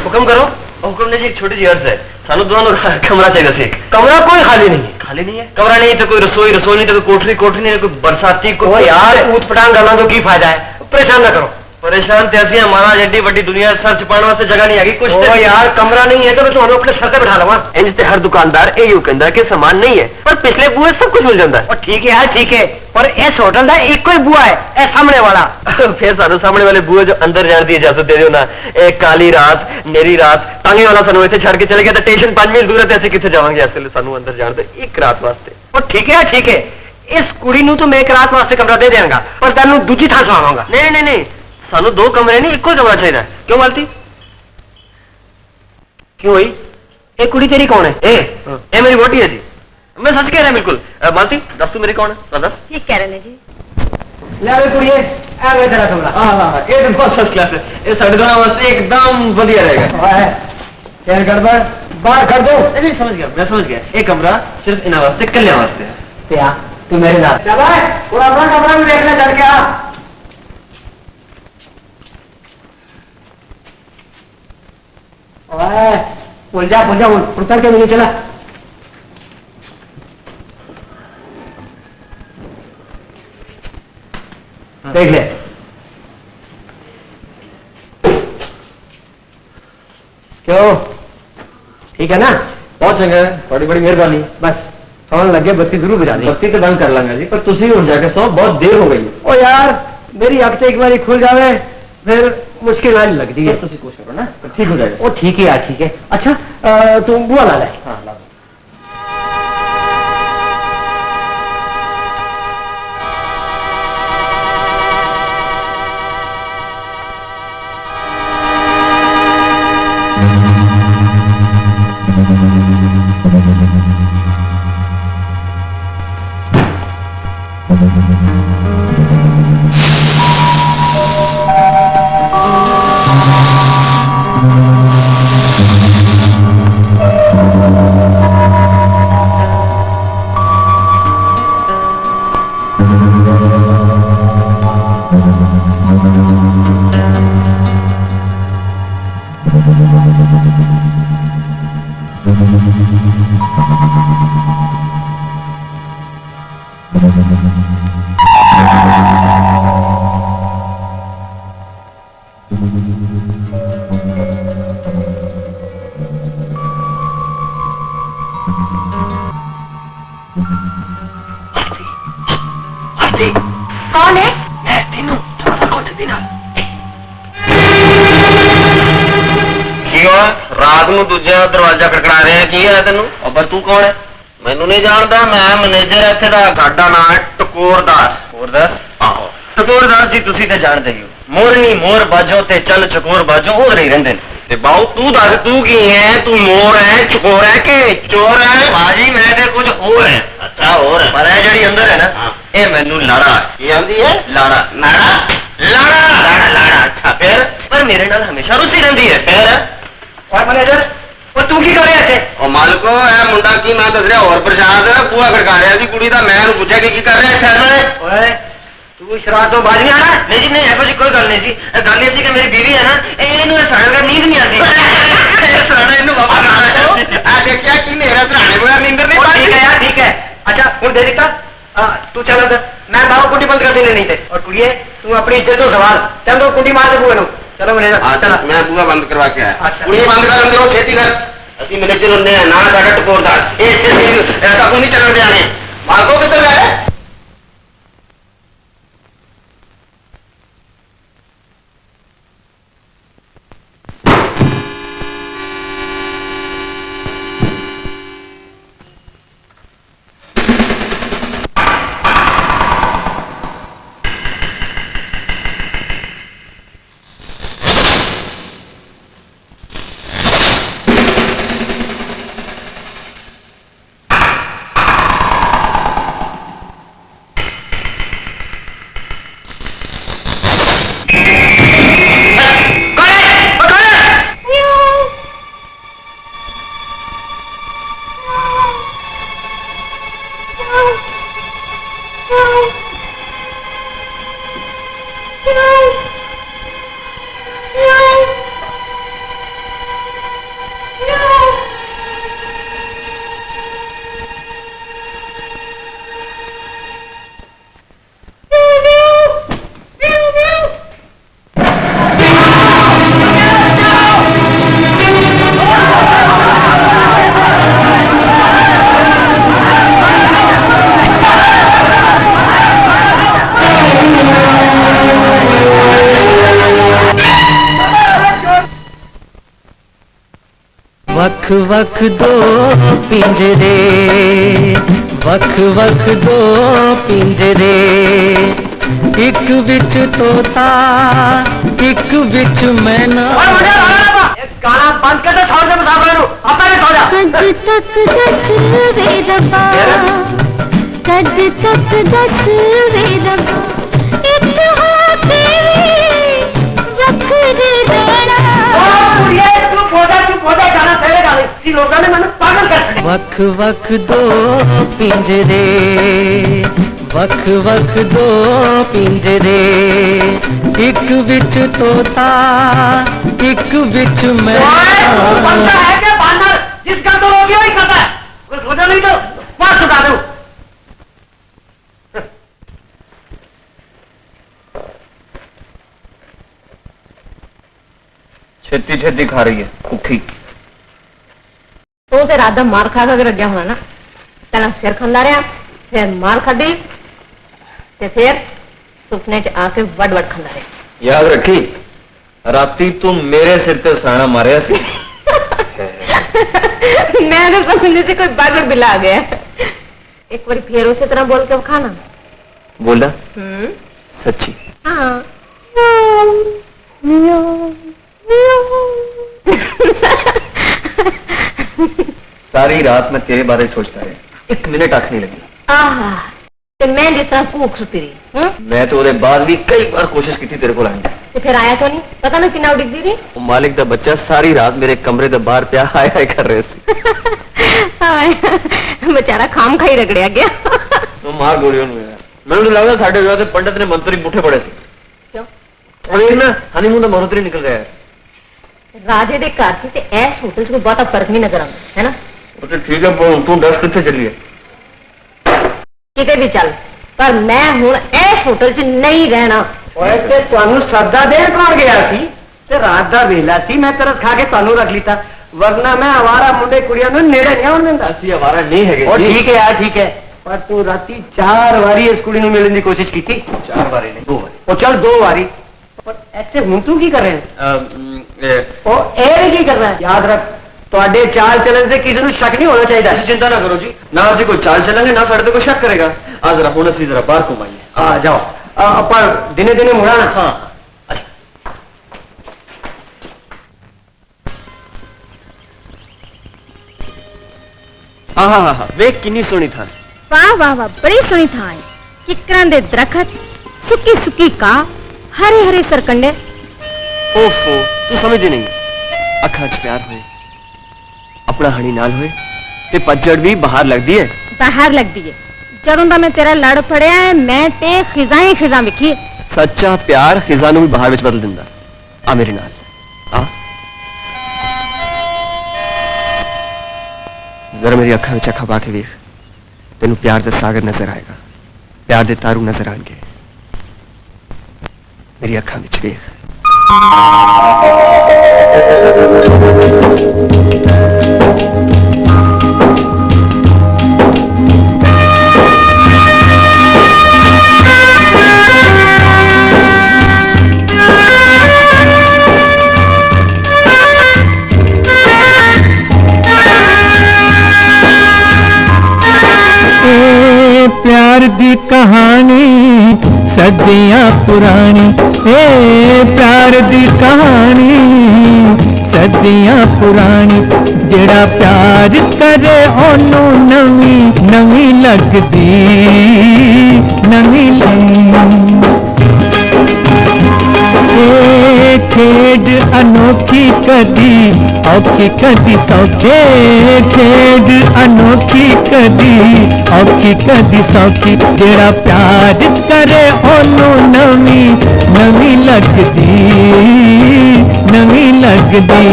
हुक्म करो। हुक्म नहीं जी, एक छोटी जी अर्ज है, सानू दोनों कमरा चाहिए सी। कमरा कोई खाली नहीं है। खाली नहीं है? कमरा नहीं तो कोई रसोई, रसोई नहीं तो कोई कोठरी, कोठरी नहीं तो कोई बरसाती को। यार ऊट पटांग डालना तो की फायदा है, परेशान ना करो। परेशान ते असि हमारा एडी वड्डी दुनिया सर छुपाने वास्ते जगह नहीं हैगी कुछ। ओ यार कमरा नहीं है तो मैं तुम्हें अपने सर पे बिठा लवा। इंज ते हर दुकानदार यही कहंदा है कि सामान नहीं है, पर पिछले बुए सब कुछ मिल जाता है। ठीक है यार ठीक है, पर इस होटल का एक ही बुआ है, ए सामने वाला। फिर सानू सामने वाले बुए जो अंदर जाने की इजाजत दे दो ना। एक काली रात नेरी रात टांगे वाला सानू इत्थे छड़ के चले गया, तो स्टेशन 5 मील दूर है, असि किथे जावांगे? इसलिए सानू अंदर जाने दो एक रात वास्ते। और ठीक है ठीक है, इस कुड़ी नू तो मैं एक रात वास्ते कमरा दे देंगा, पर तेनू दूजी थां सवावांगा। नहीं नहीं नहीं, सानू 2 कमरे नहीं एक कमरा चाहिए। क्यों मालती? क्यों हुई? ये कुड़ी तेरी कौन है? ए मेरी वोटी है जी, मैं सच कह रहा बिल्कुल। मालती दस तू मेरी कौन है? दस। ठीक कह रहे हैं जी। ले कुड़िए आ गया तेरा कमरा। हाँ ये तो बहुत फर्स्ट क्लास है, ये साढ़े दोनों वास्ते एकदम बढ़िया रहेगा। फिर गड़बड़ बाहर कर दो। नहीं समझ गया, मैं समझ गया। एक कमरा सिर्फ इन वास्ते, कल्याण वास्ते है। क्या तू मेरे साथ चला है? थोड़ा अपना कमरा भी देखना चल के आ। ओए बोल जा उतर के मुझे चला। देख ले क्यों ठीक है ना? बहुत चंगा है, बड़ी बड़ी मेहरबानी। बस सौन लगे बत्ती जरूर बुझा दी। बत्ती तो बंद कर लांगा जी, पर तुसी उठ जाके सो, बहुत देर हो गई। ओ यार मेरी अख तो एक बार खुल जावे फिर मुश्किल आने लगती है। तुसी कोशिश करो ना, तो ठीक हो जाएगा। ओ ठीक है यार ठीक है। अच्छा तुम बुआ ला ले। हाँ ला दो। कौन है? रात ਨੂੰ ਦੂਜਾ ਦਰਵਾਜ਼ਾ ਖੜਕੜਾ ਰਿਹਾ ਕੀ ਹੈ ਤੈਨੂੰ? ਅਬਰ ਤੂੰ ਕੌਣ ਹੈ? ਮੈਨੂੰ ਨਹੀਂ ਜਾਣਦਾ, ਮੈਂ ਮੈਨੇਜਰ ਇੱਥੇ ਦਾ। ਸਾਡਾ ਨਾਮ ਹੈ ਟਕੋਰ ਦਾਸ। ਟਕੋਰ ਦਾਸ? ਆਹੋ ਟਕੋਰ ਦਾਸ ਜੀ, ਤੁਸੀਂ ਤਾਂ ਜਾਣਦੇ ਹੀ ਹੋ। ਮੋਰਨੀ ਮੋਰ ਬਾਜੋ ਤੇ ਚੱਲ ਚਕੋਰ ਬਾਜੋ ਉਹ ਨਹੀਂ ਰਹਿੰਦੇ ਨੇ। ਤੇ ਬਾਉ ਤੂੰ ਦੱਸ ਤੂੰ ਕੀ ਹੈ? ਤੂੰ ਮੋਰ ਹੈ, ਚਕੋਰ ਹੈ ਕਿ ਚੋਰ ਹੈ? ਬਾਜੀ ਮੈਂ ਤੇ ਕੁਝ ਹੋਰ ਹੈ। ਅੱਛਾ ਹੋਰ ਹੈ, ਪਰ ਇਹ ਜਿਹੜੀ ਅੰਦਰ ਹੈ ਨਾ ਇਹ ਮੈਨੂੰ ਲਾੜਾ ਕੀ ਆਂਦੀ ਹੈ? ਲਾੜਾ ਲਾੜਾ ਲਾੜਾ ਲਾੜਾ ਲਾੜਾ। ਅੱਛਾ ਫਿਰ? ਪਰ ਮੇਰੇ ਨਾਲ ਹਮੇਸ਼ਾ ਰੁੱਸੀ ਰਹਿੰਦੀ ਹੈ। ਫਿਰ और मैनेजर वो तू की कर रहे थे? ਉਹ ਮਾਲਕੋ ਇਹ ਮੁੰਡਾ ਕੀ ਮੈਂ ਦੱਸ ਰਿਹਾ ਹੋਰ ਪ੍ਰਸ਼ਾਦ ਬੂਆ ਖੜਕਾ ਰਿਹਾ ਸੀ ਕੁੜੀ ਦਾ। ਮੈਂ ਉਹਨੂੰ ਪੁੱਛਿਆ ਕਿ ਕੀ ਕਰ ਰਿਹਾ ਇੱਥੇ? ओए तू शराब तो बाज नहीं आना? ਨਹੀਂ ਜੀ ਨਹੀਂ, ਇਹੋ ਜਿਹੀ ਕੋਈ ਗੱਲ ਨਹੀਂ ਸੀ। ਇਹ ਗੱਲ ਇਹ ਸੀ ਕਿ ਮੇਰੀ ਬੀਵੀ ਹੈ ਨਾ, ਇਹਨੂੰ ਸਰਾਣੇ ਦਾ ਨੀਂਦ ਨਹੀਂ ਆਉਂਦੀ। ਸਰਾਣਾ ਇਹਨੂੰ ਬਾਬਾ ਆ ਦੇਖਿਆ ਕਿ ਮੇਰਾ ਸਰਾਣੇ ਬਗੈਰ ਨੀਂਦਰ ਨਹੀਂ ਪਾਉਂਦੀ। ठीक है यार ठीक है। अच्छा हूँ दे दिता तू चल अंदर। मैं बाहर कुंडी बंद कर देने नहीं थे। और कुड़िए तू अपनी इज्जत तो सवाल चल तो कुंडी मार दे बुआ नु। चलो मैनेजर चला। ਮੈਂ ਬੂਆ ਬੰਦ ਕਰਵਾ ਕੇ ਆਇਆ। ਅੱਛਾ। ਕੁੜੀ ਬੰਦ ਕਰ ਅੰਦਰੋਂ ਛੇਤੀ ਕਰ। ਅਸੀਂ ਮੈਨੇਜਰ ਹੁੰਦੇ ਆ ਨਾ ਸਾਡਾ ਟਕੋਰ ਦਾਸ। ਇਹ ਇੱਥੇ ਐਸਾ ਕੋਈ ਨਹੀਂ ਚੱਲਣ ਦਿਆਂਗੇ। ਮਾਲਕੋ ਕਿੱਧਰ ਗਏ? वख वख दो पिंजरे, वख वख दो पिंजरे, एक बिच तोता एक बिच मैना। गाना बंद कर दे, छोड़ दे मुसाफिर को, अब मैं सो जा। कद तक दस वे रब्बा, कद तक दस वे रब्बा, एक होते वे वखर रहना। तू फोटा चुप पौधा जाना चाहेगा नहीं लोगों ने मैंने पागल कर दिया। वख वख दो पिंजरे, वख वख दो पिंजरे, एक बिच तोता एक बिच मैं। बनता है क्या बानर जिसका तो हो गया ही करता है, कुछ सोचा नहीं तो पास चुका दो। छेती छेती खा रही है उठी। तू तो रात दा मार खा के रखा होना ना, पहला सिर खंदा रहा, फिर मार खाधी, ते फिर सुपने च आके वड वड खंदा रहा। याद रखी राती तू मेरे सिर ते सराणा मारिया सी। मैं तो समझने से कोई बादल बिला आ गया। एक बार फिर उसी तरह बोल के खाना। बोला सच्ची? हाँ। सारी रात मैं तेरे बारे सोचता रहा, एक मिनट आँख नहीं लगी। आहा, ते मैं जिस तरह भूख सुती रही। मैं तो ਉਹਦੇ ਬਾਅਦ ਵੀ कई बार कोशिश की तेरे को लाने ते फिर आया तो नहीं, पता ना कितना उड़ीदी रही। ਉਹ ਮਾਲਿਕ ਦਾ ਬੱਚਾ ਸਾਰੀ ਰਾਤ ਮੇਰੇ ਕਮਰੇ ਦੇ ਬਾਹਰ ਪਿਆ ਹਾਏ ਹਾਏ ਕਰ ਰਿਹਾ ਸੀ। बेचारा खाम खाई रगड़िया गया। ਉਹ ਮਾਰ ਗੋਲੀ ਉਹਨੂੰ ਯਾਰ। ਮੈਨੂੰ ਤਾਂ ਲੱਗਦਾ ਸਾਡੇ ਵਿਆਹ ਤੇ ਪੰਡਤ ਨੇ ਮੰਤਰੀ ਪੁੱਠੇ ਪੜੇ ਸੀ। क्यों? ਅਰੇ ਨਾ ਹਨੀਮੂਨ ਦਾ ਮਹੂਰਤ ਨਹੀਂ ਨਿਕਲ ਰਿਹਾ ਹੈ। राजे दे घर च ते ऐस होटल च कोई बहुता फर्क नहीं नजर आता, है ना? ਉਹ ਤੇ ਠੀਕ ਹੈ ਤੂੰ ਦੱਸ ਕਿੱਥੇ ਚੱਲੀ ਹੈ? किते भी चल, पर मैं हुण ऐस होटल च नहीं रहना। ओए ते ਤੁਹਾਨੂੰ ਸੱਦਾ ਦੇਣ ਕੌਣ ਗਿਆ ਸੀ? ਤੇ ਰਾਤ ਦਾ ਵੇਲਾ ਸੀ, ਮੈਂ ਤਰਸ ਖਾ ਕੇ ਤੁਹਾਨੂੰ ਰੱਖ ਲਿੱਤਾ, ਵਰਨਾ ਮੈਂ ਆਵਾਰਾ ਮੁੰਡੇ ਕੁੜੀਆਂ ਨੂੰ ਨੇੜੇ ਨਹੀਂ ਆਉਣ ਦਿੰਦਾ। ਅਸੀਂ ਆਵਾਰਾ ਨਹੀਂ ਹੈਗੇ ਉਹ ਠੀਕ ਹੈ ਯਾਰ ਠੀਕ ਹੈ, ਪਰ ਤੂੰ ਰਾਤੀ 4 ਵਾਰੀ ਇਸ ਕੁੜੀ ਨੂੰ ਮਿਲਣ ਦੀ ਕੋਸ਼ਿਸ਼ ਕੀਤੀ। 4 ਵਾਰੀ ਨਹੀਂ 2 ਵਾਰੀ। ਉਹ ਚੱਲ 2 ਵਾਰੀ, ਪਰ ਇੱਥੇ ਹੁਣ ਤੂੰ ਕੀ ਕਰ ਰਿਹਾ ਹੈ? ਉਹ ਇਹ ਵੀ ਕੀ ਕਰ ਰਿਹਾ ਹੈ? ਯਾਦ ਰੱਖ ਤੁਹਾਡੇ ਚਾਲ ਚੱਲਣ से ਕਿਸੇ ਨੂੰ ਸ਼ੱਕ ਨਹੀਂ ਹੋਣਾ ਚਾਹੀਦਾ। ਤੁਸੀਂ ਚਿੰਤਾ ਨਾ ਕਰੋ ਜੀ, ਨਾ ਅਸੀਂ ਕੋਈ ਚਾਲ ਚੱਲਾਂਗੇ ਨਾ ਸਾਡੇ ਤੇ ਕੋਈ ਸ਼ੱਕ ਕਰੇਗਾ। ਆ ਜ਼ਰਾ ਹੁਣ ਅਸੀਂ ਜ਼ਰਾ ਬਾਹਰ ਘੁਮਾਈਏ। ਆ ਜਾਓ, ਆਪਾਂ ਦਿਨੇ ਦਿਨੇ ਮੁੜਾਣਾ। ਹਾਂ ਆਹਾ ਵੇਖ ਕਿੰਨੀ ਸੋਹਣੀ ਥਾਂ। वाह वाह वाह, बड़ी सोहनी थां है। किकरां दे दरखत, सुक्की सुक्की का, हरे हरे सरकंडे। ਓਫੋ ਤੂੰ ਸਮਝਦੀ ਨਹੀਂ, ਅੱਖਾਂ 'ਚ ਪਿਆਰ ਹੋਏ, ਆਪਣਾ ਹਣੀ ਨਾਲ ਹੋਏ ਤੇ ਪੱਜੜ ਵੀ ਬਾਹਰ ਲੱਗਦੀ ਹੈ। बाहर लगदी है। ਜਦੋਂ ਦਾ ਮੈਂ ਤੇਰਾ ਲੜ ਫੜਿਆ ਹੈ, ਮੈਂ ਤੇ ਖਿਜ਼ਾਂ ਹੀ ਖਿਜ਼ਾਂ ਵਿਖੀ। ਸੱਚਾ ਪਿਆਰ ਖਿਜ਼ਾ ਨੂੰ ਵੀ ਬਾਹਰ ਵਿੱਚ ਬਦਲ ਦਿੰਦਾ। ਆ ਮੇਰੇ ਨਾਲ ਆ ਜ਼ਰਾ ਮੇਰੀ ਅੱਖਾਂ ਵਿੱਚ ਅੱਖਾਂ ਪਾ ਕੇ ਵੇਖ, ਤੈਨੂੰ ਪਿਆਰ ਦਾ ਸਾਗਰ ਨਜ਼ਰ ਆਏਗਾ, ਪਿਆਰ ਦੇ ਤਾਰੂ ਨਜ਼ਰ ਆਣਗੇ। ਮੇਰੀ ਅੱਖਾਂ ਵਿੱਚ ਵੇਖ। प्यार दी कहानी सदियां पुरानी, ए प्यार दी कहानी सदियां पुरानी, जेड़ा प्यार करे ओनू नवी नवी लगदी, नवी खेड अनोखी कदी औखी कदी सौखे, खेड अनोखी कदी औखी कदी सौखी, जेड़ा प्यार करे ओनू नवी नवी लगदी, नवी लगदी।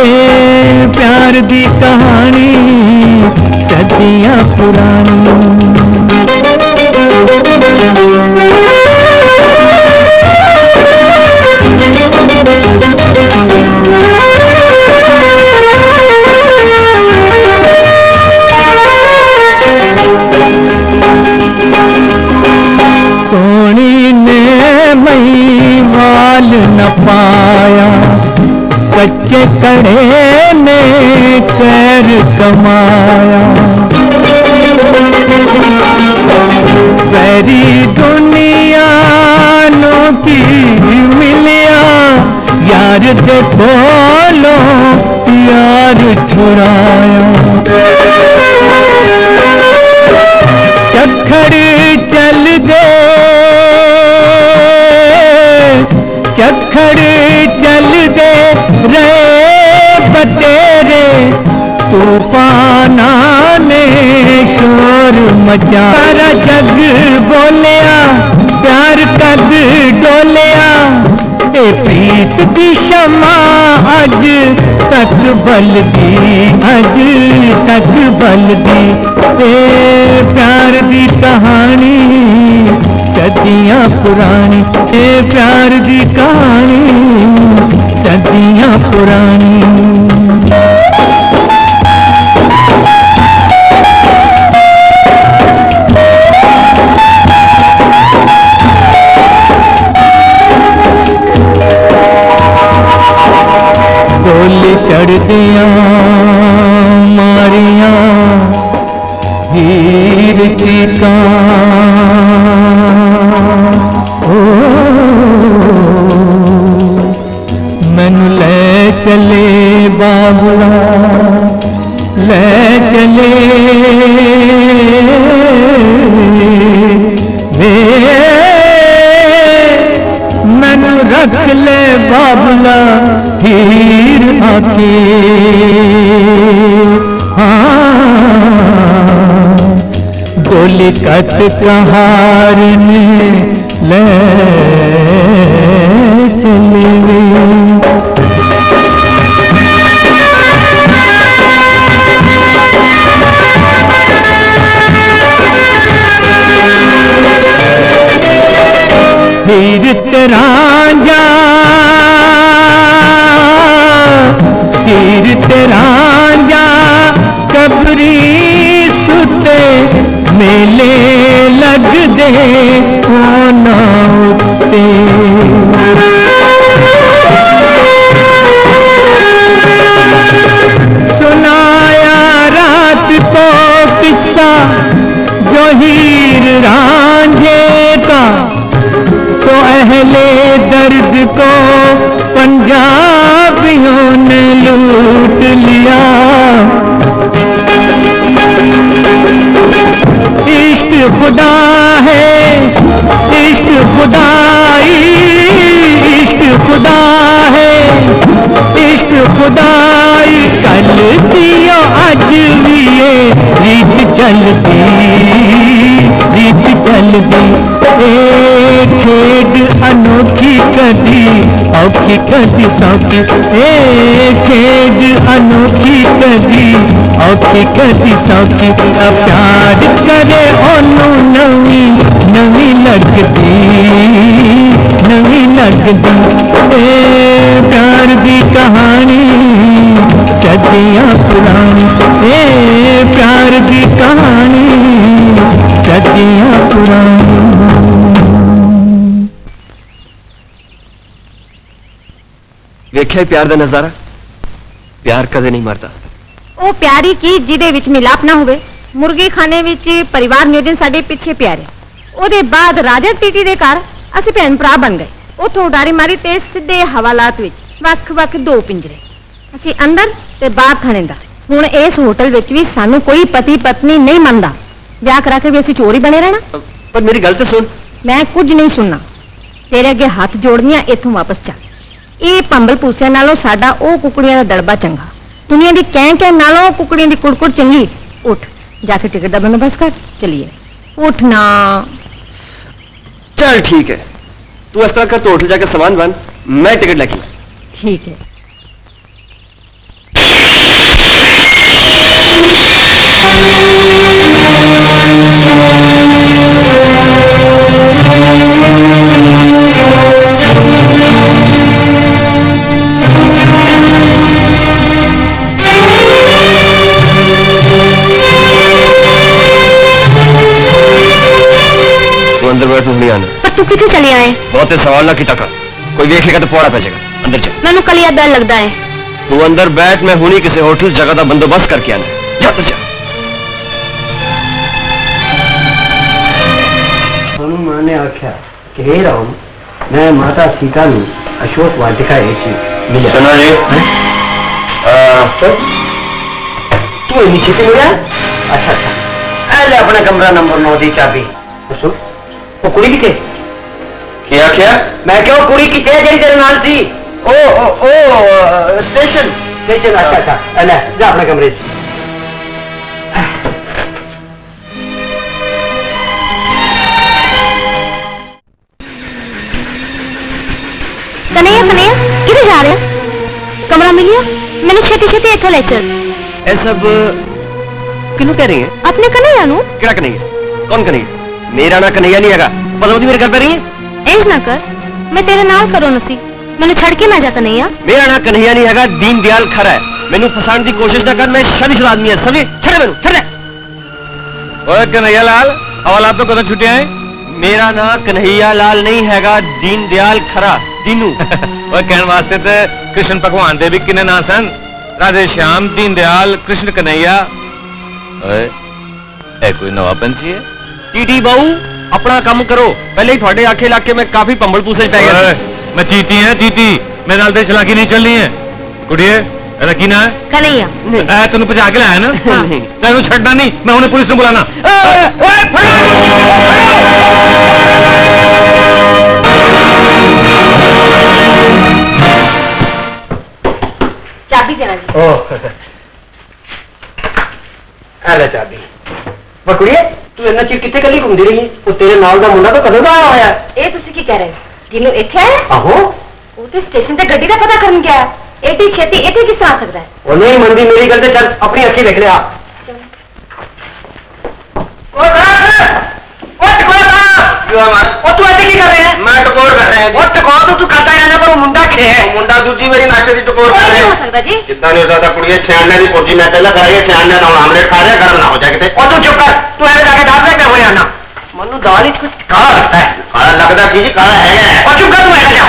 ए प्यार दी कहानी सदियां पुरानी। सोनी ने मई वाल न पाया, कच्चे कड़े ने कर कमाया, वैरी दुनिया नो की मिलिया, यार दे बोलो यार छुड़ाया, चक्कर चल दे चक्कर चल दे रे बतेरे तूफाना ने शोर मचा, सारा जग बोलिया प्यार कद डोलिया, ए प्रीत दी शमा अज तक बलदी, अज तक बलदी, ए प्यार दी कहानी सदियां पुरानी, ए प्यार दी कहानी सदियां पुरानी। गोली चढ़दिया मारिया हीर चीका, मैनू ले चले बाबुला ले चले, मैनू रख ले बाबुला हीर आके, हाँ गोली कट कहार में ले चले। हीर तेरा जा, हीर तेरा जा कबरी सुते, मेले लग दे होना उत्ते, सुनाया रात को किस्सा जो हीर रांझे का, तो अहले दर्द को पंजाबियों ने लूट लिया, इश्क खुदा है इश्क खुदाई, इश्क खुदा है इश्क खुदाई, कल सियो अज भी ये रीत चलती, रीत चलती, एक खेड अनोखी कदी औखी कदी सौखी, एक खेड अनोखी कदी औखी कदी सौखी, प्यार करे ओनू नवी नवी लगदी, नवी लगदी, ए प्यार दी कहानी सदियां पुरानी, ए प्यार दी कहानी सदियां पुरानी। वेख्या प्यार दा नजारा, प्यार कदे नहीं मरता। ਉਹ ਪਿਆਰੀ ਕੀ ਜਿਹਦੇ ਵਿੱਚ ਮਿਲਾਪ ਨਾ ਹੋਵੇ। ਮੁਰਗੀ ਖਾਨੇ ਵਿੱਚ ਪਰਿਵਾਰ ਨਿਯੋਜਨ ਸਾਡੇ ਪਿੱਛੇ ਪਿਆਰੇ। ਉਹਦੇ ਬਾਅਦ ਰਾਜਾ ਟੀਟੀ ਦੇ ਘਰ ਅਸੀਂ ਭੈਣ ਭਰਾ ਬਣ ਗਏ। ਉੱਥੋਂ ਉਡਾਰੀ ਮਾਰੀ ਤੇ ਸਿੱਧੇ ਹਵਾਲਾਤ ਵਿੱਚ ਵੱਖ-ਵੱਖ ਦੋ ਪਿੰਜਰੇ, ਅਸੀਂ ਅੰਦਰ ਤੇ ਬਾਹਰ ਥਾਣੇਦਾਰ। ਹੁਣ ਇਸ ਹੋਟਲ ਵਿੱਚ ਵੀ ਸਾਨੂੰ ਕੋਈ ਪਤੀ ਪਤਨੀ ਨਹੀਂ ਮੰਨਦਾ। ਵਿਆਹ ਕਰਾ ਕੇ ਵੀ ਅਸੀਂ ਚੋਰੀ ਬਣੇ ਰਹਿਣਾ। पर मेरी गल तो सुन। मैं कुछ नहीं सुनना, तेरे अगे हाथ जोड़निया, इथों वापस चल। ये पंबल पूसिया नालों साडा ओ कुकड़ियां दा दड़बा चंगा, दुनिया दी कैं नालों कुकड़ियां दी कुड़कुड़ चंगी। उठ जाके टिकट दा बंदोबस्त कर, चलिए। उठ ना। चल ठीक है, तू इस तरह कर, तो होटल जाके सामान बन, मैं टिकट लेके। ठीक है। अंदर बैठ, नहीं आना। पर तू किथे चली आए? बहुत सवाल ना किता कर, कोई देख लेगा तो पौड़ा पै जाएगा। अंदर चल। मैनू कलिया डर लगता है। तू अंदर बैठ, मैं हुनी किसी होटल जगह का बंदोबस्त करके आना। जा अंदर जा। हनुमान ने आख्या कि हे राम, मैं माता सीता नू अशोक वाटिका मिले। सुनो जी, तू नीचे से मिला? अच्छा अच्छा, ऐसे अपना कमरा नंबर 9 दी चाबी। सुन, वो कुड़ी की क्या क्या? मैं क्या कुड़ी की जेरी तेरे नाल थी? ओ स्टेशन नहीं चल अच्छा अच्छा ले जा अपने कमरे च कन्हैया कन्हैया किधर जा रहे हो? कमरा मिलिया मैंने छेती छेती इत्थों ले चल। ਇਹ ਸਭ ਕਿਹਨੂੰ ਕਹਿ ਰਹੀ ਹੈ? अपने कन्हैया नु ਕਿਹੜਾ ਕਨਈਆ? ਕੌਣ ਕਨਈਆ? ਮੇਰਾ ਨਾਂ ਕਨਈਆ ਨਹੀਂ ਹੈਗਾ। ਪਤਾ ਉਹਦੀ ਮੇਰੇ ਗੱਲ ਪੈ ਰਹੀ ਹੈ? इंज ना कर मैं तेरे नाल करो नसी मैंने छड़ के ना जा कन्हैया। ਮੇਰਾ ਨਾਂ ਕਨਈਆ ਨਹੀਂ ਹੈਗਾ, ਦੀਨ ਦਿਆਲ ਖਰਾ ਹੈ। ਮੈਨੂੰ ਫਸਾਉਣ ਦੀ ਕੋਸ਼ਿਸ਼ ਨਾ ਕਰ, ਮੈਂ ਸ਼ਾਦੀशुदा आदमी है समझे? ਛੱਡ ਮੈਨੂੰ ਛੱਡ। ਓਏ ਕਨਈਆ ਲਾਲ ਹਵਾਲਾ ਤੋਂ ਕਦੋਂ ਛੁੱਟਿਆ ਹੈ? ਮੇਰਾ ਨਾਂ ਕਨਈਆ ਲਾਲ ਨਹੀਂ ਹੈਗਾ, ਦੀਨ ਦਿਆਲ ਖਰਾ ਦੀਨੂ। ਓਏ ਕਹਿਣ ਵਾਸਤੇ ਤੇ ਕ੍ਰਿਸ਼ਨ ਭਗਵਾਨ ਦੇ ਵੀ ਕਿੰਨੇ ਨਾਂ ਸਨ, ਰਾਧੇ ਸ਼ਿਆਮ, ਦੀਨ ਦਿਆਲ, ਕ੍ਰਿਸ਼ਨ ਕਨਈਆ। ਓਏ ਇਹ ਕੋਈ ਨਵਾਂ ਪੰਛੀ ਹੈ? ਟੀਟੀ ਬਾਊ ਆਪਣਾ ਕੰਮ ਕਰੋ। ਪਹਿਲੇ ਹੀ ਤੁਹਾਡੇ ਆਖੇ ਲਾ ਕੇ ਮੈਂ ਕਾਫੀ ਪੰਬਲ ਪੂਸੇ ਚ ਪੈ ਗਿਆ ਓਏ ਸੀ। ਮੈਂ ਚੀਤੀ ਹੈ ਚੀਤੀ, ਮੇਰੇ ਨਾਲ ਤੇ ਚਲਾਕੀ ਨਹੀਂ ਚੱਲਣੀ ਹੈ। ਕੁੜੀਏ ਇਹਦਾ ਕੀ ਨਾਂ ਹੈ? कन्हैया ਐ ਤੈਨੂੰ ਭਜਾ ਕੇ ਲਾਇਆ ਨਾ? ਨਹੀਂ। ਤੈਨੂੰ ਛੱਡਣਾ ਨਹੀਂ, ਮੈਂ ਹੁਣੇ ਪੁਲਿਸ ਨੂੰ ਬੁਲਾਣਾ। चाबी देना जी। ਲੈ ਚਾਬੀ ਪਰ ਕੁੜੀਏ ਤੂੰ ਇੰਨਾ ਚਿਰ ਕਿੱਥੇ ਕੱਲੀ ਘੁੰਮਦੀ ਰਹੀ ਹੈ? ਉਹ ਤੇਰੇ ਨਾਲ ਦਾ ਮੁੰਡਾ ਤਾਂ ਕਦੋਂ ਦਾ ਆਇਆ ਹੋਇਆ? ਇਹ ਤੁਸੀਂ ਕੀ ਕਹਿ ਰਹੇ ਹੋ? ਜਿਹਨੂੰ ਇੱਥੇ ਆਇਆ ਆਹੋ ਉਹ ਤੇ ਸਟੇਸ਼ਨ ਤੇ ਗੱਡੀ ਦਾ ਪਤਾ ਕਰਨ ਗਿਆ ਏਡੀ ਛੇਤੀ ਇੱਥੇ ਕਿਸ ਤਰ੍ਹਾਂ ਆ ਸਕਦਾ ਹੈ? ਉਹ ਨਹੀਂ ਮੰਨਦੀ ਮੇਰੀ ਗੱਲ ਤੇ ਚੱਲ ਆਪਣੀ ਅੱਖੀਂ ਦੇਖ ਲਿਆ। ਓਏ ਉਹ ਤੂੰ ਇੱਥੇ ਕੀ ਕਰ ਰਿਹਾ ਹੈ? मैं टकोर कर रहा ਉਹ ਟਕਾ ਤੂੰ ਕਰਦਾ ਰਹਿਣਾ ਪਰ ਉਹ ਮੁੰਡਾ ਕਿੱਥੇ ਹੈ? मुंडा दूजी मेरी नाश्ते की टकोर ਉਹ कर ਨਹੀਂ रहे ਹੋ ਸਕਦਾ ਜੀ। जितना नहीं हो सकता कुड़िए 96 की पुर्जी मैं पहले कराई है, 96 का आमलेट खा रहे गर्म ना हो जाए किते। ਉਹ ਤੂੰ ਚੁੱਪ ਕਰ ਤੂੰ ਐਵੇਂ ਜਾ ਕੇ ਦਾਲ ਲੈ ਕੇ ਹੋਇਆ ਨਾ ਮੈਨੂੰ ਦਾਲ ਵਿੱਚ ਕੁਝ ਕਾਲਾ ਲੱਗਦਾ ਹੈ। काला लगता की जी काला है। ਉਹ ਚੁੱਪ ਕਰ ਤੂੰ ਐਵੇਂ ਜਾ।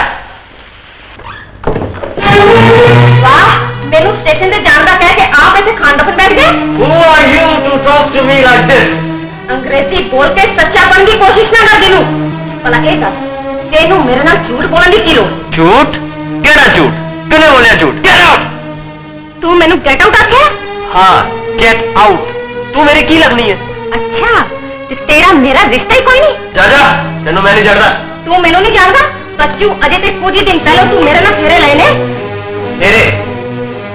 ਵਾਹ ਮੈਨੂੰ ਸਟੇਸ਼ਨ ਤੇ ਜਾਣ ਦਾ ਕਹਿ ਕੇ ਆਪ ਇੱਥੇ ਖਾਣ ਦਾ ਬੈਠ ਗਏ। Who are you to talk to me like this? ਅੰਗਰੇਜ਼ੀ ਬੋਲ ਕੇ ਸੱਚਾ ਬਣਨ ਦੀ ਕੋਸ਼ਿਸ਼ ਨਾ ਕਰ ਜਿਹਨੂੰ ਭਲਾ ਇਹ ਦੱਸ ਕਿ ਇਹਨੂੰ ਮੇਰੇ ਨਾਲ ਝੂਠ ਬੋਲਣ ਦੀ ਕੀ ਲੋੜ? ਝੂਠ? ਕਿਹੜਾ ਝੂਠ? ਕਿਹਨੇ ਬੋਲਿਆ ਝੂਠ? Get out. ਤੂੰ ਮੈਨੂੰ ਗੈਟ ਆਊਟ ਆਖਿਆ? ਹਾਂ ਗੈਟ ਆਊਟ। ਤੂੰ ਮੇਰੀ ਕੀ ਲੱਗਣੀ ਹੈ? ਅੱਛਾ ਤੇ ਤੇਰਾ ਮੇਰਾ ਰਿਸ਼ਤਾ ਹੀ ਕੋਈ ਨਹੀਂ? ਜਾ ਜਾ, ਤੈਨੂੰ ਮੈਂ ਨਹੀਂ ਜਾਣਦਾ। ਤੂੰ ਮੈਨੂੰ ਨਹੀਂ ਜਾਣਦਾ ਬੱਚੂ। ਅਜੇ ਤੇ ਕੁਝ ਹੀ ਦਿਨ ਪਹਿਲਾਂ ਤੂੰ ਮੇਰੇ ਨਾਲ ਫੇਰੇ ਲਏ ਨੇ।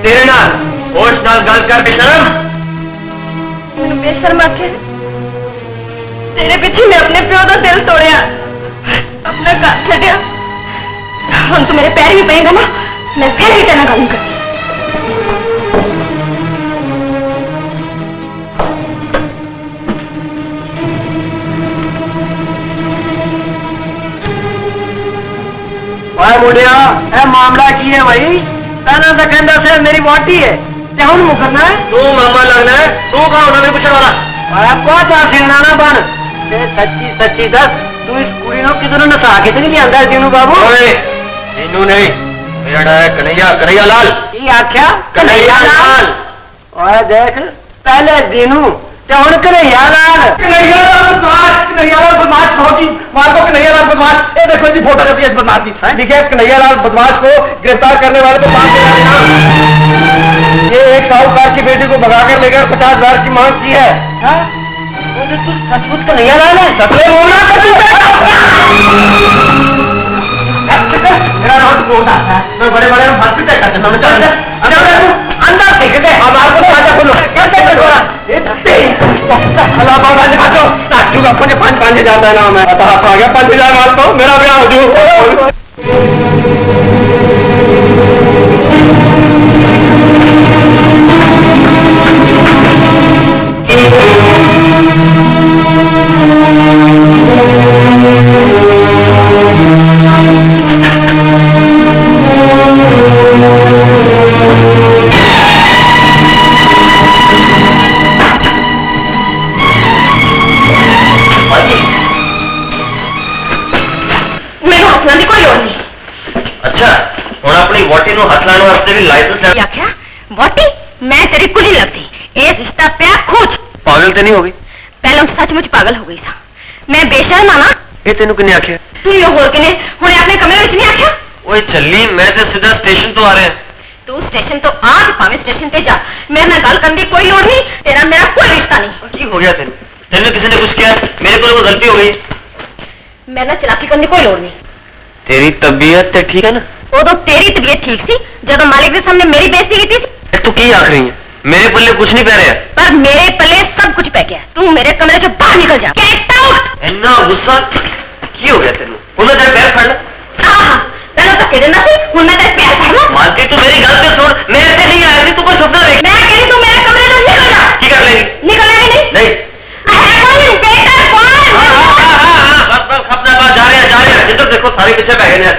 ਤੇਰੇ ਨਾਲ ਹੋਸ਼ ਨਾਲ ਗੱਲ ਕਰ ਬੇਸ਼ਰਮ। ਮੈਨੂੰ ਬੇਸ਼ਰਮ ਆਖਿਆ? ਤੇਰੇ ਪਿੱਛੇ ਮੈਂ ਆਪਣੇ ਪਿਓ ਦਾ ਦਿਲ ਤੋੜਿਆ, ਆਪਣਾ ਘਰ ਛੱਡਿਆ। ਹੁਣ ਤੂੰ ਮੇਰੇ ਪੈਰ ਵੀ ਪਏਗਾ ਨਾ, ਮੈਂ ਫਿਰ ਵੀ ਤੇਰੇ ਨਾਲ ਗੱਲ ਨਹੀਂ ਕਰਦੀ। ਓਏ ਮੁੰਡਿਆ ਇਹ ਮਾਮਲਾ ਕੀ ਹੈ ਭਾਈ? ਪਹਿਲਾਂ ਤਾਂ ਕਹਿੰਦਾ ਸੀ ਮੇਰੀ ਵਾਟੀ ਹੈ ਤੇ ਹੁਣ ਮੁਕਰਨਾ ਹੈ? ਤੂੰ ਮਾਮਾ ਲੱਗਣਾ ਹੈ? ਤੂੰ ਕੌਣ ਹੁੰਦਾ ਮੈਨੂੰ ਪੁੱਛਣ ਵਾਲਾ? ਓਏ ਪਹੁੰਚਾ ਸਿੰਘਣਾ ਨਾ ਬਣ ਤੇ ਸੱਚੀ ਸੱਚੀ ਦੱਸ ਤੂੰ ਇਸ ਕੁੜੀ ਨੂੰ ਕਿਧਰੋਂ ਨਸਾ ਕੇ ਤੇ ਨਹੀਂ ਲਿਆਂਦਾ ਜਿਹਨੂੰ ਬਾਬੂ? ਓਏ ਇਹਨੂੰ ਨਹੀਂ, ਮੇਰਾ ਨਾਂ ਹੈ ਕਨਈਆ ਲਾਲ। ਕੀ ਆਖਿਆ? ਕਨਈਆ ਲਾਲ। ਓਏ ਦੇਖ ਪਹਿਲੇ ਦਿਨੂ ਤੇ ਹੁਣ ਕਨਈਆ ਲਾਲ। कन्हैया लाल बदमाश होगी मार को कन्हैया लाल बदमाश। ये देखो जी फोटो जब बदमाश की ठीक है, कन्हैया लाल बदमाश को गिरफ्तार करने वाले को 5 हजार, ये एक साहूकार की बेटी को भगाकर लेकर 50,000 की मांग की है। हाँ? तू सचमुच कन्हैया लाल है? सपने बोलना मेरा नाम तो बोलता है, मैं बड़े बड़े हॉस्पिटल करते हैं। चल अंदर देख दे हमारे को ताजा खोलो कैसे खोला अल्लाह बाबा ने काटो ताजू का अपने 5,000 जाता है ना। मैं बता आ गया 5,000 मार तो मेरा ब्याह हो जू। ਮੈਨੂੰ ਹੱਥ ਲਾਉਣ ਦੀ ਕੋਈ ਲੋੜ ਨਹੀਂ। अच्छा ਹੁਣ ਆਪਣੀ ਵੋਟੀ ਨੂੰ ਹੱਥ ਲਾਉਣ ਵਾਸਤੇ ਵੀ ਲਾਇਸੈਂਸ ਲੈ। ਕੀ ਆਖਿਆ? ਵੋਟੀ ਮੈਂ ਤੇਰੀ ਕੁੜੀ ਲੱਗਦੀ। ਇਹ ਰਿਸ਼ਤਾ ਪਿਆ ਖੋਜ। ਪਾਗਲ ਤੇ ਨਹੀਂ ਹੋ ਗਈ? ਪਹਿਲਾਂ ਸੱਚਮੁੱਚ ਪਾਗਲ ਹੋ ਗਈ ਸਾਂ ਮੈਂ। ਬੇਸ਼ਰਮ ਆ ਨਾ ਇਹ ਤੈਨੂੰ ਕਿੰਨੇ ਆਖਿਆ? ਤੂੰ ਹੋਰ ਕਿਨੇ ਹੁਣੇ ਆਪਣੇ ਕਮਰੇ ਵਿੱਚ ਨਹੀਂ ਆਖਿਆ? ਓਏ ਚੱਲੀ, ਮੈਂ ਤੇ ਸਿੱਧਾ ਸਟੇਸ਼ਨ ਤੋਂ ਆ ਰਿਹਾ। ਤੂੰ ਸਟੇਸ਼ਨ ਤੋਂ ਆ ਤੇ ਭਾਵੇਂ ਸਟੇਸ਼ਨ ਤੇ ਜਾ, ਮੇਰੇ ਨਾਲ ਗੱਲ ਕਰਨ ਦੀ ਕੋਈ ਲੋੜ ਨਹੀਂ। ਤੇਰਾ ਮੇਰਾ ਕੋਈ ਰਿਸ਼ਤਾ ਨਹੀਂ। ਕੀ ਹੋ ਗਿਆ ਤੈਨੂੰ? ਤੈਨੂੰ ਕਿਸੇ ਨੇ ਕੁਝ ਕਿਹਾ? ਮੇਰੇ ਕੋਲ ਕੋਈ ਗਲਤੀ ਹੋ ਗਈ? ਮੇਰੇ ਨਾਲ ਚਲਾਕੀ ਕਰਨ ਦੀ ਕੋਈ ਲੋੜ ਨਹੀਂ। ਤੇਰੀ ਤਬੀਅਤ ਤੇ ਠੀਕ ਹੈ ਨਾ? ਉਦੋਂ ਤੇਰੀ ਤਬੀਅਤ ਠੀਕ ਸੀ ਜਦੋਂ ਮਾਲਿਕ ਦੇ ਸਾਹਮਣੇ ਮੇਰੀ ਬੇਇੱਜ਼ਤੀ ਕੀਤੀ ਸੀ। तू की आख रही है? मेरे पल्ले कुछ नहीं पै रहा। पर मेरे पल्ले सब कुछ पै गया। तू मेरे कमरे से बाहर निकल जा। Get out! इन्ना गुस्सा की हो गया तेनू? उन्हें तेरे पैर फड़ ला। पहले तो कह देना सी, हुण मैं तेरे पैर फड़ ला। मालती तू मेरी गल ते सुन, मैं इत्थे नहीं आया थी, तू कोई सपना देख। मैं कह रही तू मेरे कमरे से निकल जा। की कर लेगी? निकलेगी नहीं? नहीं। है कौन? बेटा कौन? बस अपने पास जा रहे हैं, जिधर देखो सारे पीछे पै गए हैं।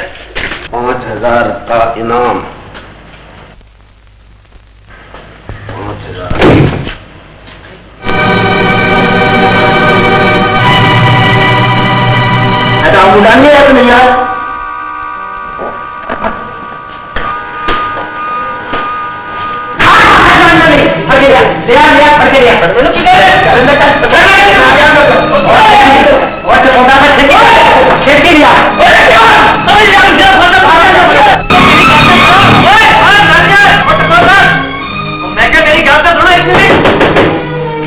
5000 का इनाम। 5000। मुंडा नहीं आया तो नहीं आया। मैं क्या मेरी गल तो सुनो एक मिनट।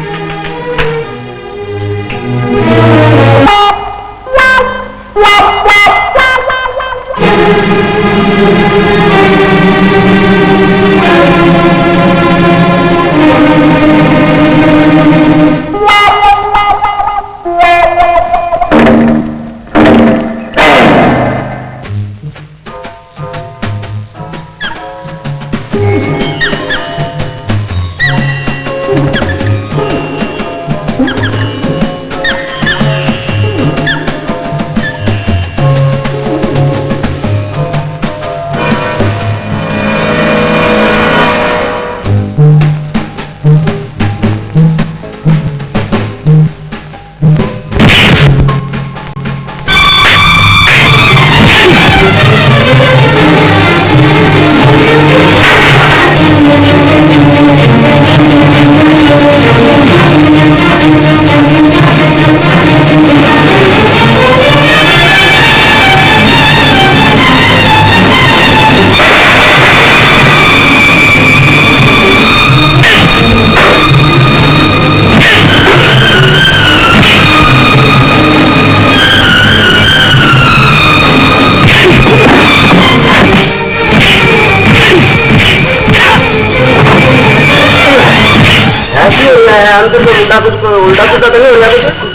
अंदर तो मुंडा कुछ उल्टा सीधा तो नहीं हो गया कुछ?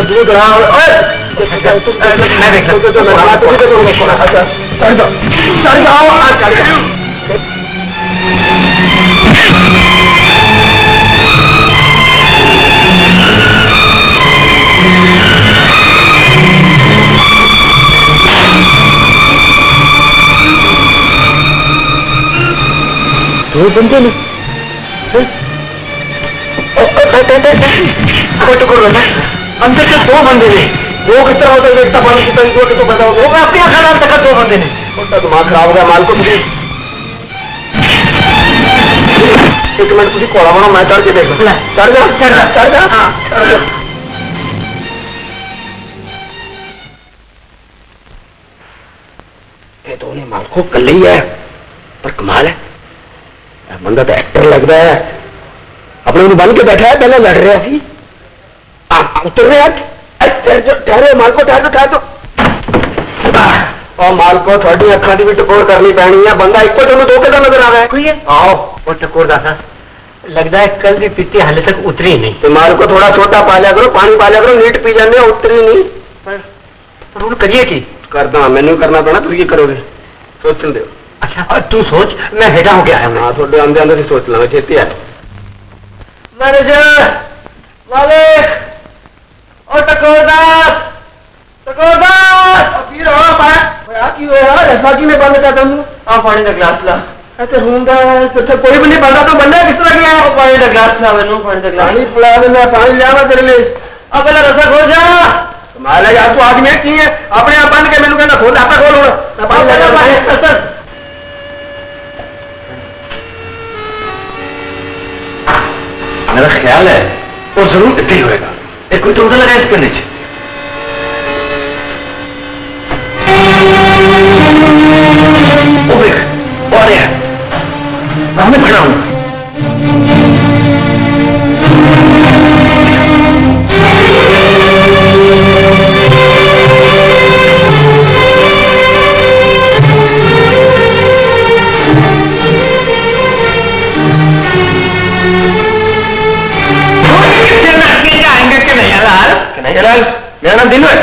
दूध रहा मैं देख अच्छा चढ़ जाओ चढ़ जाओ। दो बंदे ने अंदर से दो बंदे ने वो किस तरह होता है? एकता पानी की तरह तो पैदा हो गया अपने खराब तक दो बंदे ने उसका दिमाग खराब हो गया माल को मुझे। एक मिनट तुझे कोड़ा बना मैं चढ़ के देख चढ़ जा चढ़ जा चढ़ जा चढ़ जा। ये दोनों माल को कल ही है पर कमाल है बंदा तो एक्टर लग रहा है अपने को बन के बैठा है पहले लड़ रहा थी उतर रहे ठहरे माल को ठहर दो और माल को थोड़ी अखा की भी टकोर करनी पैनी है बंदा एक दोनों दो के नजर आ रहा है आओ वो टकोर दासा लगता है कल की पीती हाले तक उतरी नहीं। तो माल को थोड़ा सोडा पा लिया करो पानी पा लिया करो नीट पी जाने उतरी नहीं पर हूं करिए की करदा मैनू करना पैना तुम करोगे सोचन दो। अच्छा और तू सोच मैं हेठा होके आया हाँ थोड़े आंदे आंदे सोच लगा छेती है मैनेजर मालिक और टकोरदास ऐसा की नहीं बंद करता हूँ आप पानी का गिलास ला कोई भी नहीं बनता तो बनना किस तरह गया पानी का गिलास ला मैनू पानी का गिलास पानी पिला देना पानी लिया तेरे लिए अब पहले रसा खोल जा माला यार तू आदमी की है अपने आप बंद के मैंने कहना खोल आपका खोल मेरा ख्याल है वो जरूर इतना ही होएगा एक कोई टोटल लगा इसके नीचे वो देख वो आ रहा है मैं खड़ा हूं लाल मेरा नाम दिनू है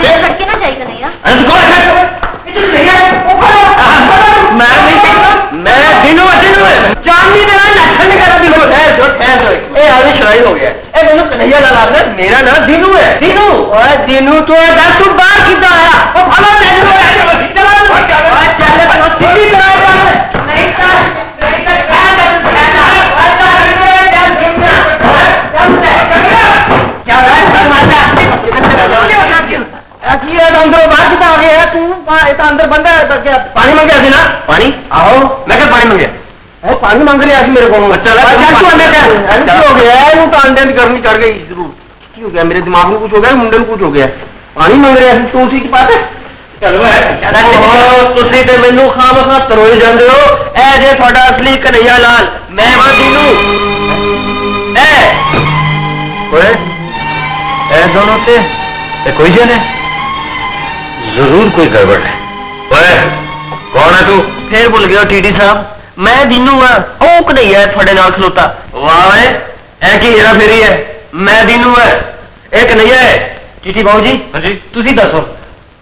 मेरे सटके ना जाएगा नहीं यार अरे तू कौन है मैं नहीं मैं दिनू है चांदी देना लक्षण करा दिनू ठहर दो ए आदमी शराई हो गया ए मैंने कन्हैया लाल आपने मेरा नाम दिनू है दिनू ओए दिनू तो है दस तू बाहर कितना आया ओ फला तेज हो गया चल चल सीधी तरह नहीं अंदर बाहर कितना आ गया तू अंदर बंदा है पानी मंगे ना पानी आओ मैं क्या पानी मंगे पानी मंग रहा मेरे को हो गया तो अंडे की गर्मी चढ़ गई जरूर की हो गया मेरे दिमाग में कुछ हो गया मुंडे में कुछ हो गया पानी मंग रहा तू उसी के पास ਤੁਸੀਂ ਤੇ ਮੈਨੂੰ ਖਾਮਖਾ ਤਰੋਈ ਜਾਂਦੇ ਹੋ ਇਹ ਜੇ ਤੁਹਾਡਾ ਅਸਲੀ ਕਨਈਆ ਲਾਲ ਮੈਂ ਵਾਂ ਦੀਨੂ ਓਏ ਇਹ ਦੋਨੋਂ ਤੇ कोई जन है जरूर कोई गड़बड़ है ओए कौन है तू फिर भूल गया टीटी साहब मैं दीनू हाँ ओ कन्हैया है थोड़े नाल खलोता वाह ऐ की हेरा फेरी है मैं दीनू है एक कन्हैया है टीटी बाबू जी हाँ जी तुसी दसो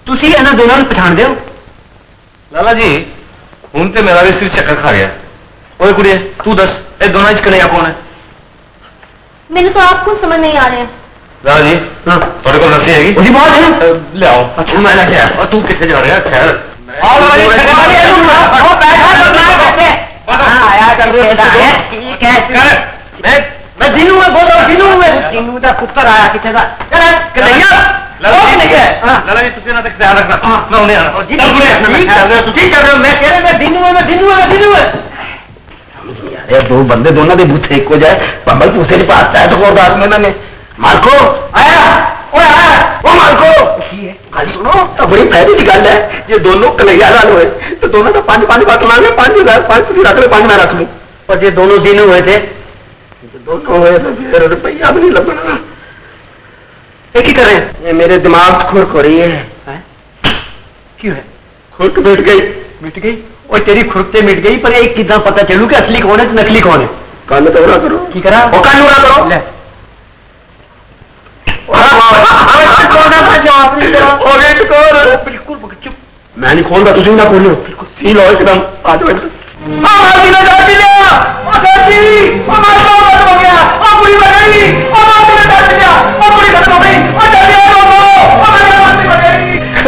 तुसी इन्हां दोनों नूं पछाणदे हो लाला जी हुण ते मेरा भी सिर चक्कर खा गया ओए कुड़िए तू दस ये दोनों च कन्हैया कौन है मेरे तो आपको समझ नहीं आ रहा है लाला जी थोड़े को नसी हैगी उसी बात है ले आओ अच्छा मैं लेके आया और तू किथे जा रहा है खैर आओ लाला जी ओ बैठा आया कर ठीक है मैं दिनू में बोल रहा हूं दिनू दा पुत्र आया किथे दा कन्हैया लाला जी तुझे ना तक ध्यान रखना मैं उन्हें आना जी ठीक कर रहे हो मैं कह रहा मैं दिनू है यार दो बंदे दोनों के बूथे एक हो जाए बाबा पूछे नहीं पाता है तो गुरदास में ने मार्को आया ओए आया ओ मार्को गल सुनो तो बड़ी फायदे की गल है ये दोनों कन्हैया लाल हुए तो दोनों का 5 बात लाने 5,000 तुम रख लो 5 मैं रख लूं और ये दोनों दिन हुए थे दोनों हुए तो फिर रुपया भी नहीं लगना एक ही करें ये मेरे दिमाग खुरक हो रही है क्यों है खुरक मिट गई और तेरी खुरकते मिट गई पर एक कितना पता चलू कि असली कौन है तो नकली कौन है कान तो उड़ा करो की करा वो कान उड़ा करो ले बिल्कुल चुप मैं नहीं खोलता तुझे ना खोलो बिल्कुल सील हो एकदम आ जाओ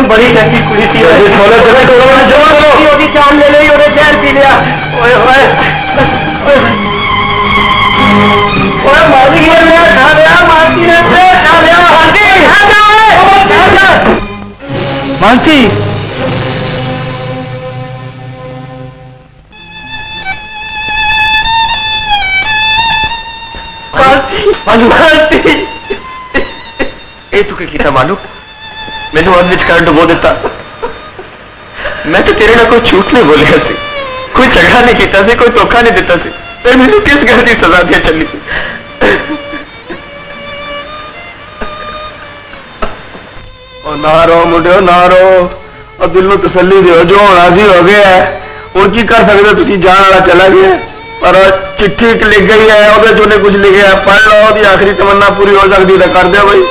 बड़ी लड़की कुड़ी थी चांद ले ली उन्हें जहर पी लिया मानसी मालूम मैंने मन विचकार डुबो दिता मैं तो तेरे नाल कोई झूठ नहीं बोलिया सी कोई झगड़ा नहीं किया सी कोई धोखा नहीं दिता सी पर मैंने किस गल की सजा दिया चली ना रो मुंडियो ना रो और दिल में तसल्ली दो जो होना सी हो गया है हुण की कर सकते तुसी जान वाला चला गया पर चिट्ठी लिख गई है ਉਹਦੇ ਚ ਉਹਨੇ ਕੁਝ ਲਿਖਿਆ पढ़ लो ਉਹਦੀ आखिरी तमन्ना पूरी हो सकती तो कर दो भाई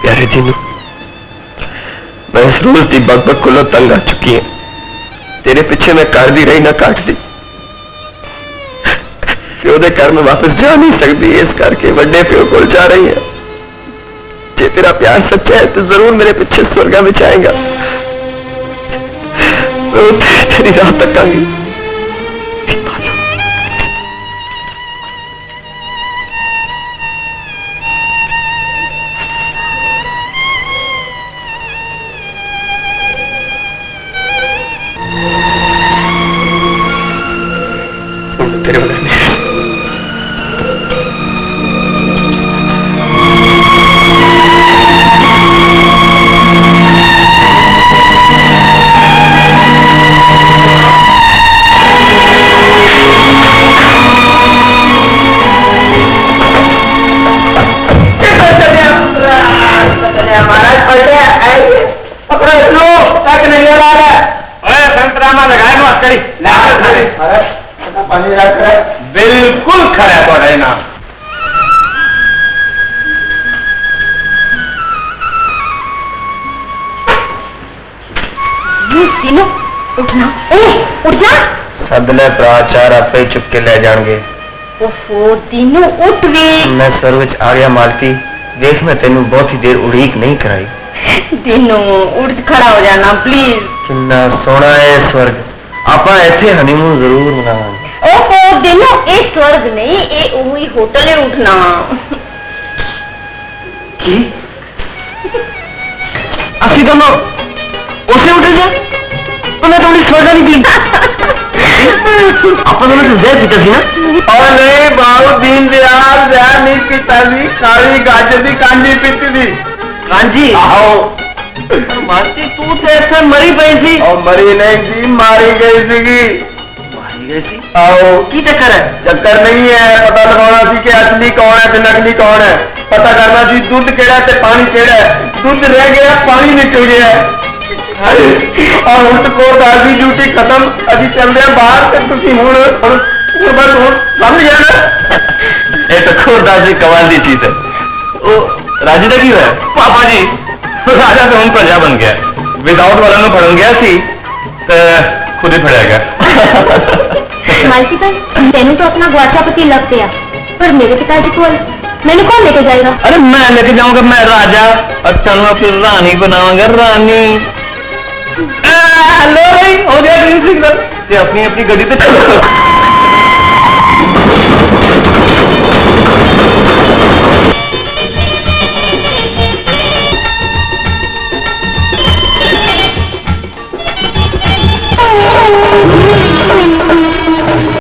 प्यारे दिनू मैं इस रोज की बकबक को तंग आ चुकी है तेरे पीछे मैं कर दी रही ना काट दी प्यो के घर में वापस जा नहीं सकती इस करके बड़े प्यो को जा रही है जे तेरा प्यार सच्चा है तो जरूर मेरे पीछे स्वर्ग में आएगा तेरी राह तक आएगी तेरे बदले बिल्कुल खरा है थोड़ा ना तीनों उठना उठ जा सदले प्राचार आपे चुप के ले जाएंगे ओफो तीनों उठ वे मैं सर विच आ गया मालती देख मैं तेनू बहुत ही देर उड़ीक नहीं कराई तीनों उठ खड़ा हो जाना प्लीज किन्ना सोना है स्वर्ग आपा इथे हनीमून जरूर मनावांगे ओफो तीनों ए स्वर्ग नहीं ए वही होटल है उठना की असि दोनों उसे उठे जा तो मैं थोड़ी स्वर्ग नहीं पी आपा दोनों तो जहर पीता सी ना और नहीं बाबू दीन दयाल जहर नहीं पीता सी काली गाजर दी कांजी पीती थी कांजी आओ मासी तू तो ऐसे मरी पई सी और मरी नहीं सी मारी गई सीगी मारी गई सी आओ की चक्कर है चक्कर नहीं है पता लगाना सी कि असली कौन है ते नकली कौन है पता करना सी दूध केड़ा ते पानी केड़ा है दूध रह गया पानी निकल गया और उठ कोर दादी ड्यूटी खत्म अभी चल रहे बाहर ते तुसी हुन बस हुन समझ गया ना ये तो खोरदास जी कमाल की चीज है ओ राजी का की है पापा जी राजा तो हम प्रजा बन गया विदाउट वाला फड़न गया सी तो खुद ही फड़या गया मालती भाई तेनू तो अपना गुआचा पति लग गया पर मेरे पिताजी को मैंने कौन लेके जाएगा अरे मैं लेके जाऊंगा मैं राजा और चलूंगा फिर रानी बनाऊंगा रानी हेलो भाई हो गया ग्रीन सिग्नल ये अपनी अपनी गड्डी पे चलो